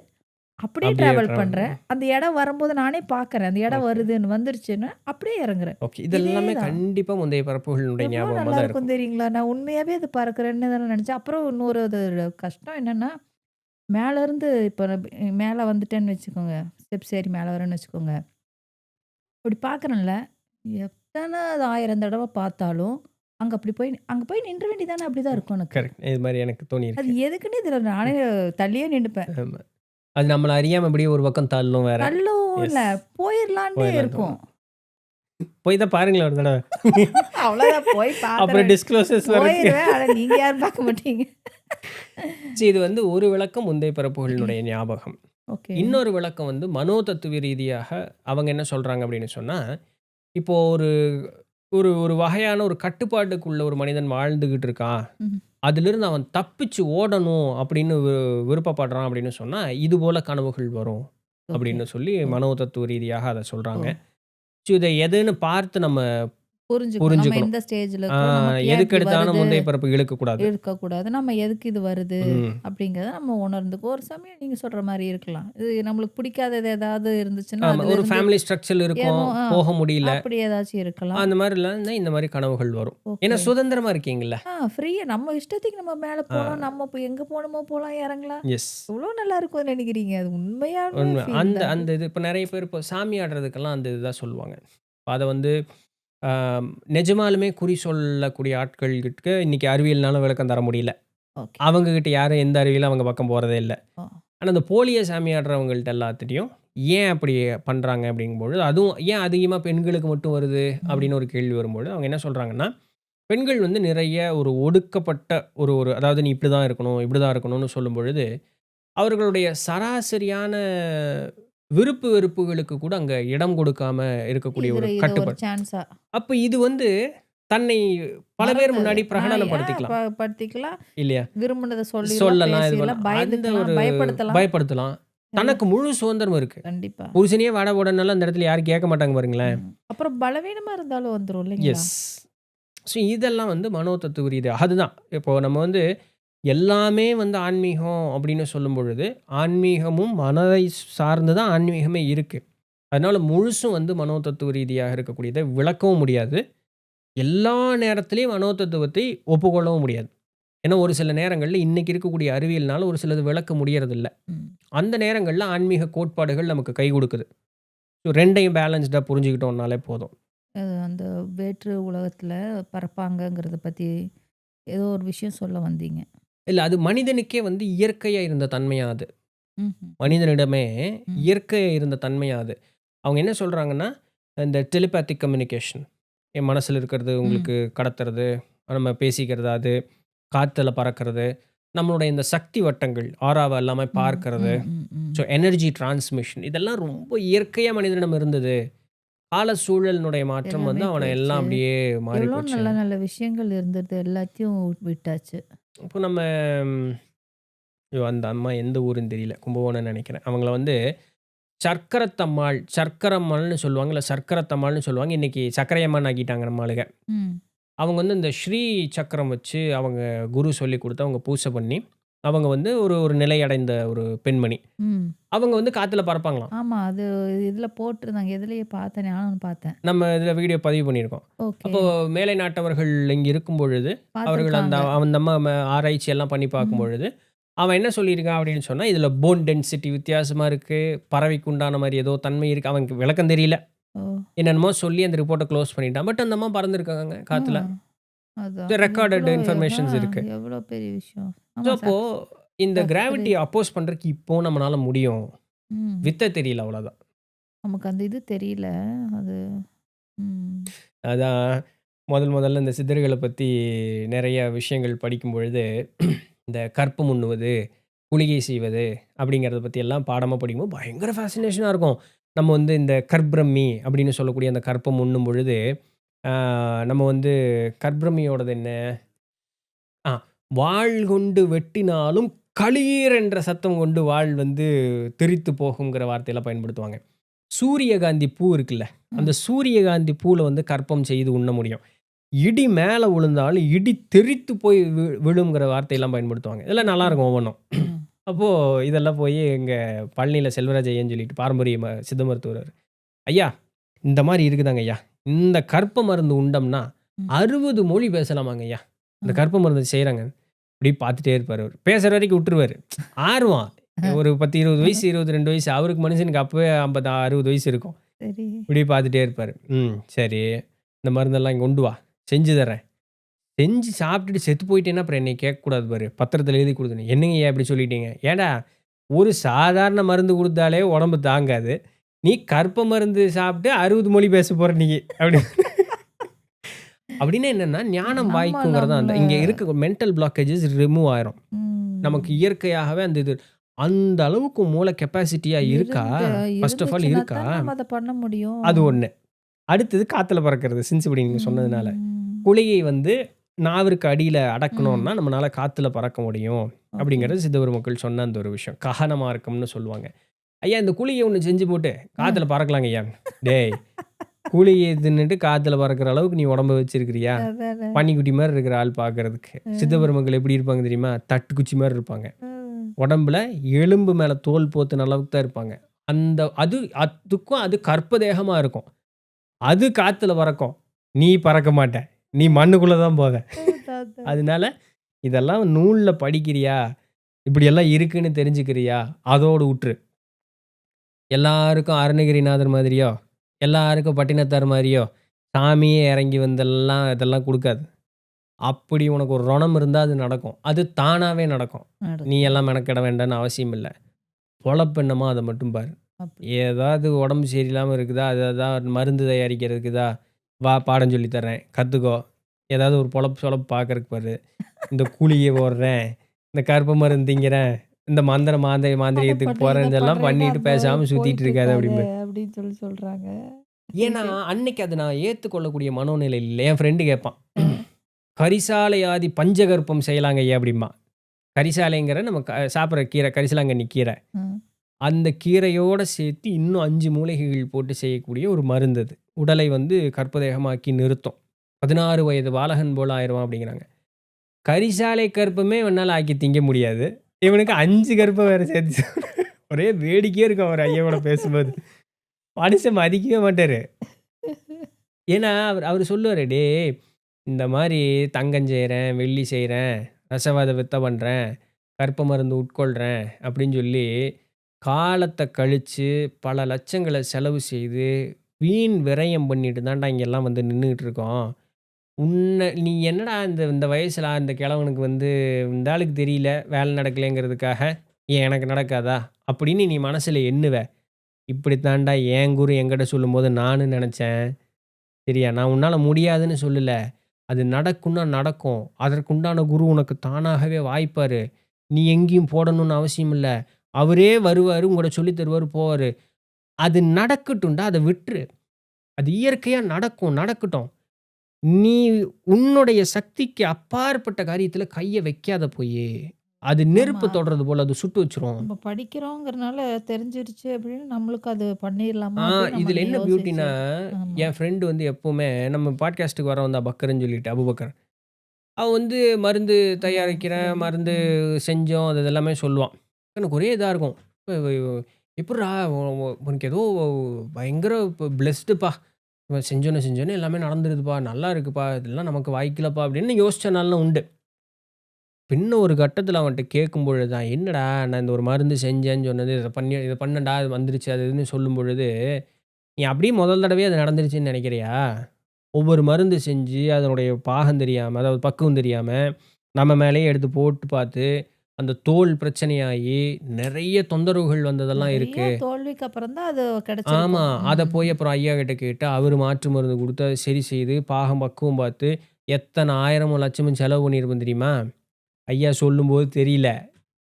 அப்படியே அப்படியே டிராவல் ட்ராவல் பண்றேன். அந்த இடம் வரும்போது நானே பார்க்குறேன். அந்த இடம் ஓகே. வந்துருச்சுன்னா அப்படியே இறங்குறேன். ஓகே. இதெல்லாமே இதேதான். கண்டிப்பா முந்தைய பிறப்புகளினுடைய எவ்வளோ ஞாபகமா நல்லா தான் இருக்கும் இருக்கும். தெரியுங்களா? நான் உண்மையாவே அது பறக்கிறேன்னு தானே நினச்சேன். அப்புறம் இன்னொரு கஷ்டம் என்னன்னா, மேலேருந்து இப்போ மேல வந்துட்டேன்னு வச்சுக்கோங்க. ஸ்டெப்ஸ் ஏறி மேல வரேன்னு வச்சுக்கோங்க. அப்படி பார்க்குறேன்ல, எத்தன 1000 தடவ பார்த்தாலும், அங்க போய் நின்ற வேண்டியதானே அப்படிதான் இருக்கும் எனக்கு. கரெக்ட். இது மாரி எனக்கு அது தோணியிருக்கு. எதுக்குன்னே தெரியல. நானே தள்ளியே நின்னுப்பேன். ஆமா. அது நம்மள அறியாம அப்படியே ஒரு பக்கம் தள்ளும் வேற. தள்ளவும் இல்ல. எஸ். போயிரலான்னே போயிடலாம் இருக்கும். தோணும். போய் தான் பாருங்களேன் ஒரு தடவ. அவ்வளோதான் போய் அப்புறம் பார்க்குறேன். டிஸ்க்ளோசர்ஸ் வர இருக்கு. போயிருவேன். ஆனா நீங்க யாரும் பார்க்க மாட்டீங்க. சரி இது வந்து ஒரு விளக்கம் முந்தைய பிறப்புகளினுடைய ஞாபகம். ஓகே. இன்னொரு விளக்கம் வந்து மனோதத்துவ ரீதியாக அவங்க என்ன சொல்றாங்க அப்படின்னு சொன்னா, இப்போ ஒரு ஒரு ஒரு வகையான ஒரு கட்டுப்பாட்டுக்குள்ள ஒரு மனிதன் வாழ்ந்துகிட்டு இருக்கான். ம். அதிலிருந்து அவன் தப்பிச்சு ஓடணும் அப்படின்னு விருப்பப்படுறான் அப்படின்னு சொன்னா, இது போல கனவுகள் வரும் ஓகே. அப்படின்னு சொல்லி ஓ! மனோதத்துவ ரீதியாக அத ஓ! சொல்றாங்க. ஸோ இத எதுன்னு பார்த்து நம்ம புரிஞ்சுக்கணும். நம்ம புரிஞ்சுக்கணும். எந்த ஸ்டேஜ்ல ஆ இருக்கிறோம். நமக்கு ஏன் எதுக்கு இப்படி எடுத்தாலும் வருது? முந்தைய பிறப்பு இழுக்கக்கூடாது. இருக்கக்கூடாது. நம்ம எதுக்கு இது வருது? ம். அப்படிங்கிறத நம்ம உணர்ந்துக்க ஒரு சமயம் நீங்க சொல்ற மாரி இருக்கலாம். இது நம்மளுக்கு பிடிக்காதது ஏதாவது இருந்துச்சுன்னா, ஆமா. ஒரு அதுலருந்து ஃபேமிலி ஸ்ட்ரக்சர் இருக்கும். ஏதோ போக முடியல. அப்படி ஏதாச்சும் இருக்கலாம். அந்த மாரிலாம் இருந்தா இந்த மாரி கனவுகள் வரும். ஏன்னா ஓகே. சுதந்திரமா இருக்கீங்கல்ல. ஃப்ரீயா நம்ம இஷ்டத்துக்கு நம்ம மேல ஆ. போலாம். நம்ம போய் எங்க போணுமோ போலாம், இறங்கலாம். எஸ். எவ்வளோ நல்லா இருக்கும்னு நினைக்கிறீங்க? அது உண்மையான உண்ம. ஃபீல் அந்த தான் அது. அந்த இது இப்ப நெறைய பேர் இப்போ சாமி ஆடுறதுக்கெல்லாம் அந்த இதுதான் சொல்லுவாங்க. அத வந்து ஆ நிஜமாலுமே குறி சொல்லக்கூடிய ஆட்கள்கிட்ட இன்னைக்கு அறிவியல்னால விளக்கம் தர முடியல. ஓகே. அவங்க கிட்ட யாரும் எந்த அறிவியலும் அவங்க பக்கம் போறதே இல்ல. ஓ! ஆனா இந்த போலியா சாமி ஆடுறவங்கள்ட்ட எல்லாத்துட்டயும் ஏன் அப்படி பண்றாங்க அப்படிங்கும்பொழுது, அதுவும் ஏன் அதிகமா பெண்களுக்கு மட்டும் வருது ம். அப்படின்னு ஒரு கேள்வி வரும்பொழுது, அவங்க என்ன சொல்றாங்கன்னா, பெண்கள் வந்து நிறைய ஒரு ஒடுக்கப்பட்ட ஒரு ஒரு அதாவது நீ இப்படிதான் இருக்கணும், இப்படிதான் இருக்கணும்னு சொல்லும்பொழுது, அவர்களுடைய சராசரியான விருப்பு வெறுப்புகளுக்கு கூட அங்க இடம் கொடுக்காம இருக்கக்கூடிய இதுல ஒரு இத ஒரு கட்டுப்பாடு. சான்ஸா அப்ப இது வந்து தன்னை பல பேர் மறந்தது. முன்னாடி ஏன் பிரகடனப்படுத்திக்கலாம். படுத்திக்கலாம். இல்லையா? விரும்பினத சொல்லிறலாம், சொல்லலாம், இது பேசிறலாம், பண்ணலாம். அந்த பயந்துக்கலாம், ஒரு பயப்படுத்தலாம். பயப்படுத்தலாம். எல்லாம் தனக்கு முழு சுதந்திரம் இருக்கு. கண்டிப்பா. புருஷனையே வாடா போடான்னாலும் அந்த இடத்துல யாரும் கேட்க மாட்டாங்க பாருங்களேன். ம். அப்புறம் பலவீனமா இருந்தாலும் வந்துரும் இல்லைங்களா? எஸ். ஸோ இதெல்லாம் வந்து மனோதத்துவ ரீதியா அதுதான். இப்போ நம்ம வந்து எல்லாமே வந்து ஆன்மீகம் அப்படின்னு சொல்லும் பொழுது, ஆன்மீகமும் மனதை சார்ந்து தான் ஆன்மீகமே இருக்கு. அதனால முழுசும் வந்து மனோதத்துவ ரீதியாக இருக்கக்கூடியத விளக்கவும் முடியாது. எல்லா நேரத்திலயும் மனோதத்துவத்தை ஒப்புக்கொள்ளவும் முடியாது. ஏன்னா ஒரு சில நேரங்கள்ல இன்னைக்கு இருக்கக்கூடிய அறிவியல்னால ஒரு சிலது விளக்க முடியறதில்ல. ம். அந்த நேரங்கள்ல ஆன்மீக கோட்பாடுகள் நமக்கு கை குடுக்குது. ஸோ 2யும் பேலன்ஸ்டா புரிஞ்சுக்கிட்டோம்னாலே போதும். அந்த வேற்று உலகத்துல பறப்பாங்கங்கிறத பத்தி ஏதோ ஒரு விஷயம் சொல்ல வந்தீங்க. இல்ல அது மனிதனுக்கே வந்து இயற்கையா இருந்த தன்மையா அது. ம்ஹ்ம். ம். மனிதனிடமே ம். இயற்கையா இருந்த தன்மையா அது. அவங்க என்ன சொல்றாங்கன்னா, இந்த டெலிபேத்திக் கம்யூனிகேஷன் என் மனசுல இருக்கிறது ம். உங்களுக்கு கடத்துறது, நம்ம பேசிக்கிறது அது, காத்துல பறக்கிறது, நம்மளுடைய இந்த சக்தி வட்டங்கள், ஆறாவ எல்லாமே ம். பார்க்கிறது, ம். ம். ம். ஸோ எனர்ஜி டிரான்ஸ்மிஷன் இதெல்லாம் ரொம்ப இயற்கையா மனிதனிடம் இருந்தது. கால சூழலினுடைய மாற்றம் வந்து எல்லாமே அவன எல்லாம் போயிருச்சு. அப்படியே மாறி எவ்வளோ போச்சு. நல்ல நல்ல விஷயங்கள் இருந்தது. எல்லாத்தையும் விட்டாச்சு. இப்போ நம்ம ம், ஐயோ! அந்த அம்மா எந்த ஊருன்னு தெரியல. கும்பகோணம்னு நெனைக்கிறேன். அவங்கள வந்து சர்க்கரத்தம்மாள், சர்க்கரம்மாள்னு சொல்லுவாங்க. இல்ல சர்க்கரத்தம்மாள்னு சொல்லுவாங்க. இன்னைக்கு சர்க்கரையம்மான்னு ஆக்கிட்டாங்க நம்ம ஆளுக. ம். அவங்க வந்து இந்த ஸ்ரீ சக்கரம் வச்சு அவங்க குரு சொல்லிக் குடுத்து, அவங்க பூசை பண்ணி, அவங்க வந்து ஒரு ஒரு நிலை அடைந்த ஒரு பெண்மணி. ம். அவங்க வந்து காத்துல பறப்பாங்களாம். ஆமா. அது இதுல போட்டிருந்தாங்க. எதுலயே பார்த்தேன். நானும் பார்த்தேன். நம்ம இதில வீடியோ பதிவு பண்ணியிருக்கோம். ஓகே. அப்போ மேலை நாட்டவர்கள் இங்க இருக்கும்பொழுது, அவர்கள் அந்த பார்த்துருக்காங்க. அந்த அம்மா ஆராய்ச்சி எல்லாம் பண்ணி ம். பார்க்கும்பொழுது, அவன் என்ன சொல்லியிருக்கான் அப்படின்னு சொன்னா, "இதில போன் டென்சிட்டி வித்தியாசமா இருக்கு. பறவைக்கு உண்டான மாரி ஏதோ தன்மை இருக்கு." அவனுக்கு விளக்கம் தெரியல. ஓ! என்னென்னமோ சொல்லி அந்த ரிப்போர்ட்ட க்ளோஸ் பண்ணிட்டான். பட் அந்த அம்மா பறந்துருக்காங்க ஆ. காத்துல. அதான். ரெக்கார்டட் இன்ஃபர்மேஷன்ஸ் இருக்கு. எவ்வளோ பெரிய விஷயம். ஸோ, ஆமா. அப்போ இந்த சர்க்கரை. கிராவிட்டிய அப்போஸ் பண்றதுக்கு இப்போ நம்மனால முடியும். ம். வித்த தெரியல அவ்வளோதான். நமக்கு அந்த இது தெரியல. அது. ம். அதான் முதல்ல இந்த சித்தர்கள பத்தி நெறைய விஷயங்கள் படிக்கும்பொழுது, இந்த கற்பம் உண்ணுவது, குளிகை செய்வது அப்படிங்கிறத பத்தி எல்லாம் பாடமா படிக்கும்போது பயங்கர ஃபேசினேஷனா இருக்கும். நம்ம வந்து இந்த கர்ப்பிரமி அப்படின்னு சொல்லக்கூடிய அந்த கற்பம் உண்ணும் பொழுது, ஆ நம்ம வந்து கர்ப்பிரமியோடது என்ன? ஆ "வாள் கொண்டு வெட்டினாலும் களீர் என்ற சத்தம் கொண்டு வாள் வந்து தெறித்து போகுங்கிற வார்த்தையெல்லாம் பயன்படுத்துவாங்க. சூரியகாந்தி பூ இருக்குல்ல, அந்த ம். சூரியகாந்தி பூல வந்து கற்பம் செய்து உண்ண முடியும். இடி மேல விழுந்தாலும் இடி தெறித்து போய் விழுங்கிற வார்த்தையெல்லாம் பயன்படுத்துவாங்க. இதெல்லாம் ஓகே. நல்லாருக்கும் ஒவ்வொன்னும். ம். அப்போ இதெல்லாம் போய் எங்க பழனியில செல்வராஜ் ஐயான்னு சொல்லிட்டு பாரம்பரிய சித்த மருத்துவர் அவரு. "ஐயா, இந்த மாரி இருக்குதாங்க ஐயா. இந்த கற்ப மருந்து உண்டோம்னா ம். 60 மொழி பேசலாமாங்க ஐயா. இந்த ம். கற்ப மருந்து செய்றாங்க." இப்படி பார்த்துட்டே இருப்பாரு அவரு. பேசுற வரைக்கும் விட்டுருவாரு. ஆர்வம். ஒரு 10, 20 வயசு, 22 வயசு. அவருக்கு மனுஷனுக்கு அப்பவே 50, 60 வயசு இருக்கும். சரி. இப்படியே பார்த்துட்டே இருப்பாரு. சரி. இந்த மருந்தெல்லாம் இங்க கொண்டு வா. செஞ்சு தர்றேன்." செஞ்சு சாப்பிட்டுட்டு செத்து போயிட்டேன்னா, அப்புறம் என்னைய கேட்கக்கூடாது பாரு. பத்திரத்தில எழுதி குடுத்துருங்க. "என்னங்கய்யா இப்படி சொல்லிட்டீங்க?" "ஏன்டா ஒரு சாதாரண மருந்து குடுத்தாலே உடம்பு தாங்காது. நீ கற்ப மருந்து சாப்பிட்டு 60 மொழி பேச போற நீ." அப்படி அப்படின்னா என்னன்னா, ஞானம் நம்ம வாய்க்குங்கிறது நம்மள. அந்த இங்க இருக்க மென்டல் பிளாக்கேஜஸ் ரிமூவ் ஆயிரும். நமக்கு ம். இயற்கையாகவே அந்த இது அந்த அளவுக்கு மூளை கெப்பாசிட்டியா இருக்கா? ஃபர்ஸ்ட் ஆஃப் ஆல் இருந்துச்சுன்னா இருக்கா? தான் நம்ம அத பண்ண முடியும். அது ஒண்ணு. அடுத்தது காத்துல பறக்கிறது. சின்ஸ் இப்படி நீங்க சொன்னதுனால. ம். குழியை வந்து நாவிற்கு அடியில ம். அடக்கணும்னா, நம்மனால காத்துல பறக்க முடியும். ஓகே. அப்படிங்கிறது சித்தபெருமக்கள் சொன்ன அந்த ஒரு விஷயம். கஹன மார்க்கம்னு சொல்லுவாங்க. ஐயா இந்த குழிய ஒண்ணு செஞ்சு போட்டு ம். காத்துல பறக்கலாங்க ஐயா. டேய்! குழிய தின்னுட்டு காத்துல பறக்கிற அளவுக்கு நீ உடம்ப வச்சிருக்கிறியா? அதானே. பன்னிக்குட்டி மாரி இருக்கிற ஆள் பார்க்கறதுக்கு. ம். சித்தபெருமக்கள் எப்படி இருப்பாங்க தெரியுமா? தட்டுக்குச்சி மாரி இருப்பாங்க. ம். உடம்புல எலும்பு மேல தோல் போத்துன அளவுக்கு தான் இருப்பாங்க. அந்த அதுக்கும் அது கற்ப தேகமா இருக்கும். அது காத்துல பறக்கும். நீ பறக்க மாட்ட. நீ மண்ணுக்குள்ள தான் போவ. அதான், அதான். அதனால இதெல்லாம் நூல்ல படிக்கிறியா? இப்படியெல்லாம் இருக்குன்னு தெரிஞ்சுக்கிறியா? அதோட உட்ரு. எல்லாருக்கும் அருணகிரிநாதர் மாதிரியோ, எல்லாருக்கும் பட்டினத்தார் மாரியோ, சாமியே இறங்கி வந்தெல்லாம் இதெல்லாம் குடுக்காது. அப்படி உனக்கு ஒரு ரணம் இருந்தா அது நடக்கும். அது தானாவே நடக்கும். நீ நடக்கும். எல்லாம் மெனக்கெட வேண்டாம்ன்னு அவசியம் இல்ல. பொழப்பு என்னமோ அத மட்டும் பாரு. அப்படி. ஏதாவது உடம்பு சரியில்லாம இருக்குதா? அது ஏதாவது மருந்து தயாரிக்கிறதுக்குதா? வா பாடம் சொல்லி தர்றேன். கத்துக்கோ. ஏதாவது ஒரு பொழப்பு சொழப்பு பார்க்கறக்கு பாரு. இந்த கூலிய போடுறேன். இந்த கருப்பு மருந்து திங்கிறேன். இந்த அத மாந்திரீகத்துக்கு பண்ணு, இத போறேன்னு இதெல்லாம் பண்றேன்னு பண்ணிட்டு அந்த பேசாம சுத்திட்டு போயிட்டு இருக்காத இருக்காத அப்படிம்பேன். அப்படின்னு சொல்றாங்க. ஏன்னா, அன்னைக்கு அத நான் ஏத்துக்கொள்ளக்கூடிய மனோநிலையில இல்ல. என் ஃப்ரெண்ட் கேட்பான். அ. "கரிசாலை ஆதி பஞ்சகற்பம் செய்யலாங்க ஐயா" அப்படிம்பான். கரிசாலைங்கிற நம்ம சாப்பிடுற கீரை, கரிசலாங்கண்ணி கீரை. ம். அந்த கீரையோட சேர்த்து இன்னும் 5 மூலிகைகள் போட்டு செய்யக்கூடிய ஒரு மருந்து அது. உடலை வந்து கர்ப்பதேகமாக்கி நிறுத்தும். 16 வயது பாலகன் போல ஆயிருவான் அப்படிங்கிறாங்க. கரிசாலை கருப்பமே இவனால ஆக்கி திங்க முடியாது. இவனுக்கு 5 கருப்பம் வேற சேர்த்து ஒரே வேடிக்கையா இருக்கும் அவர் ஐயாவோட பேசும்போது. மனுஷன் மதிக்கவே மாட்டாரு. ஏன்னா அவரு சொல்லுவாரு, "டேய் இந்த மாரி தங்கம் செய்றேன், வெள்ளி செய்றேன், ரசவாத வித்தை பண்றேன், கற்ப மருந்து உட்கொள்றேன்" அப்படின்னு சொல்லி காலத்த கழிச்சு, பல லட்சங்கள செலவு செய்து, வீண் விரயம் பண்ணிட்டு தான்டா இங்கெல்லாம் வந்து நின்னுகிட்டு இருக்கோம். நீ என்னடா இந்த இந்த வயசுல இந்த கிழவனுக்கு வந்து இந்த ஆளுக்கு தெரியல, வேலை நடக்கலைங்கிறதுக்காக, "ஏன் எனக்கு நடக்காதா?" அப்படின்னு நீ மனசுல எண்ணுவ. இப்படித்தான்டா என் குரு என்கிட்ட சொல்லும்போது நானும் நெனச்சேன். சரியா? நான் உன்னால முடியாதுன்னு சொல்லல. அது நடக்கும்னா நடக்கும். அதற்குண்டான குரு உனக்கு தானாகவே வாய்ப்பாரு. நீ எங்கேயும் போடணும்னு அவசியம் இல்ல. அவரே வருவாரு, உங்கட்ட சொல்லி தருவாரு, போவாரு. அது நடக்கட்டும்டா, அத விட்டுரு. அது இயற்கையா நடக்கும், நடக்கட்டும். நீ உன்னுடைய சக்திக்கு அப்பாற்பட்ட காரியத்தில கைய வைக்காத போயி. அது ஆமா. நெருப்பு தொடுறது போல அது சுட்டு வச்சுரும். நம்ம படிக்கிறோங்கிறனால தெரிஞ்சிருச்சு அப்படின்னு நம்மளுக்கு அது பண்ணிரலாமா ஆ அப்படின்னு நம்ம இதில அத என்ன யோசிச்சு பியூட்டின்னா, ஆமா. என் ஃப்ரெண்ட் வந்து எப்பவுமே நம்ம பாட்காஸ்ட்டுக்கு வரவன் தான் பக்கர்ன்னு சொல்லிட்டு, அபூபக்கர். அவன் வந்து மருந்து ஆமா. தயாரிக்கிறேன், ஃப்ரெண்ட். மருந்து ம். செஞ்சோம். அது எல்லாமே சொல்லுவான். எனக்கு ஒரே இதா இருக்கும். "இப்ப எப்புட்றா உனக்கு ஏதோ பயங்கர பிளெஸ்டுப்பா. செஞ்சோனே செஞ்சோனே எல்லாமே நடந்துருதுப்பா. நல்லா இருக்குப்பா. இதெல்லாம் நமக்கு வாய்க்கலப்பா." அப்படின்னு யோசிச்ச நாள்லாம் உண்டு. பின்ன ஒரு கட்டத்தில அவன்ட்ட கேட்கும்பொழுது தான், "என்னடா நான் இந்த ஒரு மருந்து செஞ்சேன்னு சொன்னது, இத பண்ணேன்டா, அது வந்துருச்சு." அது இதுன்னு சொல்லும்பொழுது, "நீ அப்படியே முதல் தடவையே அது நடந்துருச்சுன்னு நெனைக்கிறியா? ஒவ்வொரு மருந்து செஞ்சு, அதனுடைய பாகம் தெரியாம, அதாவது பக்குவம் தெரியாம, நம்ம மேலேயே எடுத்து போட்டு பார்த்து, அந்த தோல் பிரச்சனையாயி, நெறைய தொந்தரவுகள் வந்ததெல்லாம் நெறைய இருக்கு." தோல்விக்கு அப்புறம் தான் அது ஆமா. கிடைச்சிருக்கும். அத ம். போய் அப்புறம் ஐயா கிட்ட கேட்டு, அவரு மாற்று மருந்து குடுத்து, அத சரி செய்து, பாகம் பக்குவம் பார்த்து, எத்தன ஆயிரமும் லட்சமும் செலவு பண்ணியிருப்போம் தெரியுமா? ஐயா சொல்லும்போது தெரியல.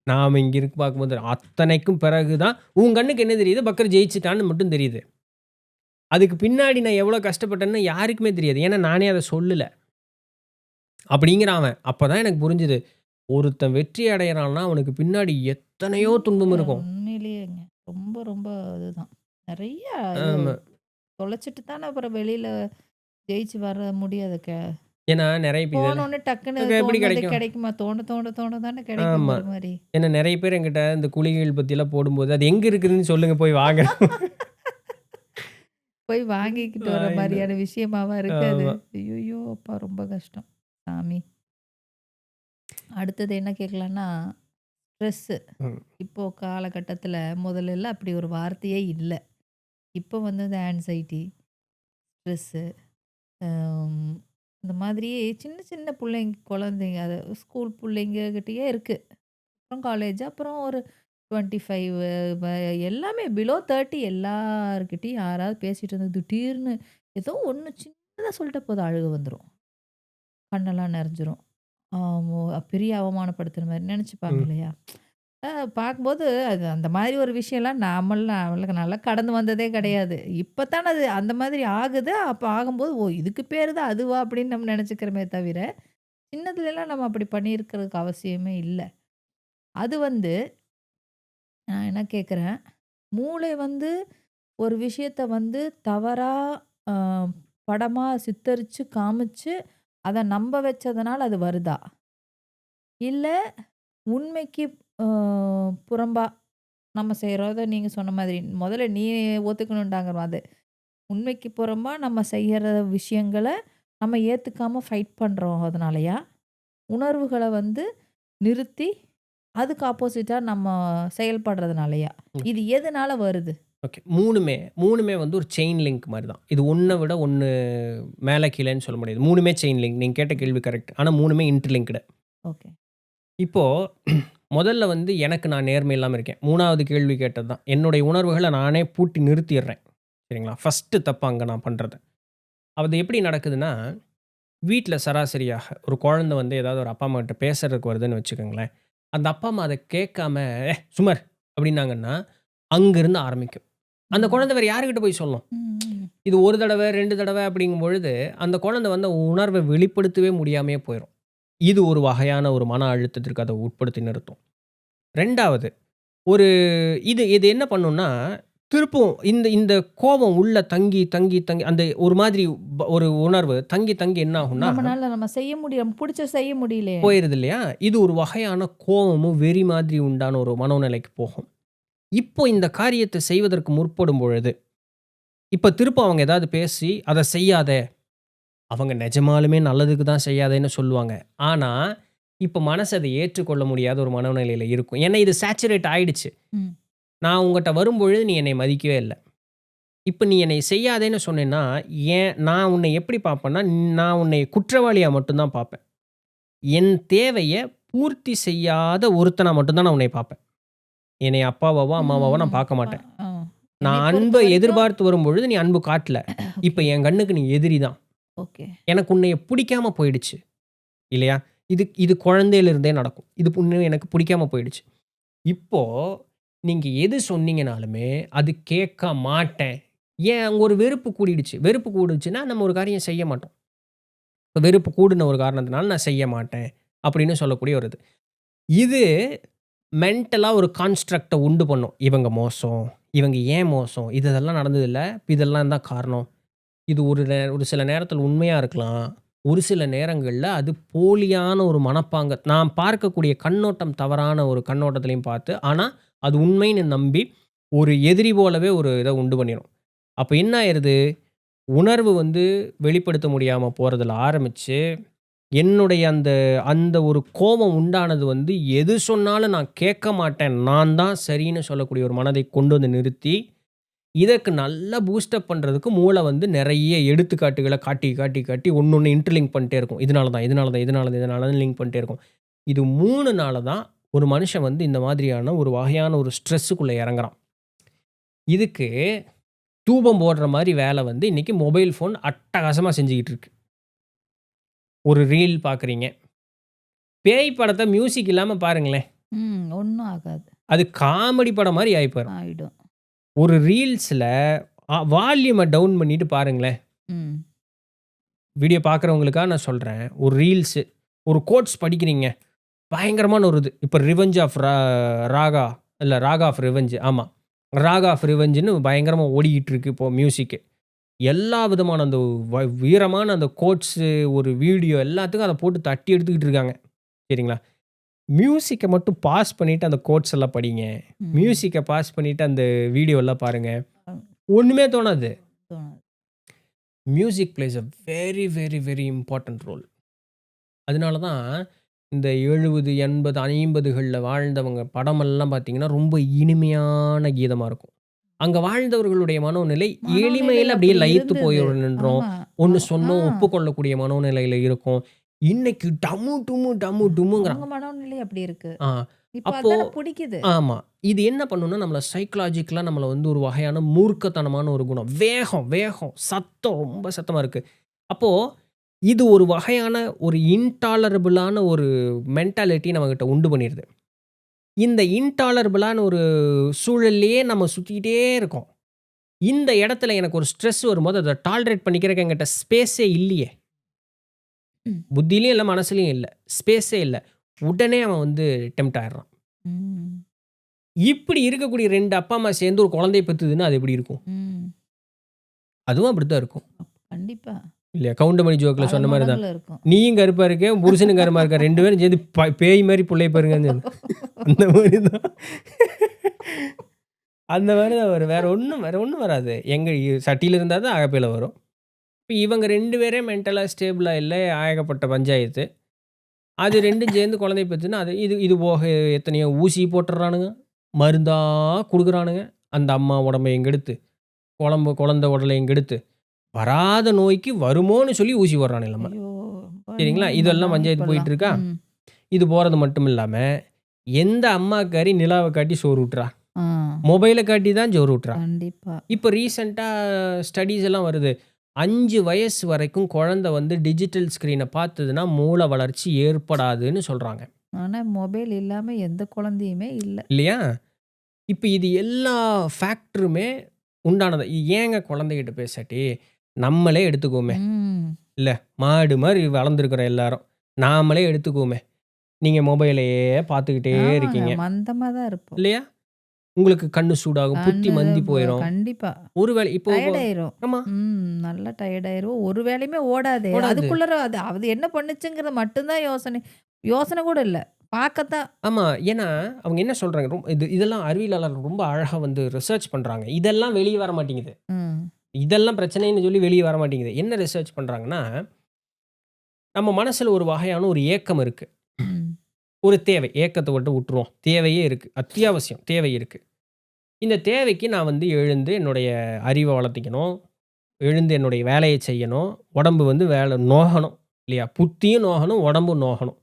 நாம இங்க இருக்கு பார்க்கும்போது, அத்தனைக்கும் பிறகு தான் உன் கண்ணுக்கு என்ன தெரியுது? பக்கர் ஜெயிச்சுட்டான்னு மட்டும் தெரியுது. அதுக்கு பின்னாடி நான் எவ்வளோ கஷ்டப்பட்டேன்னு யாருக்குமே தெரியாது. ஏன்னா நானே அத சொல்லல. அப்படிங்கிறான் அவன். அப்பதான் எனக்கு புரிஞ்சது. ஒருத்தன் வெற்றி அடையறான்னா, அவனுக்கு பின்னாடி எத்தனையோ துன்பம் உண்மைங்க. இருக்கும். உண்மையிலேயேங்க. ரொம்ப, ரொம்ப அதுதான். நெறைய இது ஆமா. தொலைச்சிட்டு தானே அப்புறம் வெளியில ஜெயிச்சு வர முடியாது. ஏன்னா நெறைய பேர் இதெல்லாம் போனோனே டக்குன்னு எப்படி தோணுனது கிடைக்கும்? கிடைக்குமா? தோண தோண தோண தானே ஆமா. கிடைக்குங்கிற மாரி. ஏன்னா நெறைய பேர் என்கிட்ட இந்த குளிகைகள் பத்திலாம் போடும்போது, "அது எங்க இருக்குதுன்னு சொல்லுங்க போய் வாங்குறேன்." போய் வாங்கிக்கிட்டு வர வாங்கிட்டு மாரியான விஷயமாவா இருக்கு அது? ஆமா. ஐய்யய்யோ! அப்பா ரொம்ப கஷ்டம். சாமி. அடுத்தது என்ன கேட்கலான்னா, ஸ்ட்ரெஸ்ஸு. ம். இப்போ காலகட்டத்தில முதல்லலாம் அப்படி ஒரு வார்த்தையே இல்ல. இப்போ வந்து இந்த ஆங்சைட்டி, ஸ்ட்ரெஸ்ஸு, அம் இந்த மாதிரி சின்ன சின்ன குழந்தைங்க அது ஸ்கூல் புள்ளைங்க கிட்டயே இருக்கு. அப்புறம் காலேஜ், அப்புறம் ஒரு 25 வ எல்லாமே பிலோ 30 எல்லார்கிட்டயும் யாராவது பேசிட்டு இருந்து திடீர்னு ஏதோ ஒண்ணு சின்னதா சொல்லிட்டா போதும் அழுக வந்துரும். கண்ணெல்லாம் நெறஞ்சிரும். பெரிய அவமானப்படுத்துற மாரி நெனச்சுப்பாங்க ம். இல்லையா? அ பார்க்கும்போது அது அந்த மாதிரி ஒரு விஷயம்லாம் நாமலாம் நல்லா கடந்து வந்ததே கிடையாது. இப்ப தான அது அந்த மாதிரி ஆகுது. அப்ப ஆகும்போது, "ஓ! இதுக்கு பேரு தான் அதுவா?" அப்படின்னு நம்ம நெனச்சுக்கிறோமே தவிர, சின்னதுலலாம் நம்ம அப்படி பண்ணியிருக்கிறதுக்கு அவசியமே இல்ல. அது வந்து நான் என்ன கேட்கிறேன், மூளை வந்து ஒரு விஷயத்த வந்து தவறா அ படமா சித்தரிச்சு, காமிச்சு, அத நம்ப வச்சதுனால அது வருதா? இல்ல உண்மைக்கு அ புறம்பா நம்ம செய்றோம். நீங்க சொன்ன மாதிரி, முதல்ல நீ ஒத்துக்கணுன்டாங்க அது. உண்மைக்கு புறம்பா நம்ம செய்யற விஷயங்கள நம்ம ஏத்துக்காம ஃபைட் பண்றோம் அதனாலயா? உணர்வுகள வந்து நிறுத்தி, அதுக்கு ஆப்போசிட்டா நம்ம செயல்படுறதுனாலயா? ஓகே. இது எதனால வருது? ஓகே. 3மே வந்து ஒரு செயின் லிங்க் மாரி தான். இது ஒண்ண விட ஒண்ணு மேல கீழன்னு சொல்ல முடியாது. 3மே செயின் லிங்க். நீங்க கேட்ட கேள்வி கரெக்ட். ஆனா 3மே இன்டர்லிங்க்டு. ஓகே. இப்போ முதல்ல வந்து எனக்கு நான் நேர்மை இல்லாம இருக்கேன். 3வது கேள்வி கேட்டது தான். என்னுடைய உணர்வுகள நானே பூட்டி நிறுத்திர்றேன். சரிங்களா? ஃபர்ஸ்ட்டு தப்பு அங்க நான் பண்றது. அது எப்படி நடக்குதுன்னா, வீட்ல சராசரியாக ஒரு குழந்தை வந்து ஏதாவது ஒரு அப்பா, அம்மாகிட்ட பேசுறதுக்கு வருதுன்னு வச்சுக்கோங்களேன். அந்த அப்பா, அம்மா அத கேட்காம, சும்மா இரு" அப்படின்னாங்கன்னா, அங்கிருந்து ஆரம்பிக்கும். அந்த ம். குழந்தை வேற யார்கிட்ட போய் சொல்லும்? ம். இது 1 தடவ, 2 தடவ அப்படிங்கும் பொழுது, அந்த குழந்தை வந்து உணர்வ வெளிப்படுத்தவே முடியாமயே போயிரும். இது ஒரு வகையான ஒரு மன அழுத்தத்திற்கு அத உட்படுத்தி நிறுத்தும். 2வது ஒரு இது இது என்ன பண்ணும்னா, திருப்பும் இந்த இந்த கோபம் உள்ள தங்கி, தங்கி, தங்கி அந்த ஒரு மாதிரி ஒரு உணர்வு தங்கி, தங்கி என்ன ஆகும்னா, நம்மனால நம்ம செய்ய முடியும். புடிச்ச செய்ய முடியலையே. போயிருது இல்லையா? இது ஒரு வகையான கோவமும், வெறி மாதிரி உண்டான ஒரு மனோநிலைக்கு போகும். இப்போ இந்த காரியத்த செய்வதற்கு முற்படும் பொழுது, இப்ப திரும்ப அவங்க ஏதாவது பேசி, "அத செய்யாத" அவங்க நெஜமாலுமே நல்லதுக்கு தான் செய்யாதேன்னு சொல்லுவாங்க. ஆனா, இப்ப மனசு அத ஏற்றுக்கொள்ள முடியாத ஒரு மனநிலையில இருக்கும். ஏன்னா இது சேச்சுரேட் ஆயிடுச்சு. ம். நான் உன்கிட்ட வரும்பொழுது நீ என்னை மதிக்கவே இல்ல. இப்ப நீ என்னை செய்யாதேன்னு சொன்னேன்னா, நான் உன்னை எப்படி பார்ப்பேன்னா, நான் உன்னை குற்றவாளியா மட்டும் தான் பார்ப்பேன். என் தேவைய பூர்த்தி செய்யாத ஒருத்தனா மட்டும் தான் நான் உன்னை பார்ப்பேன். என்னைய அப்பாவாவோ, அம்மாவாவோ ம். நான் பார்க்க மாட்டேன். ஆ. நான் என்னைய அன்ப பொறுத்தவரைக்கும் எதிர்பார்த்து வரும்பொழுது நீ அன்பு காட்டல. இப்ப ஓகே, என் கண்ணுக்கு நீ எதிரி தான். ஓகே. எனக்கு உன்னைய பிடிக்காம போயிடுச்சு. இல்லையா? இது இது குழந்தையிலிருந்தே நடக்கும். இது எனக்கு பிடிக்காம போயிடுச்சு. இப்போ நீங்க எது சொன்னீங்கனாலுமே, அது கேட்க மாட்டேன். ஏன் அங்க ஒரு வெறுப்பு கூடிடுச்சு. வெறுப்பு கூடுச்சுன்னா, நம்ம ஒரு காரியம் செய்ய மாட்டோம். இப்ப வெறுப்பு கூடுன ஒரு காரணத்தினால நான் செய்ய மாட்டேன். அப்படின்னு சொல்லக்கூடிய ஒரு இது. இது மென்டலா ஒரு கான்ஸ்ட்ரக்ட்ட உண்டு பண்ணும். இவங்க மோசம். இவங்க ஏன் மோசம்? இதெல்லாம் நடந்ததில்ல. இதெல்லாம் தான் காரணம். இது ஒரு சில நேரத்தில உண்மையா இருக்கலாம். ஒரு சில நேரங்கள்ல அது போலியான ஒரு மனப்பாங்க நான் பார்க்கக்கூடிய கண்ணோட்டம் தவறான ஒரு கண்ணோட்டத்திலயும் பார்த்து, ஆனா அது உண்மைன்னு நம்பி, ஒரு எதிரி போலவே ஒரு இத உண்டு பண்ணிரும். அப்ப என்ன ஆயிருது? உணர்வு வெளிப்படுத்த முடியாம போறதுல ஆரம்பிச்சு, என்னுடைய அந்த அந்த ஒரு கோபம் உண்டானது எது சொன்னாலும் நான் கேட்க மாட்டேன். நான் தான் சரின்னு சொல்லக்கூடிய ஒரு மனதை கொண்டு வந்து நிறுத்தி இதற்கு நல்லா பூஸ்டப் பண்றதுக்கு மூளை நெறைய எடுத்துக்காட்டுகள காட்டி, காட்டி, காட்டி ஒண்ணொண்ணு இன்டர்லிங்க் பண்ணிட்டே இருக்கும். இதனால தான், இதனால தான், இதனால தான், இதனால தான் லிங்க் பண்ணிட்டே இருக்கும். இது 3 நாள தான் ஒரு மனுஷன் இந்த மாதிரியான ஒரு வகையான ஒரு ஸ்ட்ரெஸ்ஸுக்குள்ள இறங்குறான். இதுக்கு தூபம் போடுற மாரி வேல இன்னைக்கு மொபைல் ஃபோன் அட்டகாசமா செஞ்சுகிட்டு இருக்கு. ஒரு ரீல் பார்க்குறீங்க. பேய் படத்த மியூசிக் இல்லாம பாருங்களேன். ஒண்ணும் ஆகாது. அது காமெடி படம் மாரி ஆயி போயிரும். ஆயிடும். ஒரு ரீல்ஸ்ல வால்யூம டவுன் பண்ணிட்டு பாருங்களேன். ம். வீடியோ பார்க்குறவங்களுக்காக நான் சொல்றேன். ஒரு ரீல்ஸு, ஒரு கோட்ஸ் படிக்கிறீங்க. பயங்கரமான ஒரு இது. இப்ப ரிவெஞ்ச் ஆஃப் ராகா இல்ல ராகா ஆஃப் ரிவெஞ்ச் ஆமா. ராகா ஆஃப் ரிவெஞ்சுன்னு பயங்கரமா ஓடிக்கிட்டு இருக்கு இப்போ மியூசிக்கு. எல்லா விதமான அந்த வீரமான அந்த கோட்ஸு, ஒரு வீடியோ எல்லாத்துக்கும் அத போட்டு தட்டி எடுத்துக்கிட்டு இருக்காங்க. சரிங்களா? மியூசிக்க மட்டும் பாஸ் பண்ணிட்டு அந்த கோட்ஸ் எல்லாம் படிங்க. ம். மியூசிக்க பாஸ் பண்ணிட்டு அந்த வீடியோ எல்லாம் பாருங்க. ம். ஒண்ணுமே தோணாது. தோணாது. Music plays a very, very, very important role. அதனால தான் இந்த 70, 80, 50கள்ல வாழ்ந்தவங்க படமெல்லாம் பார்த்தீங்கன்னா, ரொம்ப இனிமையான கீதமா இருக்கும். அங்க வாழ்ந்தவர்களுடைய மனோநிலை மனோநிலை எளிமையில அப்படியே அப்படி லயித்து போய் இருந்தது. நின்றோம். ஆமா. ஒண்ணு ஆ. சொன்னோம் ஒப்புக்கொள்ளக்கூடிய மனோநிலையில இருக்கும். இன்னைக்கு டமு டுமு, டமு டுமுங்கிறான். அவங்க மனோநிலை அப்படி இருக்கு. ஆ இப்ப அப்போ அதானே புடிக்குது. ஆமா. இது என்ன பண்ணும்னா, நம்மள சைக்காலஜிக்கலா நம்மள ஒரு வகையான மூர்க்கத்தனமான ஒரு குணம். வேகம், வேகம், சத்தம் ரொம்ப சத்தமா இருக்கு. அப்போ இது ஒரு வகையான ஒரு இன்டாலரபிளான ஒரு மென்டாலிட்டி நம்மகிட்ட உண்டு பண்ணிருது. இந்த இன்டாலரபிளான ஒரு சூழல்லயே நம்ம சுத்திக்கிட்டே இருக்கோம். இந்த இடத்துல எனக்கு ஒரு ஸ்ட்ரெஸ் வரும்போது, அத டாலரேட் பண்ணிக்கிறக்கு என்கிட்ட ஸ்பேஸே இல்லையே! ம். புத்திலயும் இல்ல, மனசுலயும் இல்ல. ஸ்பேஸே இல்ல. உடனே அவன் டெம்ப்ட் ஆயிடுறான். ம். இப்படி இருக்கக்கூடிய 2 அப்பா, அம்மா சேர்ந்து ஒரு குழந்தைய பெத்துதுன்னா, அது எப்படி இருக்கும்? ம். அதுவும் அப்படித்தான் இருக்கும். கண்டிப்பா. இல்லையா? கவுண்டமணி ஜோக்ல பல சொன்ன மாரி தான். மடங்குல இருக்கும். நீயும் கருப்பா இருக்க, உன் புருஷனும் கருப்பா இருக்கான். 2 பேரும் சேர்ந்து பேய் மாரி புள்ளைய பெறுங்கன்னு அந்த மாரி தான். அந்த மாரி தான் வரும். வேற ஒண்ணும் வராது. சட்டியில இருந்தா தான் அகப்பையில வரும். இப்ப இவங்க 2 பேரே மென்டலா ஸ்டேபிளா இல்ல. ஏகப்பட்ட பஞ்சாயத்து. அது 2ம் சேர்ந்து குழந்தைய பெத்துதுன்னா, அது இது இது போக எத்தனையோ ஊசி போட்டுர்றானுங்க. மருந்தா குடுக்குறானுங்க. அந்த அம்மா உடம்பையும் கெடுத்து, குழந்தை உடலையும் கெடுத்து, வராத நோய்க்கு வருமோன்னு சொல்லி ஊசி போடுறானுங்க நம்ம. ஐயோ! ரொம்ப சரிங்களா? நோய் இதெல்லாம் வந்தாங்க பஞ்சாயத்து இப்பல்லாம். போயிட்டு இருக்கா? ம். இது போறது மட்டும் இல்லாம, எந்த அம்மாக்காரி நிலாவ காட்டி சோறு ஊட்டுறா? ஆ. மொபைல காட்டி தான் சோறு ஊட்டுறா. கண்டிப்பா. இப்ப ரீசென்ட்டா ஸ்டடீஸ் எல்லாம் வருது. 5 வயசு வரைக்கும் குழந்தை டிஜிட்டல் ஸ்க்ரீன பார்த்ததுன்னா, மூளை வளர்ச்சி ஏற்படாதுன்னு சொல்றாங்க. ஆனா மொபைல் இல்லாம எந்த குழந்தையுமே இல்ல. இல்லையா? இப்ப இது எல்லா ஃபேக்டருமே உண்டானது. ஏங்க குழந்தைகிட்ட பேசாட்டி, நம்மளே எடுத்துக்குவோமே. ம். இல்ல, மாடு மாரி வளர்ந்துருக்கிறோம் எல்லாரும். நாமளே எடுத்துக்குவோமே. நீங்க மொபைலையே பார்த்துக்கிட்டே ஆமாங்க. இருக்கீங்க. மந்தமா தான் இருப்போம். இல்லையா? உங்களுக்கு கண்ணு சூடாகும், புத்தி கண்ணு மந்தி போயிரும். கண்டிப்பா. ஒரு வேளை இப்போ டயர்ட் ஆயிரும். ஆமா. நல்லா டயர்ட் ஆயிரும். ஒரு வேலையுமே ஓடாதே. ஓடாது. அதுக்குள்ளர அது அது என்ன பண்ணுச்சுங்கிறது மட்டும் தான் யோசனை. யோசனை கூட இல்ல. பார்க்கத்தான். ஆமா. ஏன்னா, அவங்க என்ன சொல்றாங்க, இதெல்லாம் அறிவியலாளர்கள் ரொம்ப அழகா ரிசர்ச் பண்றாங்க. இதெல்லாம் வெளிய வர மாட்டேங்குது. ம். இதெல்லாம் பிரச்சனைன்னு சொல்லி வெளிய வர மாட்டேங்குது. என்ன ரிசர்ச் பண்றாங்கன்னா, நம்ம மனசுல ஒரு வகையான ஒரு ஏக்கம் இருக்கு. ம். ஒரு தேவை. ஏக்கத்த மட்டும் விட்டுருவோம். தேவையே இருக்கு. அத்தியாவசியம். தேவை இருக்கு. இந்த தேவைக்கு நான் வந்து எழுந்து என்னுடைய அறிவ வளர்த்திக்கணும். எழுந்து என்னுடைய வேலைய செய்யணும். உடம்பு வந்து வேல நோகணும் இல்லையா? புத்தியும் நோகணும், உடம்பும் நோகணும்.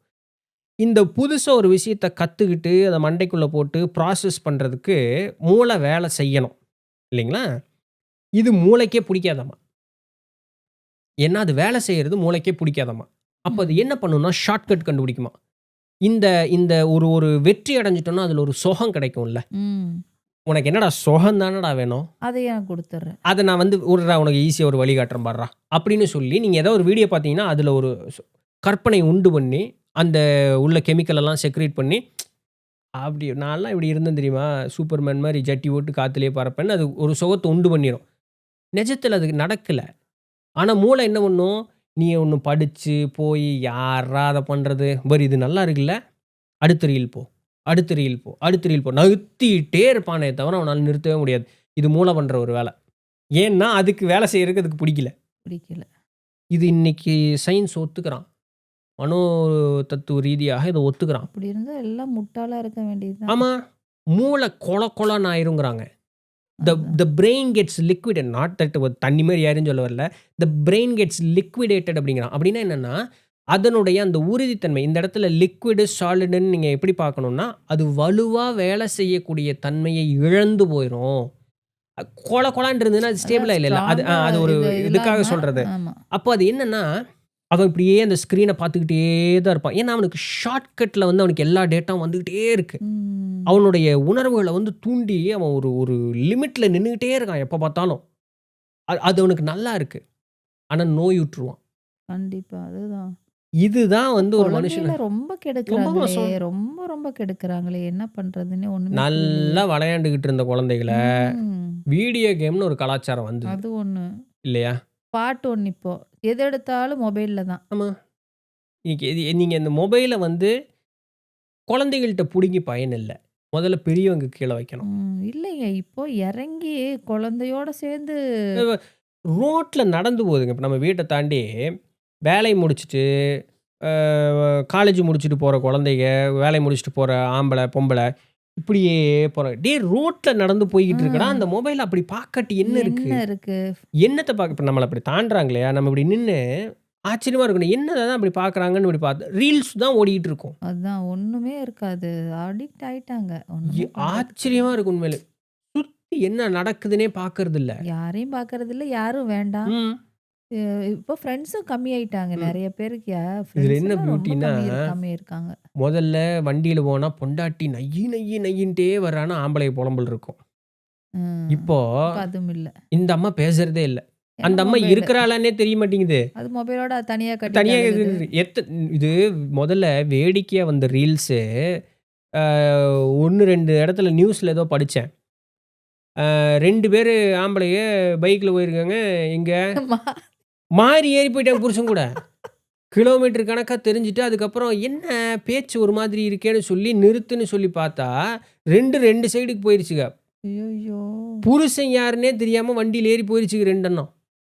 இந்த புதுசா ஒரு விஷயத்த கத்துக்கிட்டு, அத மண்டைக்குள்ள போட்டு ப்ராசஸ் பண்றதுக்கு மூளை வேல செய்யணும். இல்லைங்களா? இது மூளைக்கே புடிக்காதாமா. ஏன்னா, அது வேல செய்றது மூளைக்கே புடிக்காதாமா. அப்ப அது ம். என்ன பண்ணும்னா, ஷார்ட்கட் கண்டுபிடிக்குமாம். இந்த இந்த ஒரு ஒரு வெற்றி அடைஞ்சுட்டோம்னா, அதுல ஒரு சுகம் கிடைக்கும்ல. ம். "உனக்கு என்னடா சுகம் தானடா வேணும்? அத நான் குடுத்துர்றேன். அத நான் வந்து உட்றா உனக்கு ஈஸியா ஒரு வழி காட்டுறேன் பார்றா" அப்படின்னு சொல்லி, நீங்க ஏதோ ஒரு வீடியோ பார்த்தீங்கன்னா, அதுல ஒரு கற்பனை உண்டு பண்ணி, அந்த உள்ள கெமிக்கல் எல்லாம் செக்ரீட் பண்ணி, அப்படி நான்லாம் இப்படி இருந்தேன் தெரியுமா? சூப்பர்மேன் மாரி ஜட்டி போட்டு காத்துலயே பறப்பேன்னு, அது ஒரு சுகத்த உண்டு பண்ணிரும். நிஜத்துல அது நடக்கல. ஆனா மூளை என்ன பண்ணும்? நீ ஒண்ணு படிச்சு, போய் யார்றா அத பண்றது? பாரு இது நல்லா இருக்குல்ல, அடுத்த ரீல் போ, அடுத்த ரீல் போ, அடுத்த ரீல் போ. நகர்த்திட்டே இருப்பானே தவிர, அவனால நிறுத்தவே முடியாது. இது மூளை பண்ற ஒரு வேல. ஏன்னா, அதுக்கு வேலை செய்றதுக்கு அதுக்கு புடிக்கல. பிடிக்கல. இது இன்னைக்கு சயின்ஸ் ஒத்துக்கிறான். மனோ தத்துவ ரீதியாக இத ஒத்துக்கிறான். அப்படி இருந்தா எல்லாம் முட்டாளா இருக்க வேண்டியது தான். ஆமா. மூளை கொல கொலன்னு ஆயிருங்கிறாங்க. த அதான். The brain gets liquidated not that தண்ணி மாரி ஆயிரும்ன்னு சொல்ல வரல. த பிரெயின் கெட்ஸ் லிக்விடேட்டட் அப்படிங்கிறான். அப்படின்னா என்னன்னா, அதனுடைய அந்த உறுதித்தன்மை இந்த இடத்துல லிக்விடு, சாலிடுன்னு நீங்க எப்படி பார்க்கணும்னா, அது வலுவா வேலை செய்யக்கூடிய தன்மையை இழந்து போயிரும். கொல கொலான்னு இருந்ததுன்னா, அது அதான் ஸ்டேபிளா இல்லல்ல. அது ஸ்ட்ராங்கா அது ஒரு இது இதுக்காக இல்லாம சொல்றது. ஆமா. அப்போ அது என்னன்னா, அவன் இப்படியே அந்த ஸ்க்ரீன பார்த்துக்கிட்டே தான் இருப்பான். ஏன்னா, அவனுக்கு ஷார்ட்கட்ல வந்து அவனுக்கு எல்லா டேட்டாவும் வந்துகிட்டே இருக்கு. ம். அவனுடைய உணர்வுகள வந்து தூண்டி அவன் ஒரு ஒரு லிமிட்ல நின்னுகிட்டே இருக்கான் எப்ப பார்த்தாலும். அது அவனுக்கு நல்லா இருக்கு. ஆனா நோயுற்றுருவான். கண்டிப்பா. அதுதான். இதுதான் இப்ப வந்து ஒரு மனுஷன குழந்தைகள ரொம்ப ரொம்ப கெடுக்குறாங்களே! மோசம். ரொம்ப, ரொம்ப கெடுக்குறாங்களே! என்ன பண்றதுன்னே ஒண்ணுமே புரியலையே! நல்லா விளையாண்டுகிட்டு இருந்த குழந்தைகள, ம். வீடியோ கேம்னு ஒரு கலாச்சாரம் வந்தது. அது ஒண்ணு. இல்லையா? பாட்டு ஒண்ணு இப்போ. எது எடுத்தாலும் மொபைல்ல தான். ஆமா. இன்னைக்கு நீங்க இந்த மொபைல வந்து குழந்தைகள்ட்ட புடுங்கி பயன் இல்ல. முதல்ல பெரியவங்க கீழ வைக்கணும். இல்லைங்க. இப்போ எறங்கி குழந்தையோட சேர்ந்து அ ரோட்ல நடந்து போகுதுங்க. இப்ப நம்ம வீட்ட தாண்டி வேலைய முடிச்சுட்டு, அ காலேஜ் முடிச்சுட்டு போற குழந்தைக, வேலைய முடிச்சுட்டு போற ஆம்பள, பொம்பள இப்படியே போறாங்க. டேய் ரோட்ல நடந்து ஆ போய்க்கிட்டு இருக்கடா, அந்த மொபைல் அப்படி பாக்காட்டி என்ன என்ன இருக்கு? இருக்கு? என்னத்த பாக்க இப்ப நம்மள அப்படி தாண்டுறாங்க இல்லையா? நம்ம இப்படி நின்னு ஆச்சரியமா இருக்கணும். என்னதான் அப்படி பாக்குறாங்கன்னு இப்படி பாத்து ரீல்ஸ் தான் ஓடிக்கிட்டு இருக்கும். அதான் ஒண்ணுமே இருக்காது. அடிக்ட் ஆயிட்டாங்க. ஒண்ணுமே பண்றதுக்கு இல்ல. ஆச்சரியமா இருக்கு உண்மையிலே. சுத்தி என்ன நடக்குதுன்னே பாக்குறதில்ல. யாரையும் பார்க்கறதில்ல. யாரும் வேண்டாம். ம், அ இப்போ ஃப்ரெண்ட்ஸும் கம்மியாயிட்டாங்க. ம். நெறைய பேருக்கு இதுல என்ன ஃப்ரெண்ட்ஸ்லாம் ரொம்ப பியூட்டின்னா, கம்மியிருக்காங்க. முதல்ல வண்டியில போனா பொண்டாட்டி நய்யி நய்யி நய்யின்ட்டே வர்றான்னா ஆம்பளைங்க புலம்பல் இருக்கும். ம். இப்போ இப்ப அதுவும் இல்ல. இந்த அம்மா பேசுறதே இல்ல. ஏன்னா அந்த அம்மா மொபைலு. இருக்கிறாளான்னே தெரிய மாட்டேங்குது. அது மொபைலோட தனியா கட்டிட்டு தனியா இது அழுகுது. இது முதல்ல வேடிக்கையா வந்த ரீல்ஸு, அ 1, 2 இடத்துல நியூஸ்ல ஏதோ படிச்சேன். 2 பேரு ஆம்பளைங்க பைக்ல போயிருக்காங்க. எங்க? மா மாறி ஏறி போயிட்டாங்க புருஷன் கூட. கிலோமீட்டர் கணக்கா தெரிஞ்சுட்டு, அதுக்கப்புறம் என்ன பேச்சு ஒரு மாதிரி இருக்கேன்னு சொல்லி நிறுத்துன்னு சொல்லி பார்த்தா, 2 சைடுக்கு போயிருச்சுங்க. ஐய்யய்யோ! புருஷன் யாருன்னே தெரியாம வண்டியில ஏறி போயிருச்சுங்க 2 எண்ணம்.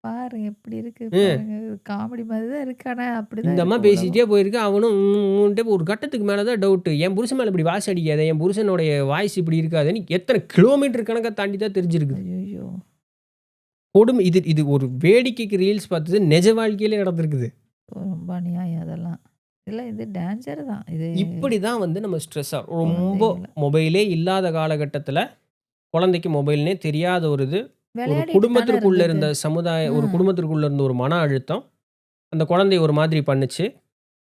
பாருங்க எப்படி இருக்கு ம். பாருங்க. காமெடி மாரி தான் இருக்கு. ஆனா இந்த அப்படிதான் அம்மா இருக்கு உலகம். பேசிட்டே போயிருக்கு. அவனும் ம்ன்ட்டு ஒரு கட்டத்துக்கு மேல தான் டவுட்டு. என் புருஷன் மேல இப்படி வாசம் அடிக்காத. என் புருஷனுடைய வாய்ஸ் இப்படி இருக்காதுன்னு எத்தன கிலோமீட்டர் கணக்கா தாண்டி தான் தெரிஞ்சிருக்குது. ஐய்யய்யோ! கொடுமை. இது இது ஒரு வேடிக்கைக்கு ரீல்ஸ் பார்த்தது நிஜ வாழ்க்கையிலே நடந்திருக்குது. ரொம்ப அநியாயம் அதெல்லாம். இல்ல இது டேஞ்சர் தான். இது இப்படி தான் வந்து நம்ம ஸ்ட்ரெஸ் ரொம்ப குழந்தைகள மொபைலே இல்லாத காலகட்டத்தில குழந்தைக்கு மொபைல்னே தெரியாத ஒரு இது. ஒரு விளையாடிட்டு தானே குடும்பத்திற்குள்ள இருந்தது. இருந்த ஒரு ம். குடும்பத்திற்குள்ள இருந்த ஒரு மன அழுத்தம், அந்த குழந்தைய ஒரு மாதிரி பண்ணுச்சு.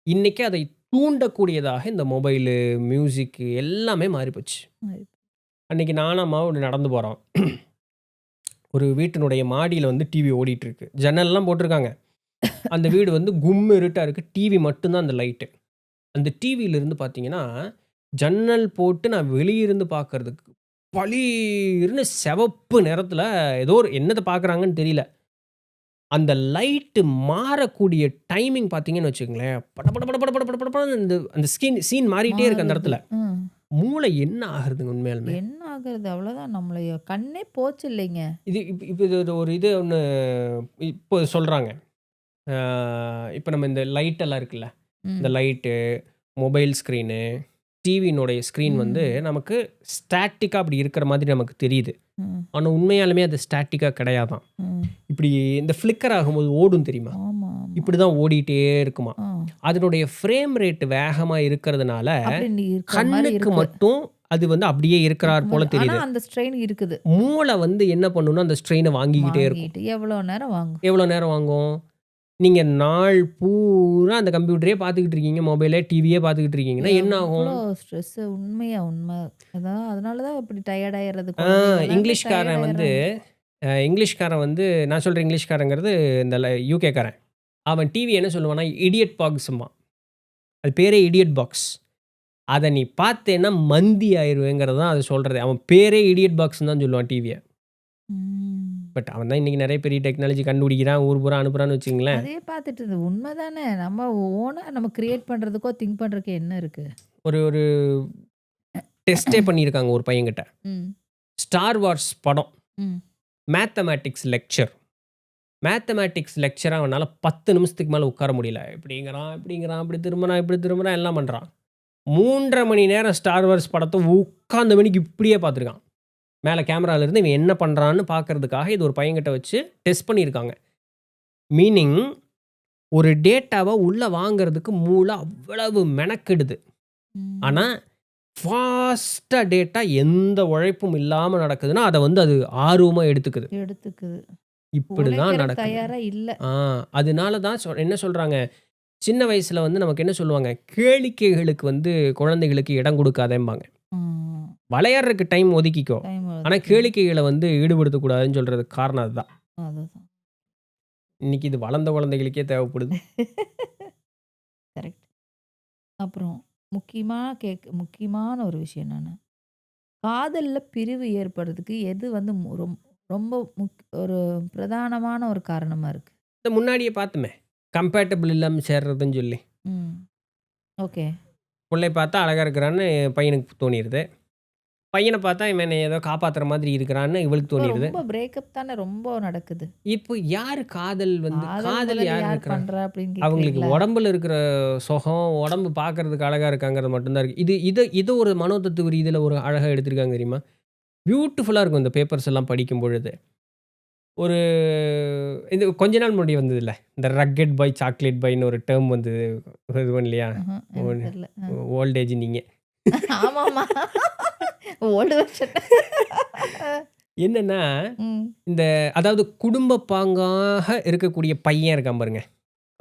இன்னைக்கு அதை தூண்டக்கூடியதாக இந்த மொபைலு, மியூசிக்கு எல்லாமே மாறிப்போச்சு. அன்னைக்கு நானும் அம்மாவும் நடந்து போறோம். ஒரு வீட்டினுடைய மாடியில வந்து டிவி ஓடிட்டு இருக்கு. ஜன்னல்லாம் போட்டிருக்காங்க. அந்த வீடு வந்து கும் இருட்டா இருக்கு. டிவி மட்டும் தான் அந்த லைட்டு. அந்த டிவில இருந்து பார்த்தீங்கன்னா, ஜன்னல் போட்டு நான் வெளிய இருந்து பார்க்கறதுக்கு பளீர்ன்னு சிவப்பு நிறத்தில ஏதோ ஒரு என்னத்த பார்க்குறாங்கன்னு தெரியல. அந்த லைட்டு மாறக்கூடிய டைமிங் பார்த்தீங்கன்னு வச்சுக்கங்களேன், பட பட பட பட பட பட பட படன்னு அந்த அந்த சீன் மாறிட்டே இருக்கு அந்த மாறுது. இடத்துல. மூளை என்ன ஆகுறதுங்க உண்மையாலுமே? என்ன ஆகுறது? அவ்வளோதான் நம்மளைய கண்ணே போச்சு இல்லைங்க. இது இப்ப இது ஒரு இது ஒண்ணு இப்போ சொல்றாங்க. இப்ப நம்ம இந்த லைட் எல்லாம் இருக்குல்ல, இந்த ம். லைட்டு, மொபைல் ஸ்க்ரீனு, டிவியினுடைய ஸ்க்ரீன் வந்து ம். நமக்கு ஸ்டாட்டிக்கா அப்படி இருக்கிற மாதிரி நமக்கு தெரியுது. ம். ஆனா உண்மையாலுமே அது ஸ்டாட்டிக்கா கிடையாதாம். ம். இப்படி இந்த ஃப்ளிக்கர் ஆகும்போது ஓடும் தெரியுமா? ஆமா, ஆமா. இப்படிதான் ஓடிட்டே இருக்குமா. ஆ. அதனுடைய ஃப்ரேம் ரேட் வேகமா இருக்கிறதுனால, அப்படி இருக்கிற மாரி கண்ணுக்கு இருக்கு. மட்டும் அது வந்து அப்படியே இருக்கிறார் போல ஆனா தெரியுது. அந்த ஸ்ட்ரெயின் இருக்குது. மூளை வந்து என்ன பண்ணும்னா, அந்த ஸ்ட்ரெயின வாங்கிக்கிட்டே இருக்கும். வாங்கிட்டு எவ்வளோ நேரம் வாங்கும்? எவ்வளோ நேரம் வாங்கும்? நீங்க நாள் பூரா அந்த கம்ப்யூட்டரே பார்த்துக்கிட்டு இருக்கீங்க, மொபைலே, டிவியே பார்த்துக்கிட்டு இருக்கீங்கன்னா என்ன ஆகும்? எவ்வளோ ஸ்ட்ரெஸ்ஸு உண்மை. அதனால தான் இப்படி டயர்ட் ஆயிறது ஆ குழந்தைங்க எல்லாருமே டயர்ட் இங்கிலீஷ்காரன் வந்து ஆயிடுறாங்க. இங்கிலீஷ்காரன் வந்து நான் சொல்ற இங்கிலீஷ்காரங்கிறது இந்த யூகேக்காரன். அவன் டிவி என்ன சொல்லுவான்னா, இடியட் பாக்ஸ்ம்பான். அது பேரே இடியட் பாக்ஸ். அத நீ பார்த்தேன்னா மந்தி ஆயிருவேங்கிறது தான் அது சொல்றதே. அவன் பேரே இடியட் பாக்ஸ்ன்னு தான் சொல்லுவான் டிவிய. ம். பட் அவன் தான் இன்னைக்கு நெறைய பெரிய டெக்னாலஜி கண்டுபிடிக்கிறான், ஊர் பூரா அனுப்புறான்னு வச்சுக்கங்களேன். அதே பார்த்துட்டு இது உண்மைதானே. நம்ம ஓனா நம்ம கிரியேட் பண்றதுக்கோ, திங்க் பண்றதுக்கோ என்ன இருக்கு? ஒரு ஒரு டெஸ்ட்டே பண்ணியிருக்காங்க ஒரு பையன்கிட்ட. ம். ஸ்டார் வார்ஸ் படம். ம். Mathematics lecture. மேத்தமேட்டிக்ஸ் லெக்சரா அவனால 10 நிமிஷத்துக்கு மேல உட்கார முடியல. இப்படிங்கிறான், இப்படி திரும்புறான், எல்லாம் பண்றான். 3 1/2 மணி நேரம் ஸ்டார் வார்ஸ் படத்த உட்கார்ந்த மணிக்கு இப்படியே பார்த்துருக்கான். மேல கேமரால இருந்து இவன் என்ன பண்றான்னு பார்க்கறதுக்காக இது ஒரு பையன்கிட்ட வச்சு டெஸ்ட் பண்ணியிருக்காங்க. மீனிங் ஒரு டேட்டாவ உள்ள வாங்குறதுக்கு மூளை அவ்வளவு மெனக்கெடுது. ஆனா, ம். ஃபாஸ்ட்டா டேட்டா எந்த உழைப்பும் இல்லாம நடக்குதுன்னா, அத வந்து அது ஆர்வமா எடுத்துக்குது. எடுத்துக்குது. இப்படிதான் உழைக்கிறதுக்கு நடக்குது. தயாரா இல்ல. ஆ அதனால தான் என்ன சொல்றாங்க, சின்ன வயசுல வந்து நமக்கு என்ன சொல்லுவாங்க, கேளிக்கைகளுக்கு வந்து குழந்தைகளுக்கு இடம் குடுக்காதேம்பாங்க. ம். விளையாடுறதுக்கு டைம் ஒதுக்கிக்கோ. டைம் ஆனா, ஒதுக்கி. கேளிக்கைகள வந்து ஈடுபடுத்தக்கூடாதுன்னு சொல்றதுக்கு காரணம் அதுதான். அதுதான். இன்னைக்கு இது வளர்ந்த குழந்தைகளுக்கே தேவைப்படுது. கரெக்ட். அப்புறம் முக்கியமான ஒரு விஷயம் என்னன்னா, காதல்ல பிரிவு ஏற்படுறதுக்கு எது வந்து ரொம்ப ஒரு பிரதானமான ஒரு காரணமா இருக்கு? இத முன்னாடியே பார்த்தோமே. கம்பேட்டபிள் இல்லாம சேர்றதுன்னு சொல்லி. ம். ஓகே. புள்ளைய பார்த்தா அழகா இருக்கிறான்னு பையனுக்கு தோணிருது. பையன பார்த்தா இவன் என்னைய ஏதோ காப்பாத்துற மாதிரி இருக்கிறான்னு இவளுக்கு இப்போ தோணிருது. ரொம்ப பிரேக்கப் தானே ரொம்ப நடக்குது. இப்போ யாரு காதல் வந்து காதல் காதல் முதல்ல யார் யார் இருக்கிறா? பண்றா அப்படின்னு அவங்களுக்கு கேட்கிறீங்களா? உடம்புல இருக்கிற சுகம், உடம்பு பார்க்கறதுக்கு அழகா இருக்காங்கிறது மட்டும் தான் இருக்கு. இது ஒரு மனோதத்துவ ரீதியில ஒரு அழகா எடுத்திருக்காங்க தெரியுமா? பியூட்டிஃபுல்லா இருக்கும் இந்த பேப்பர்ஸ் எல்லாம் படிக்கும் பொழுது. ஒரு இது கொஞ்ச நாள் முன்னாடி வந்ததுல்ல. இந்த ரக்கெட் பாய், சாக்லேட் பாய்ன்னு ஒரு டெர்ம் வந்தது. இது பண்ணலையா? எனக்கு தெரியல. ஓல்ட் ஏஜ் நீங்க. ஆமாமா. Old version. என்னன்னா, ம். இந்த அதாவது குடும்ப பாங்காக இருக்கக்கூடிய பையன் இருக்கான் பாருங்க.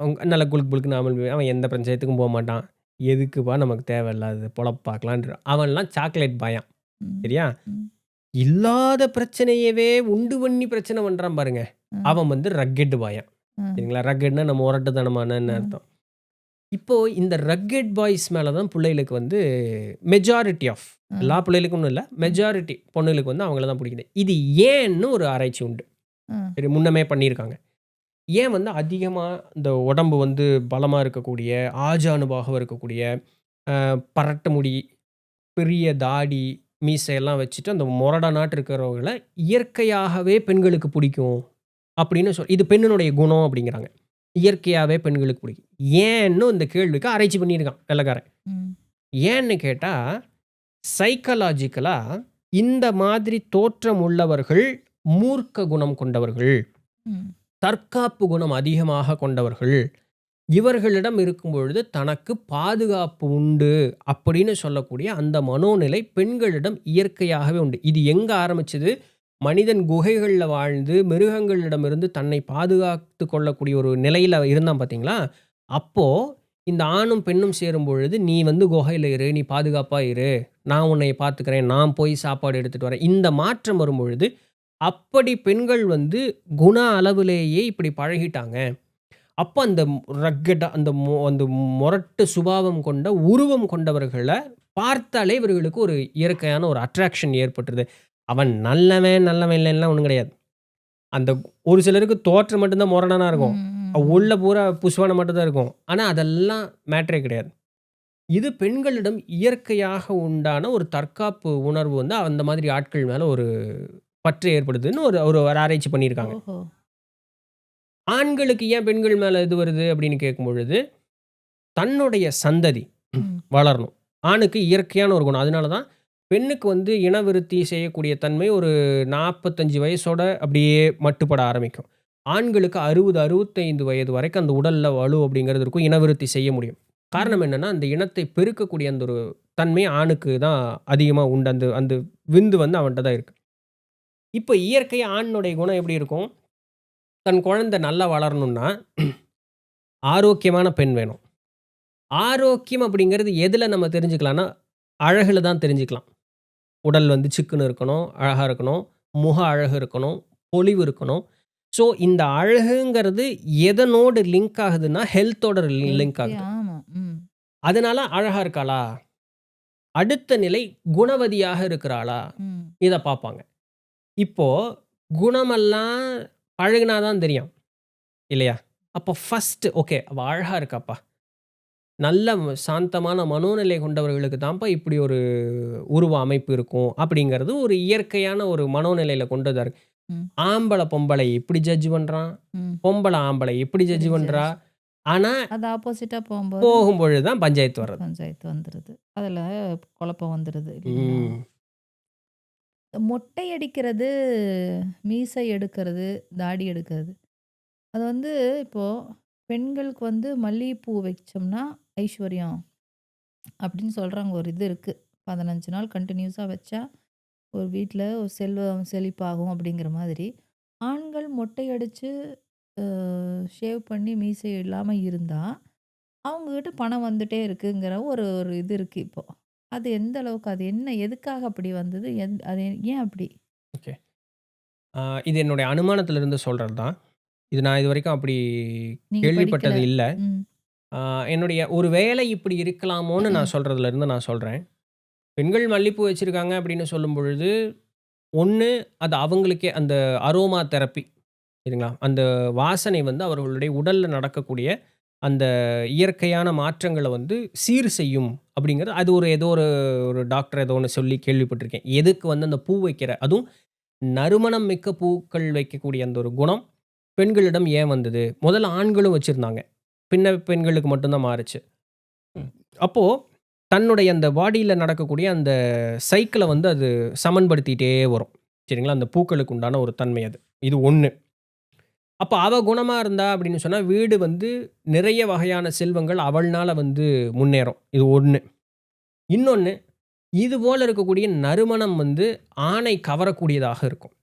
அவங்க நல்லா குலுக்கு புலுக்குன்னு அவன் எந்த பஞ்சாயத்துக்கும் போமாட்டான். எதுக்குப்பா நமக்கு தேவையில்லாதது பொழப்பு பார்க்கலான்றான். அவன்லாம் சாக்லேட் பாயான். ம். சரியா? ம். இல்லாத பிரச்சனையவே உண்டு பண்ணி பிரச்சனை பண்றான் பாருங்க. ம். அவன் வந்து ரக்கெட் பாயான். ம். சரிங்களா? ரக்கெட்னா நம்ம முரட்டுத்தனமானன்னு ம். அர்த்தம். இப்போ இந்த ரக்கெட் பாய்ஸ் மேல தான் புள்ளைகளுக்கு வந்து மெஜாரிட்டி ஆஃப் எல்லா ம். பிள்ளைகளுக்கும்னு இல்ல. மெஜாரிட்டி பொண்ணுகளுக்கு வந்து அவங்கள தான் பிடிக்குது. இது ஏன்னு ஒரு ஆராய்ச்சி உண்டு. ம். சரி முன்னமே பண்ணியிருக்காங்க. ஏன் வந்து அதிகமா இந்த உடம்பு வந்து பலமா இருக்கக்கூடிய, ஆஜானுபாகுவா இருக்கக்கூடிய, பரட்ட முடி, பெரிய தாடி, மீசையெல்லாம் வச்சுட்டு அந்த மொரடனாட்டு இருக்கிறவங்கள இயற்கையாகவே பெண்களுக்கு பிடிக்கும். அப்படின்னு இது பெண்ணினுடைய குணம் அப்படிங்கிறாங்க. இயற்கையாவே பெண்களுக்கு பிடிக்கும். ஏன்னு இந்த கேள்விக்கு ஆராய்ச்சி பண்ணியிருக்கான் வெள்ளைக்காரன். ம். ஏன்னு கேட்டா, சைக்காலஜிக்கலா இந்த மாதிரி தோற்றம் உள்ளவர்கள் மூர்க்க குணம் கொண்டவர்கள். ம். தற்காப்பு குணம் அதிகமாக கொண்டவர்கள். இவர்களிடம் இருக்கும் பொழுது தனக்கு பாதுகாப்பு உண்டு அப்படின்னு சொல்லக்கூடிய அந்த மனோநிலை பெண்களிடம் இயற்கையாகவே உண்டு. இது எங்க ஆரம்பிச்சது? மனிதன் குகைகள்ல வாழ்ந்து மிருகங்களிடமிருந்து தன்னை பாதுகாத்துக் கொள்ளக்கூடிய ஒரு நிலையில இருந்தான் பார்த்தீங்களா? அப்போ இந்த ஆணும் பெண்ணும் சேரும் பொழுது, "நீ வந்து குகையில இரு. நீ பாதுகாப்பா இரு. நான் உன்னைய பார்த்துக்கிறேன். நான் போய் சாப்பாடு எடுத்துட்டு வரேன்." இந்த மாற்றம் வரும்பொழுது, அப்படி பெண்கள் வந்து குண அளவிலேயே இப்படி பழகிட்டாங்க. அப்ப அந்த ரக்கடா அந்த மொரட்டு சுபாவம் கொண்ட, உருவம் கொண்டவர்கள பார்த்தாலே இவர்களுக்கு ஒரு இயற்கையான ஒரு அட்ராக்ஷன் ஏற்பட்டுருது. அவன் நல்லவன், நல்லவன் இல்லன்னுலாம் ஒண்ணும் கிடையாது. அந்த ஒரு சிலருக்கு தோற்றம் மட்டும் தான் மொரடனா இருக்கும். ம். உள்ள பூரா புஸ்வானம் மட்டும் தான் இருக்கும். ஆனா அதெல்லாம் மேட்டரே கிடையாது. இது பெண்களிடம் இயற்கையாக உண்டான ஒரு தற்காப்பு உணர்வு வந்து அந்த மாதிரி ஆட்கள் மேல ஒரு பற்று ஏற்படுதுன்னு ஒரு ஒரு ஆராய்ச்சி பண்ணியிருக்காங்க. ஓஹோ! ஆண்களுக்கு ஏன் பெண்கள் மேல இது வருது அப்படின்னு கேட்கும் பொழுது, தன்னுடைய சந்ததி ம். வளரணும். ஆணுக்கு இயற்கையான ஒரு குணம். அதனால தான் பெண்ணுக்கு வந்து இனவிருத்தி செய்யக்கூடிய தன்மை ஒரு 45 வயசோட அப்படியே மட்டுப்பட ஆரம்பிக்கும். ஆண்களுக்கு 60, 65 வயது வரைக்கும் அந்த உடல்ல வலு அப்படிங்கிறது இருக்கும். இனவிருத்தி செய்ய முடியும். காரணம் ம். என்னன்னா, அந்த இனத்தை பெருக்கக்கூடிய அந்த ஒரு தன்மை ஆணுக்கு தான் அதிகமா உண்டு. அந்த அந்த விந்து வந்து அவன்ட்ட தான் இருக்கு. இப்ப இயற்கையா ஆணுடைய குணம் எப்படி இருக்கும்? தன் குழந்தை நல்லா வளரணும்னா, ஆரோக்கியமான பெண் வேணும். ஆரோக்கியம் அப்படிங்கிறது எதுல நம்ம தெரிஞ்சுக்கலாம்னா, அழகுல தான் தெரிஞ்சுக்கலாம். உடல் வந்து சிக்குன்னு இருக்கணும், அழகா இருக்கணும், முக அழகு இருக்கணும், பொலிவு இருக்கணும். ஸோ இந்த அழகுங்கிறது எதனோடு லிங்க் ஆகுதுன்னா, ஹெல்த்தோட லிங்க் ஹெல்த்தி ஆகுது. ஆமா. ம். அதனால அழகா இருக்காளா? அடுத்த நிலை குணவதியாக இருக்கிறாளா? ம். இத பார்ப்பாங்க. இப்போ குணமெல்லாம் பழகுனா தான் தெரியும். இல்லையா? அப்போ ஃபர்ஸ்ட்டு ஓகே அவ அழகா இருக்காப்பா. நல்ல சாந்தமான மனோநிலை கொண்டவர்களுக்கு தான்ப்பா இப்படி ஒரு உருவ அமைப்பு இருக்கும். அப்படிங்கிறது ஒரு இயற்கையான ஒரு மனோநிலையில கொண்டதா இருக்கு. ம். ஆம்பள பொம்பளை இப்படி ஜட்ஜ் பண்றான். ம். பொம்பள ஆம்பளை இப்படி ஜட்ஜ் இப்படி பண்றா. ஜட்ஜ். ஆனா, அது ஆப்போசிட்டா போம்போது போகும்பொழுது தான் பஞ்சாயத்து வர்றது. பஞ்சாயத்து வந்துருது. அதுல குழப்பம் வந்துருது இல்லைங்களா? ம். மொட்டை அடிக்கிறது, மீசை எடுக்கிறது, தாடி எடுக்கிறது. அது வந்து இப்போ பெண்களுக்கு வந்து மல்லிகைப்பூ வச்சோம்னா ஐஸ்வர்யம் அப்படின்னு சொல்றாங்க. ஒரு இது இருக்கு. 15 நாள் கன்டினியூஸா வச்சா ஒரு வீட்ல ஒரு செல்வம் செழிப்பாகும் அப்படிங்கிற மாதிரி. ஆண்கள் மொட்டை அடிச்சு ஷேவ் பண்ணி மீசை இல்லாம இருந்தா, அவங்க கிட்ட பணம் வந்துட்டே இருக்குங்கிற ஒரு ஒரு இது இருக்கு இப்போ. அது எந்த அளவுக்கு அது என்ன எதுக்காக அப்படி வந்தது? அது ஏன் அப்படி? ஓகே. ஆ இது என்னுடைய அனுமானத்திலிருந்து சொல்றது தான். இது நான் இதுவரைக்கும் அப்படி நீங்க படிக்கல. கேள்விப்பட்டது இல்ல. ம். ஆ என்னுடைய ஒரு வேளை இப்படி இருக்கலாமோன்னு நான் சொல்றதுலருந்து நான் சொல்றேன். பெண்கள் மல்லிப்பூ வச்சிருக்காங்க அப்படின்னு சொல்லும்பொழுது, 1 அது அவங்களுக்கே அந்த அரோமா தெரப்பி சரிங்களா? அந்த வாசனை வந்து அவர்களுடைய உடல்ல நடக்கக்கூடிய அந்த இயற்கையான மாற்றங்கள வந்து சீர் செய்யும் அப்படிங்கிறது அது ஒரு ஏதோ ஒரு ஒரு டாக்டர் ஏதோ ஒண்ணு சொல்லி கேள்விப்பட்டிருக்கேன். எதுக்கு வந்து அந்த பூ வைக்கிற அதுவும் நறுமணம் மிக்க பூக்கள் வைக்கக்கூடிய அந்த ஒரு குணம் பெண்களிடம் ஏன் வந்தது? முதல்ல ஆண்களும் வச்சிருந்தாங்க. பின்ன பெண்களுக்கு மட்டும் தான் மாறுச்சு. அப்போ தன்னுடைய அந்த பாடியில நடக்கக்கூடிய அந்த சைக்கிள வந்து அது சமன்படுத்திட்டே வரும். சரிங்களா? அந்த பூக்களுக்கு உண்டான ஒரு தன்மை அது. இது 1. அப்ப அவ குணமா இருந்தா அப்படின்னு சொன்னா, வீடு வந்து நிறைய வகையான செல்வங்கள் அவள்னால வந்து முன்னேறும். இது 1. இன்னொன்னு, இது போல இருக்கக்கூடிய நறுமணம் வந்து ஆணை கவரக்கூடியதாக இருக்கும்.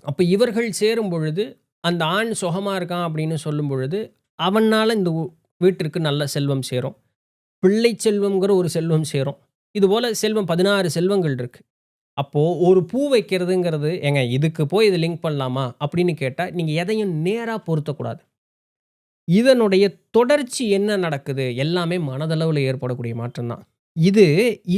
அப்ப இவர்கள் சேரும் பொழுது, அந்த ஆண் சுகமா இருக்கான் அப்படின்னு சொல்லும் பொழுது, அவனால இந்த வீட்டிற்கு நல்ல செல்வம் சேரும். பிள்ளை செல்வம்ங்கிற ஒரு செல்வம் சேரும். இதுபோல செல்வம் 16 செல்வங்கள் இருக்கு. அப்போ ஒரு பூ வைக்கிறதுங்கிறது, "ஏங்க இதுக்கு போய் இத லிங்க் பண்ணலாமா?" அப்படின்னு கேட்டா, நீங்க எதையும் நேரா பொருத்தக்கூடாது. இதனுடைய தொடர்ச்சி என்ன நடக்குது? எல்லாமே மனதளவுல ஏற்படக்கூடிய மாற்றம் தான். இது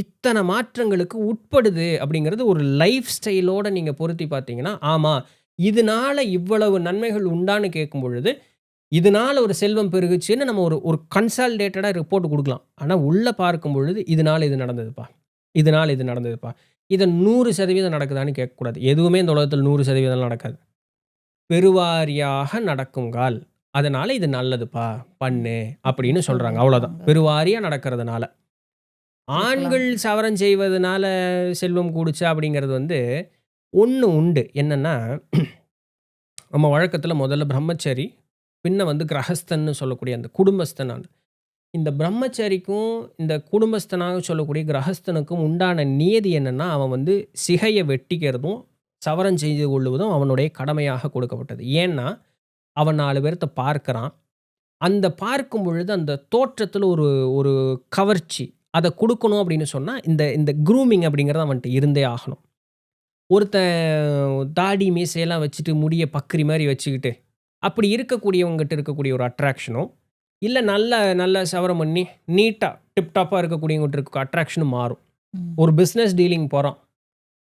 இத்தன மாற்றங்களுக்கு உட்படுது அப்படிங்கிறது ஒரு லைஃப் ஸ்டைலோட நீங்க பொருத்தி பார்த்தீங்கன்னா, ஆமா. இதனால இவ்வளவு நன்மைகள் உண்டான்னு கேட்கும் பொழுது, இதனால ஒரு செல்வம் பெருகுச்சுன்னு நம்ம ஒரு ஒரு கன்சாலிடேட்டடா ரிப்போர்ட் குடுக்கலாம். ஆனா உள்ள பார்க்கும் பொழுது, இதனால இது நடந்ததுப்பா. இதனால இது நடந்ததுப்பா. இது 100% நடக்குதான்னு கேட்கக்கூடாது. எதுவுமே இந்த உலகத்துல 100% நடக்காது. பெருவாரியாக நடக்குங்கால். அதனால இது நல்லதுப்பா, ம். பண்ணு அப்படின்னு அப்படின்னு சொல்றாங்க. அவ்வளோதான். சொல்லியிருக்காங்க. பெருவாரியா நடக்கிறதுனால. இருக்கலாம். ஆண்கள் சவரம் செய்வதனால செல்வம் கூடுச்சா அப்படிங்கிறது வந்து, ஒண்ணு உண்டு. என்னன்னா, நம்ம வழக்கத்துல முதல்ல பிரம்மச்சாரி, பின்ன வந்து கிரகஸ்தன்னு சொல்லக்கூடிய அந்த குடும்பஸ்தன் ஆண். இந்த பிரம்மச்சாரிக்கும், இந்த குடும்பஸ்தனாக சொல்லக்கூடிய கிரகஸ்தனுக்கும் உண்டான நியதி என்னன்னா, அவன் வந்து சிகைய வெட்டிக்கிறதும், சவரம் செய்து கொள்ளுவதும் அவனுடைய கடமையாக கொடுக்கப்பட்டது. ஏன்னா, அவன் 4 பேர்த்த பார்க்கிறான். அந்த பார்க்கும் பொழுது அந்த தோற்றத்துல ஒரு ஒரு கவர்ச்சி. அத குடுக்கணும் அப்படின்னு சொன்னா, இந்த இந்த க்ரூமிங் அப்படிங்கிறது அவன்ட்ட இருந்தே ஆகணும். ஒருத்தன் தாடி, மீசையெல்லாம் வச்சுட்டு, முடிய பக்கிரி மாரி வச்சுக்கிட்டு, அப்படி இருக்கக்கூடியவங்ககிட்ட இருக்கக்கூடிய ஒரு அட்ராக்ஷனும், இல்ல நல்ல நல்ல சவரம் பண்ணி, நீட்டா, டிப் டாப்பா இருக்கக்கூடியவங்ககிட்ட இருக்க அட்ராக்ஷனும் மாறும். ம். ஒரு பிசினஸ் டீலிங் போறான்.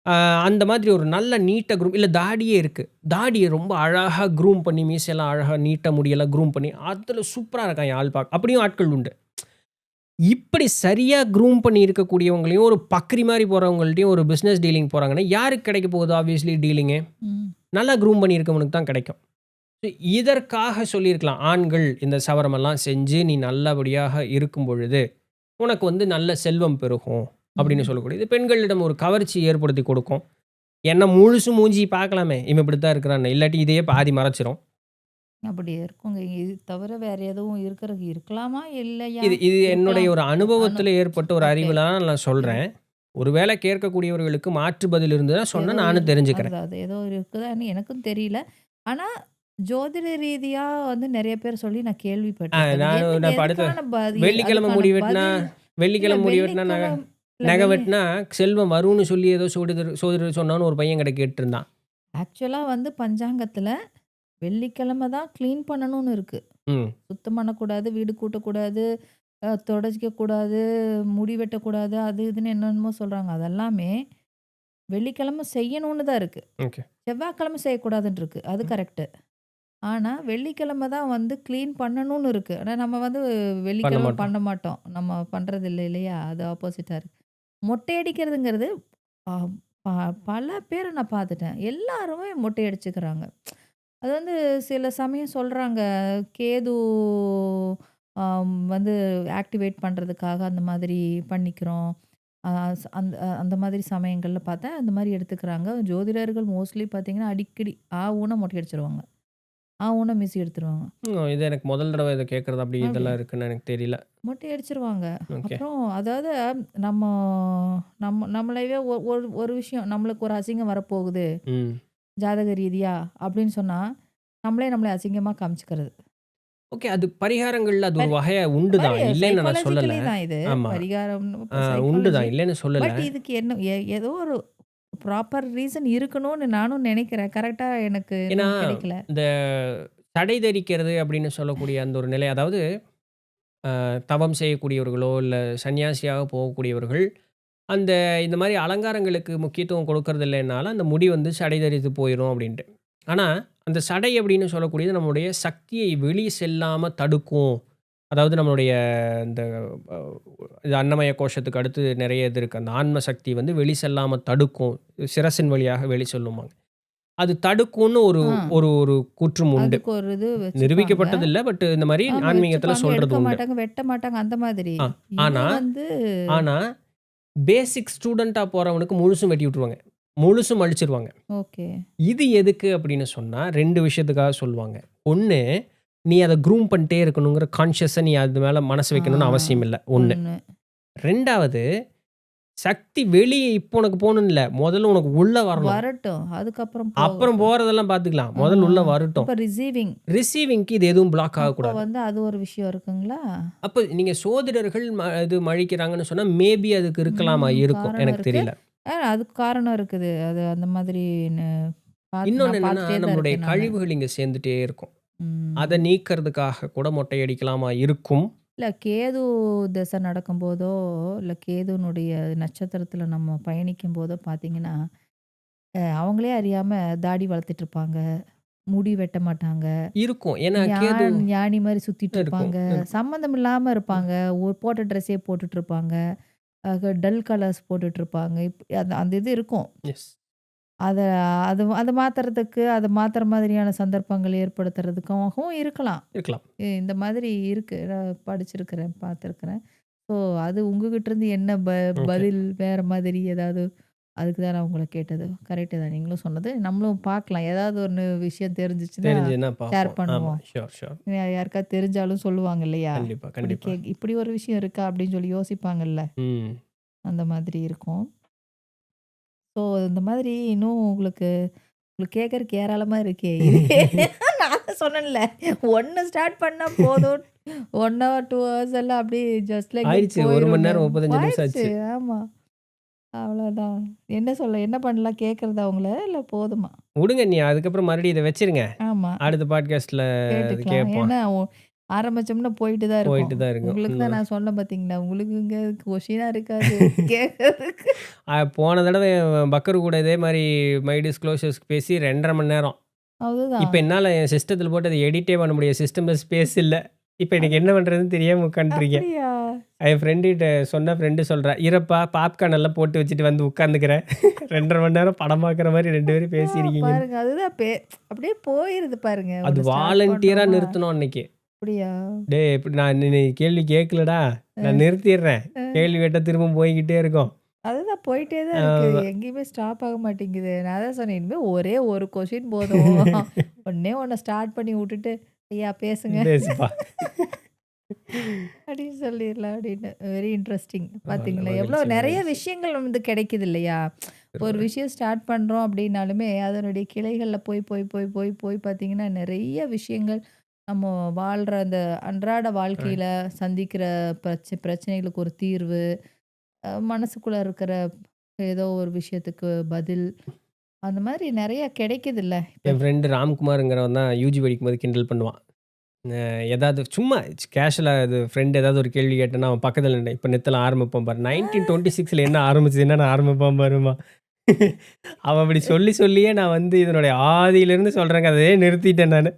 அ அந்த மாதிரி ஒரு நல்ல நீட்டா க்ரூம் இல்ல தாடியே இருக்கு. தாடிய ரொம்ப அழகா க்ரூம் பண்ணி, மீசையெல்லாம் அழகா நீட்டா முடியெல்லாம் க்ரூம் பண்ணி, அதுல சூப்பரா இருக்கான் என் ஆள் அப்படியும் ஆட்கள் உண்டு. இப்படி சரியா க்ரூம் பண்ணி இருக்கக்கூடியவங்களையும், ஒரு பக்கிரி மாரி போறவங்கள்ட்டயும் ஒரு பிசினஸ் டீலிங் போறாங்கன்னா, யாருக்கு கிடைக்க போகுது ஆப்வியஸ்லி டீலிங்கு? ம். நல்லா க்ரூம் பண்ணியிருக்கவனுக்கு தான் கிடைக்கும். இதற்காக சொல்லியிருக்கலாம். ஆண்கள் இந்த சவரமெல்லாம் செஞ்சு, நீ நல்லபடியாக இருக்கும் பொழுது, உனக்கு வந்து நல்ல செல்வம் பெருகும் அப்படின்னு ம். சொல்லக்கூடியது. பெண்களிடம் ஒரு கவர்ச்சி ஏற்படுத்தி கொடுக்கும். என்ன முழுசு மூஞ்சி பார்க்கலாமே, இவன் இப்படித்தான் இருக்கிறான்னு. இல்லாட்டி இதையே பாதி மறைச்சிரும். அப்படி இருக்குங்க. இது தவிர வேற எதுவும் இருக்கலாமா? இல்லையா? இது இது என்னுடைய இருக்கலாம். ஒரு அனு அனுபவத்தில ஏற்பட்ட ஒரு ஓகே. அறிவுல நான் சொல்றேன். ஒருவேளை கேட்கக்கூடியவர்களுக்கு மாற்று பதில் இருந்ததுன்னா சொன்னா ஏதோ நானும் தெரிஞ்சுக்கிறேன். அதுதான் அது ஏதோ இருக்குதான்னு எனக்கும் தெரியல. ஆனா, ஜோதிட ரீதியா வந்து நெறைய பேர் சொல்லி நான் கேள்விப்பட்டுருக்கேன். நான் இப்ப அடுத்த எதுக்கான வெள்ளிக்கிழமை அதுக்கான முடி வெட்டினா பதில் இல்ல வெள்ளிக்கிழமை முடி வெட்டினா இல்ல நகை வெட்டினா செல்வம் வரும்னு சொல்லி ஏதோ சோதிடர் சொன்னான்னு ஒரு பையன் கிட்ட கேட்டுருந்தான். ஆக்சுவலா வந்து பஞ்சாங்கத்துல வெள்ளிக்கிழமை தான் கிளீன் பண்ணணும்னு இருக்கு. ம். சுத்தம் பண்ணக்கூடாது, வீடு கூட்டக்கூடாது, தொடச்சிக்கக்கூடாது, முடி வெட்டக்கூடாது, அது இதுன்னு என்னென்னமோ சொல்றாங்க. அதெல்லாமே வெள்ளிக்கிழமை செய்யணும்னு தான் இருக்கு. ஓகே. செவ்வாய்க்கிழமை செய்யக்கூடாதுன்னு இருக்கு. அது கரெக்ட்டு. ஆனா, வெள்ளிக்கிழமை தான் வந்து கிளீன் பண்ணணும்னு இருக்கு. ஆனா, நம்ம வந்து பண்ண வெள்ளிக்கிழமை மாட்டோம். பண்ண மாட்டோம். நம்ம பண்றது இல்ல இல்லையா? அது ஆப்போசிட்டா இருக்கு. மொட்டை அடிக்கிறதுங்கிறது அ ப பல பேர நான் பார்த்துட்டேன். எல்லாருமே மொட்டை அடிச்சுக்கிறாங்க. அது வந்து சில சமயம் சொல்றாங்க, கேது வந்து ஆக்டிவேட் பண்றதுக்காக அந்த மாதிரி பண்ணிக்கிறோம். அ அந்த அந்த மாதிரி சமயங்கள்ல பார்த்தா, அந்த மாரி எடுத்துக்கிறாங்க. ஜோதிடர்கள் மோஸ்ட்லி பார்த்தீங்கன்னா, அடிக்கடி ஊன மொட்டை அடிச்சுருவாங்க. ஊன மீசி எடுத்துருவாங்க. இது எனக்கு முதல் தடவ இத கேட்கறது அப்படி அப்படி இதெல்லாம் இருக்குன்னு எனக்கு தெரியல. மொட்டை அடிச்சுருவாங்க. ஓகே. அப்புறம் அதாவது நம்ம நம்மளையே ஒரு ஒரு விஷயம் நம்மளுக்கு ஒரு அசிங்கம் வரப்போகுது, ம். ஜாதக ரீதியா அப்படின்னு சொன்னா, நம்மள அசிங்கமா காமிச்சுக்கிறது. ஓகே. அது பரிகாரங்கள்ல அது ஒரு பரி வகையா உண்டு தான். இல்லைன்னு நான் சொல்லல. சைக்காலஜிக்கலி தான் இது. ஆமா. பரிகாரம் உண்டு சைக்காலஜி. தான். இல்லைன்னு சொல்லல. பட் இதுக்கு என்ன ஏதோ ஒரு ப்ராப்பர் ரீசன் இருக்கணும்னு நானும் நெனைக்கிறேன். கரெக்ட்டா எனக்கு ஏன்னா, இன்னும் கிடைக்கல. இந்த தடை தரிக்கிறது அப்படின்னு சொல்லக்கூடிய அந்த ஒரு நிலை, அதாவது தவம் செய்யக்கூடியவர்களோ, இல்ல சன்னியாசியாக போகக்கூடியவர்கள், அந்த இந்த மாரி அலங்காரங்களுக்கு முக்கியத்துவம் கொடுக்கறது இல்லைனால, அந்த முடி வந்து சடை தரித்து போயிரும் அப்படின்ட்டு. ஆனா, அந்த சடை அப்படின்னு சொல்லக்கூடியது நம்முடைய சக்தியை வெளி செல்லாம தடுக்கும். அதாவது நம்மளுடைய இந்த அ இது அன்னமய கோஷத்துக்கு அடுத்து நெறைய இது இருக்கு. அந்த ஆன்ம சக்தி வந்து வெளி செல்லாம தடுக்கும். சிரசின் வழியாக வெளி செல்லுமாங்க. அது தடுக்கும்னு ஒரு ஆ ஒரு ஒரு கூற்றும் உண்டு. அதுக்கு ஒரு இது வச்சுப்பாங்க. நிரூபிக்கப்பட்டது இல்ல. பட் இந்த மாரி ஆமா ஆன்மீகத்தில வச்சுப்பாங்க. சொல்றது எடுக்க உண்டு. மாட்டாங்க, வெட்ட மாட்டாங்க அந்த மாதிரி. ஆ இது ஆனா வந்து ஆனா பேசிக் ஸ்டூடெண்ட்டா போறவனுக்கு முழுசும் வெட்டி விட்டுருவாங்க. முழுசும் அழிச்சிருவாங்க. ஓகே. இது எதுக்கு அப்படின்னு சொன்னா 2 விஷயத்துக்காக சொல்லுவாங்க. 1 நீ அத க்ரூம் பண்ணிட்டே இருக்கணுங்கிற கான்ஷியஸா நீ அது மேல மனசு ஆ வைக்கணும்னு அவசியம் இல்ல. 1. 1 2வது சக்தி வெளிய இப்போ உனக்கு போணும்னு இல்ல. முதல்ல உனக்கு உள்ள வரணும். வரட்டும். அதுக்கப்புறம் அப்புறம் போகட்டும். போறதெல்லாம் பார்த்துக்கலாம். ஆ முதல்ல உள்ள வரட்டும். இப்ப ரிசீவிங். ரிசீவிங்க்கு இது எதுவும் பிளாக் அப்ப ஆகக்கூடாது. வந்து அது ஒரு விஷயம் இருக்குங்களா? அப்ப நீங்க சோதிடர்கள் இது மழிக்கிறாங்கன்னு சொன்னா, மேபி அதுக்கு இருக்கலாமா? இருக்கும். காரணம் எனக்கு இருக்கு. தெரியல. அதுக்கு காரணம் இருக்குது. அது அந்த மாதிரி இன்னொன்னு நான் என்னன்னா, பார்த்துட்டே தான் நம்மளுடைய இருக்கேன் நானு. கழிவுகள் இங்க சேர்ந்துட்டே இருக்கும். அத ம். நீக்கிறதுக்காக கூட மொட்டை அடிக்கலாமா? இருக்கும். இல்ல கேது திசை நடக்கும்போதோ, இல்ல கேதுனுடைய நட்சத்திரத்தில நம்ம பயணிக்கும்போதோ பார்த்தீங்கன்னா, அவங்களே அறியாம தாடி வளர்த்துட்டு இருப்பாங்க. முடி வெட்ட மாட்டாங்க. இருக்கும். ஏன்னா கேது ஞானி மாரி சுத்திட்டு இருக்கும். இருப்பாங்க. சம்மந்தம் இல்லாம இருப்பாங்க. போட்ட ட்ரெஸ்ஸே போட்டுட்டு இருப்பாங்க. டல் கலர்ஸ் போட்டுட்டு இருப்பாங்க. அந்த அந்த இது இருக்கும். எஸ். அத அது அத மாத்துறதுக்கு, அத மாத்துற மாதிரியான சந்தர்ப்பங்கள் ஏற்படுத்துறதுக்காகவும் இருக்கலாம். இருக்கலாம். இந்த மாதிரி இருக்கு. நான் படிச்சிருக்கிறேன், பார்த்துருக்கிறேன். ஸோ அது உங்ககிட்ட இருந்து என்ன ஓகே. பதில் வேற மாதிரி ஏதாவது அதுக்கு தான் நான் உங்கள கேட்டது. கரெக்ட்டு தான் நீங்களும் சொன்னது. நம்மளும் பார்க்கலாம். ஏதாவது ஒண்ணு விஷயம் தெரிஞ்சுச்சுன்னா தெரிஞ்சதுன்னா ஷேர் பார்ப்போம். ஆமா. பண்ணுவோம். Sure, sure. யாருக்காவது தெரிஞ்சாலும் சொல்லுவாங்க இல்லையா? கண்டிப்பா, கண்டிப்பா. இப்படி ஒரு விஷயம் இருக்கா? அப்படின்னு சொல்லி யோசிப்பாங்கல்ல. ம். அந்த மாதிரி இருக்கும். ஸோ இந்த மாதிரி இன்னும் உங்களுக்கு உங்களுக்கு கேட்கறக்கு ஏராளமா இருக்கே. இதே நான் தான் சொன்னேன்ல. 1 ஸ்டார்ட் பண்ணா போதும். 1 ஹவர், 2 ஹவர்ஸ் எல்லாம் அப்படியே ஜஸ்ட் லைக் தட் ஆயிடுச்சு. 1 மணி போயிரும்னு. நேரம் 35 நிமிஷம் ஆயிடுச்சு. ஆச்சு. ஆமா. அவ்வளோதான். என்ன பண்ணலாம் கேட்கறதா உங்கள? இல்ல போதுமா? உடுங்க நீ அதுக்கப்புறம் மறுபடியும் இத வச்சுருங்க. ஆமா. அடுத்த பாட்காஸ்ட்ல இது கேட்டுக்கலாம். கேட்போம். ஏன்னா ஆரம்பிச்சோம்னா போயிட்டு தான் இருக்கும். போயிட்டு தான் இருக்கும். உங்களுக்கு தான் ம். நான் சொன்னேன் பார்த்தீங்களா? உங்களுக்கு இங்க கொஷினா இருக்காது. கேட்கறதுக்கு. போன தடவ பக்கரு கூட இதே மாரி மை டிஸ்க்ளோஷர்ஸ்க்கு பேசி 2 1/2 மணி நேரம். இப்ப அதுதான். என்னால என் சிஸ்டத்துல போட்டு அத எடிட்டே பண்ண முடியாது. சிஸ்டம்ல ஸ்பேஸ் இல்ல. இப்ப எனக்கு என்ன பண்றதுன்னு தெரியாம உட்காந்துட்டுருக்கேன். அப்படியா? என் ஃப்ரெண்டுகிட்ட சொன்னா ஃப்ரெண்டு சொல்றா, "இருப்பா பாப்கார்ன் எல்லாம் போட்டு வச்சுட்டு வந்து உட்காந்துக்கிறேன்." 2 1/2 மணி நேரம் படம் பார்க்குற மாரி 2 பேரும் பேசியிருக்கீங்கன்னு. பாருங்க. அதுதான் அப்படியே போயிருது பாருங்க. அது ஒண்ணு ஸ்டார்ட் வாலண்டியரா பண்றோமா? நிறுத்தணும் அன்னைக்கு. அப்படியா? "டேய் இப்படி நான் நீ கேள்வி கேட்கலடா. நான் அ, நிறுத்திடுறேன். அ. கேள்வி கேட்டா திரும்ப போய்க்கிட்டே இருக்கும்." அதுதான் போயிட்டே தான் இருக்கு. ஆமா. எங்கேயுமே ஸ்டாப் ஆக மாட்டேங்குது. நான் அதான் சொன்னேன், இனிமே ஒரே ஒரு கொஸ்டின் போதும். ஒண்ணே ஒண்ண ஸ்டார்ட் பண்ணி விட்டுட்டு, "ஐயா பேசுங்க." பேசுப்பா. அப்படின்னு சொல்லிடலாம் அப்படின்னு. Very interesting. பரவால்ல. பார்த்தீங்களா? எவ்வளோ மகிழ்ச்சி, நெறைய மகிழ்ச்சி. விஷயங்கள் வந்து கிடைக்குது இல்லையா? ஒரு திருக்குறள். விஷயம் ஸ்டார்ட் பண்றோம் அப்படின்னாலுமே, அதனுடைய கிளைகள்ல போய் போய் போய் போய் போய் பார்த்தீங்கன்னா, நெறைய விஷயங்கள் நம்ம வாழ்ற அந்த அன்றாட அ வாழ்க்கையில சந்திக்கிற பிரச்சனைகளுக்கு ஒரு தீர்வு, மனசுக்குள்ள இருக்கிற ஏதோ ஒரு விஷயத்துக்கு பதில், அந்த மாதிரி நெறைய கிடைக்குதுல்ல இப்ப. என் ஃப்ரெண்ட் ராம்குமார்ங்கிறவன் தான் யூஜி படிக்கும்போது கிண்டல் பண்ணுவான். ஏதாவது சும்மா கேஷுவலா இது ஃப்ரெண்ட் ஏதாவது ஒரு கேள்வி கேட்டேன்னா, அவன் பக்கத்துல நின்னு, "இப்ப நிறுத்தல ஆரம்பிப்போம் பாரு. ஆ. 1926ல என்ன ஆரம்பிச்சது என்னன்னு ஆரம்பிப்பான் பாரும்மா." அவன் அப்படி சொல்லி சொல்லியே நான் வந்து இதனுடைய ஆதியிலிருந்து சொல்றேங்க. அதையே நிறுத்திட்டேன் நானு.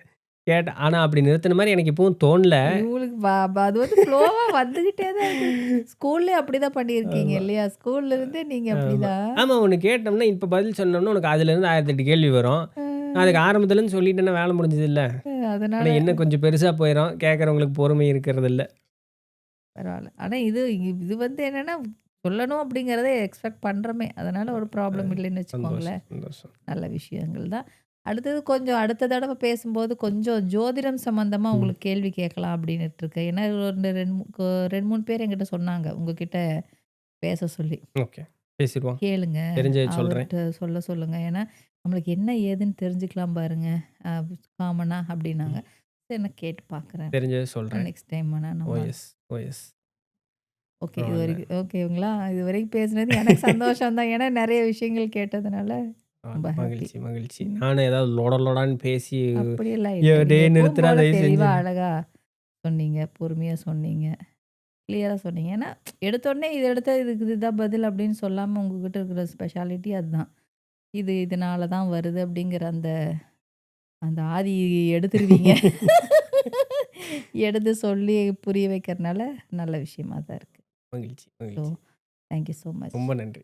கேட்டேன். ஆனா அப்படி நிறுத்துன மாரி எனக்கு இப்பவும் தோணல. உங்களுக்கு அது வந்து ஃப்ளோவா வந்துகிட்டே தான் இருக்கு. ஸ்கூல்லயும் அப்படிதான் பண்ணியிருக்கீங்க ஆமா, இல்லையா? ஸ்கூல்ல இருந்தே நீங்க ஆமா. அப்படிதான். ஆமா ஒண்ணு கேட்டோம்னா, இப்ப பதில் சொன்னோம்னா, உனக்கு அதுலேருந்து 1008 கேள்வி வரும். அ, நான் அதுக்கு ஆரம்பத்துலேருந்து சொல்லிட்டேன்னா வேலை முடிஞ்சதுல்ல. ஆனா அதனால இன்னும் கொஞ்சம் பெருசா போயிரும். கேட்கறவங்களுக்கு பொறுமை இருக்கிறதில்ல. பரவால்ல. ஆனா இது இது வந்து என்னன்னா, சொல்லணும் அப்படிங்கிறத எக்ஸ்பெக்ட் பண்றோமே. அதனால ஒரு அ ப்ராப்ளம் இல்லைன்னு வச்சுக்கோங்களேன். சந்தோஷம், சந்தோஷம். நல்ல விஷயங்கள் தான். அடுத்தது கொஞ்சம் அடுத்த தடவ பேசும்போது கொஞ்சம் ஜோதிடம் சம்மந்தமா ம். உங்களுக்கு கேள்வி கேட்கலாம் அப்படின்னுட்டு இருக்கேன். ஏன்னா ஒரு 2, 3 பேர் என்கிட்ட சொன்னாங்க. உங்ககிட்ட பேச சொல்லி. ஓகே. பேசிருவோம். கேளுங்க. தெரிஞ்சத சொல்றேன். அவர்ட்ட சொல்ல சொல்லுங்க. ஏன்னா, நம்மளுக்கு என்ன ஏதுன்னு தெரிஞ்சுக்கலாம் பாருங்க. அ காமனா அப்டின்னாங்க. ம். சரி நான் கேட்டு பார்க்குறேன். தெரிஞ்சத சொல்றேன். நெக்ஸ்ட் டைம் வேணா ஓ நம்ம எஸ், ஓ எஸ். ஓகே. பரவால்ல. இதுவரைக்கும் ஓகேங்களா? இதுவரைக்கும் பேசினது எனக்கு சந்தோஷம் தான். ஏன்னா நெறைய விஷயங்கள் கேட்டதுனால ரொம்ப ஹாப்பி. மகிழ்ச்சி, மகிழ்ச்சி. ம். நானும் ஏதாவது லொட லொடான்னு பேசி, அப்படியெல்லாம் இல்ல. நீங்க டேய் எப்பவும் நிறுத்துடா போல தயவு தெளிவா, செஞ்சு." அழகா சொன்னீங்க. பொறுமையா சொன்னீங்க. கிளியரா சொன்னீங்க. ஏன்னா எடுத்தோனே இத எடுத்தா இதுக்கு இதுதான் பதில் அப்டின்னு சொல்லாம உங்ககிட்ட இருக்கிற ஸ்பெஷாலிட்டி அதுதான். இது இதனால தான் வருது அப்டிங்கிற அந்த அந்த ஆதி எடுத்துருவீங்க. எடுத்து சொல்லி புரிய வைக்கிறனால நல்ல விஷயமா தான் இருக்கு. மகிழ்ச்சி, ஸோ மகிழ்ச்சி. Thank you so much. ரொம்ப நன்றி.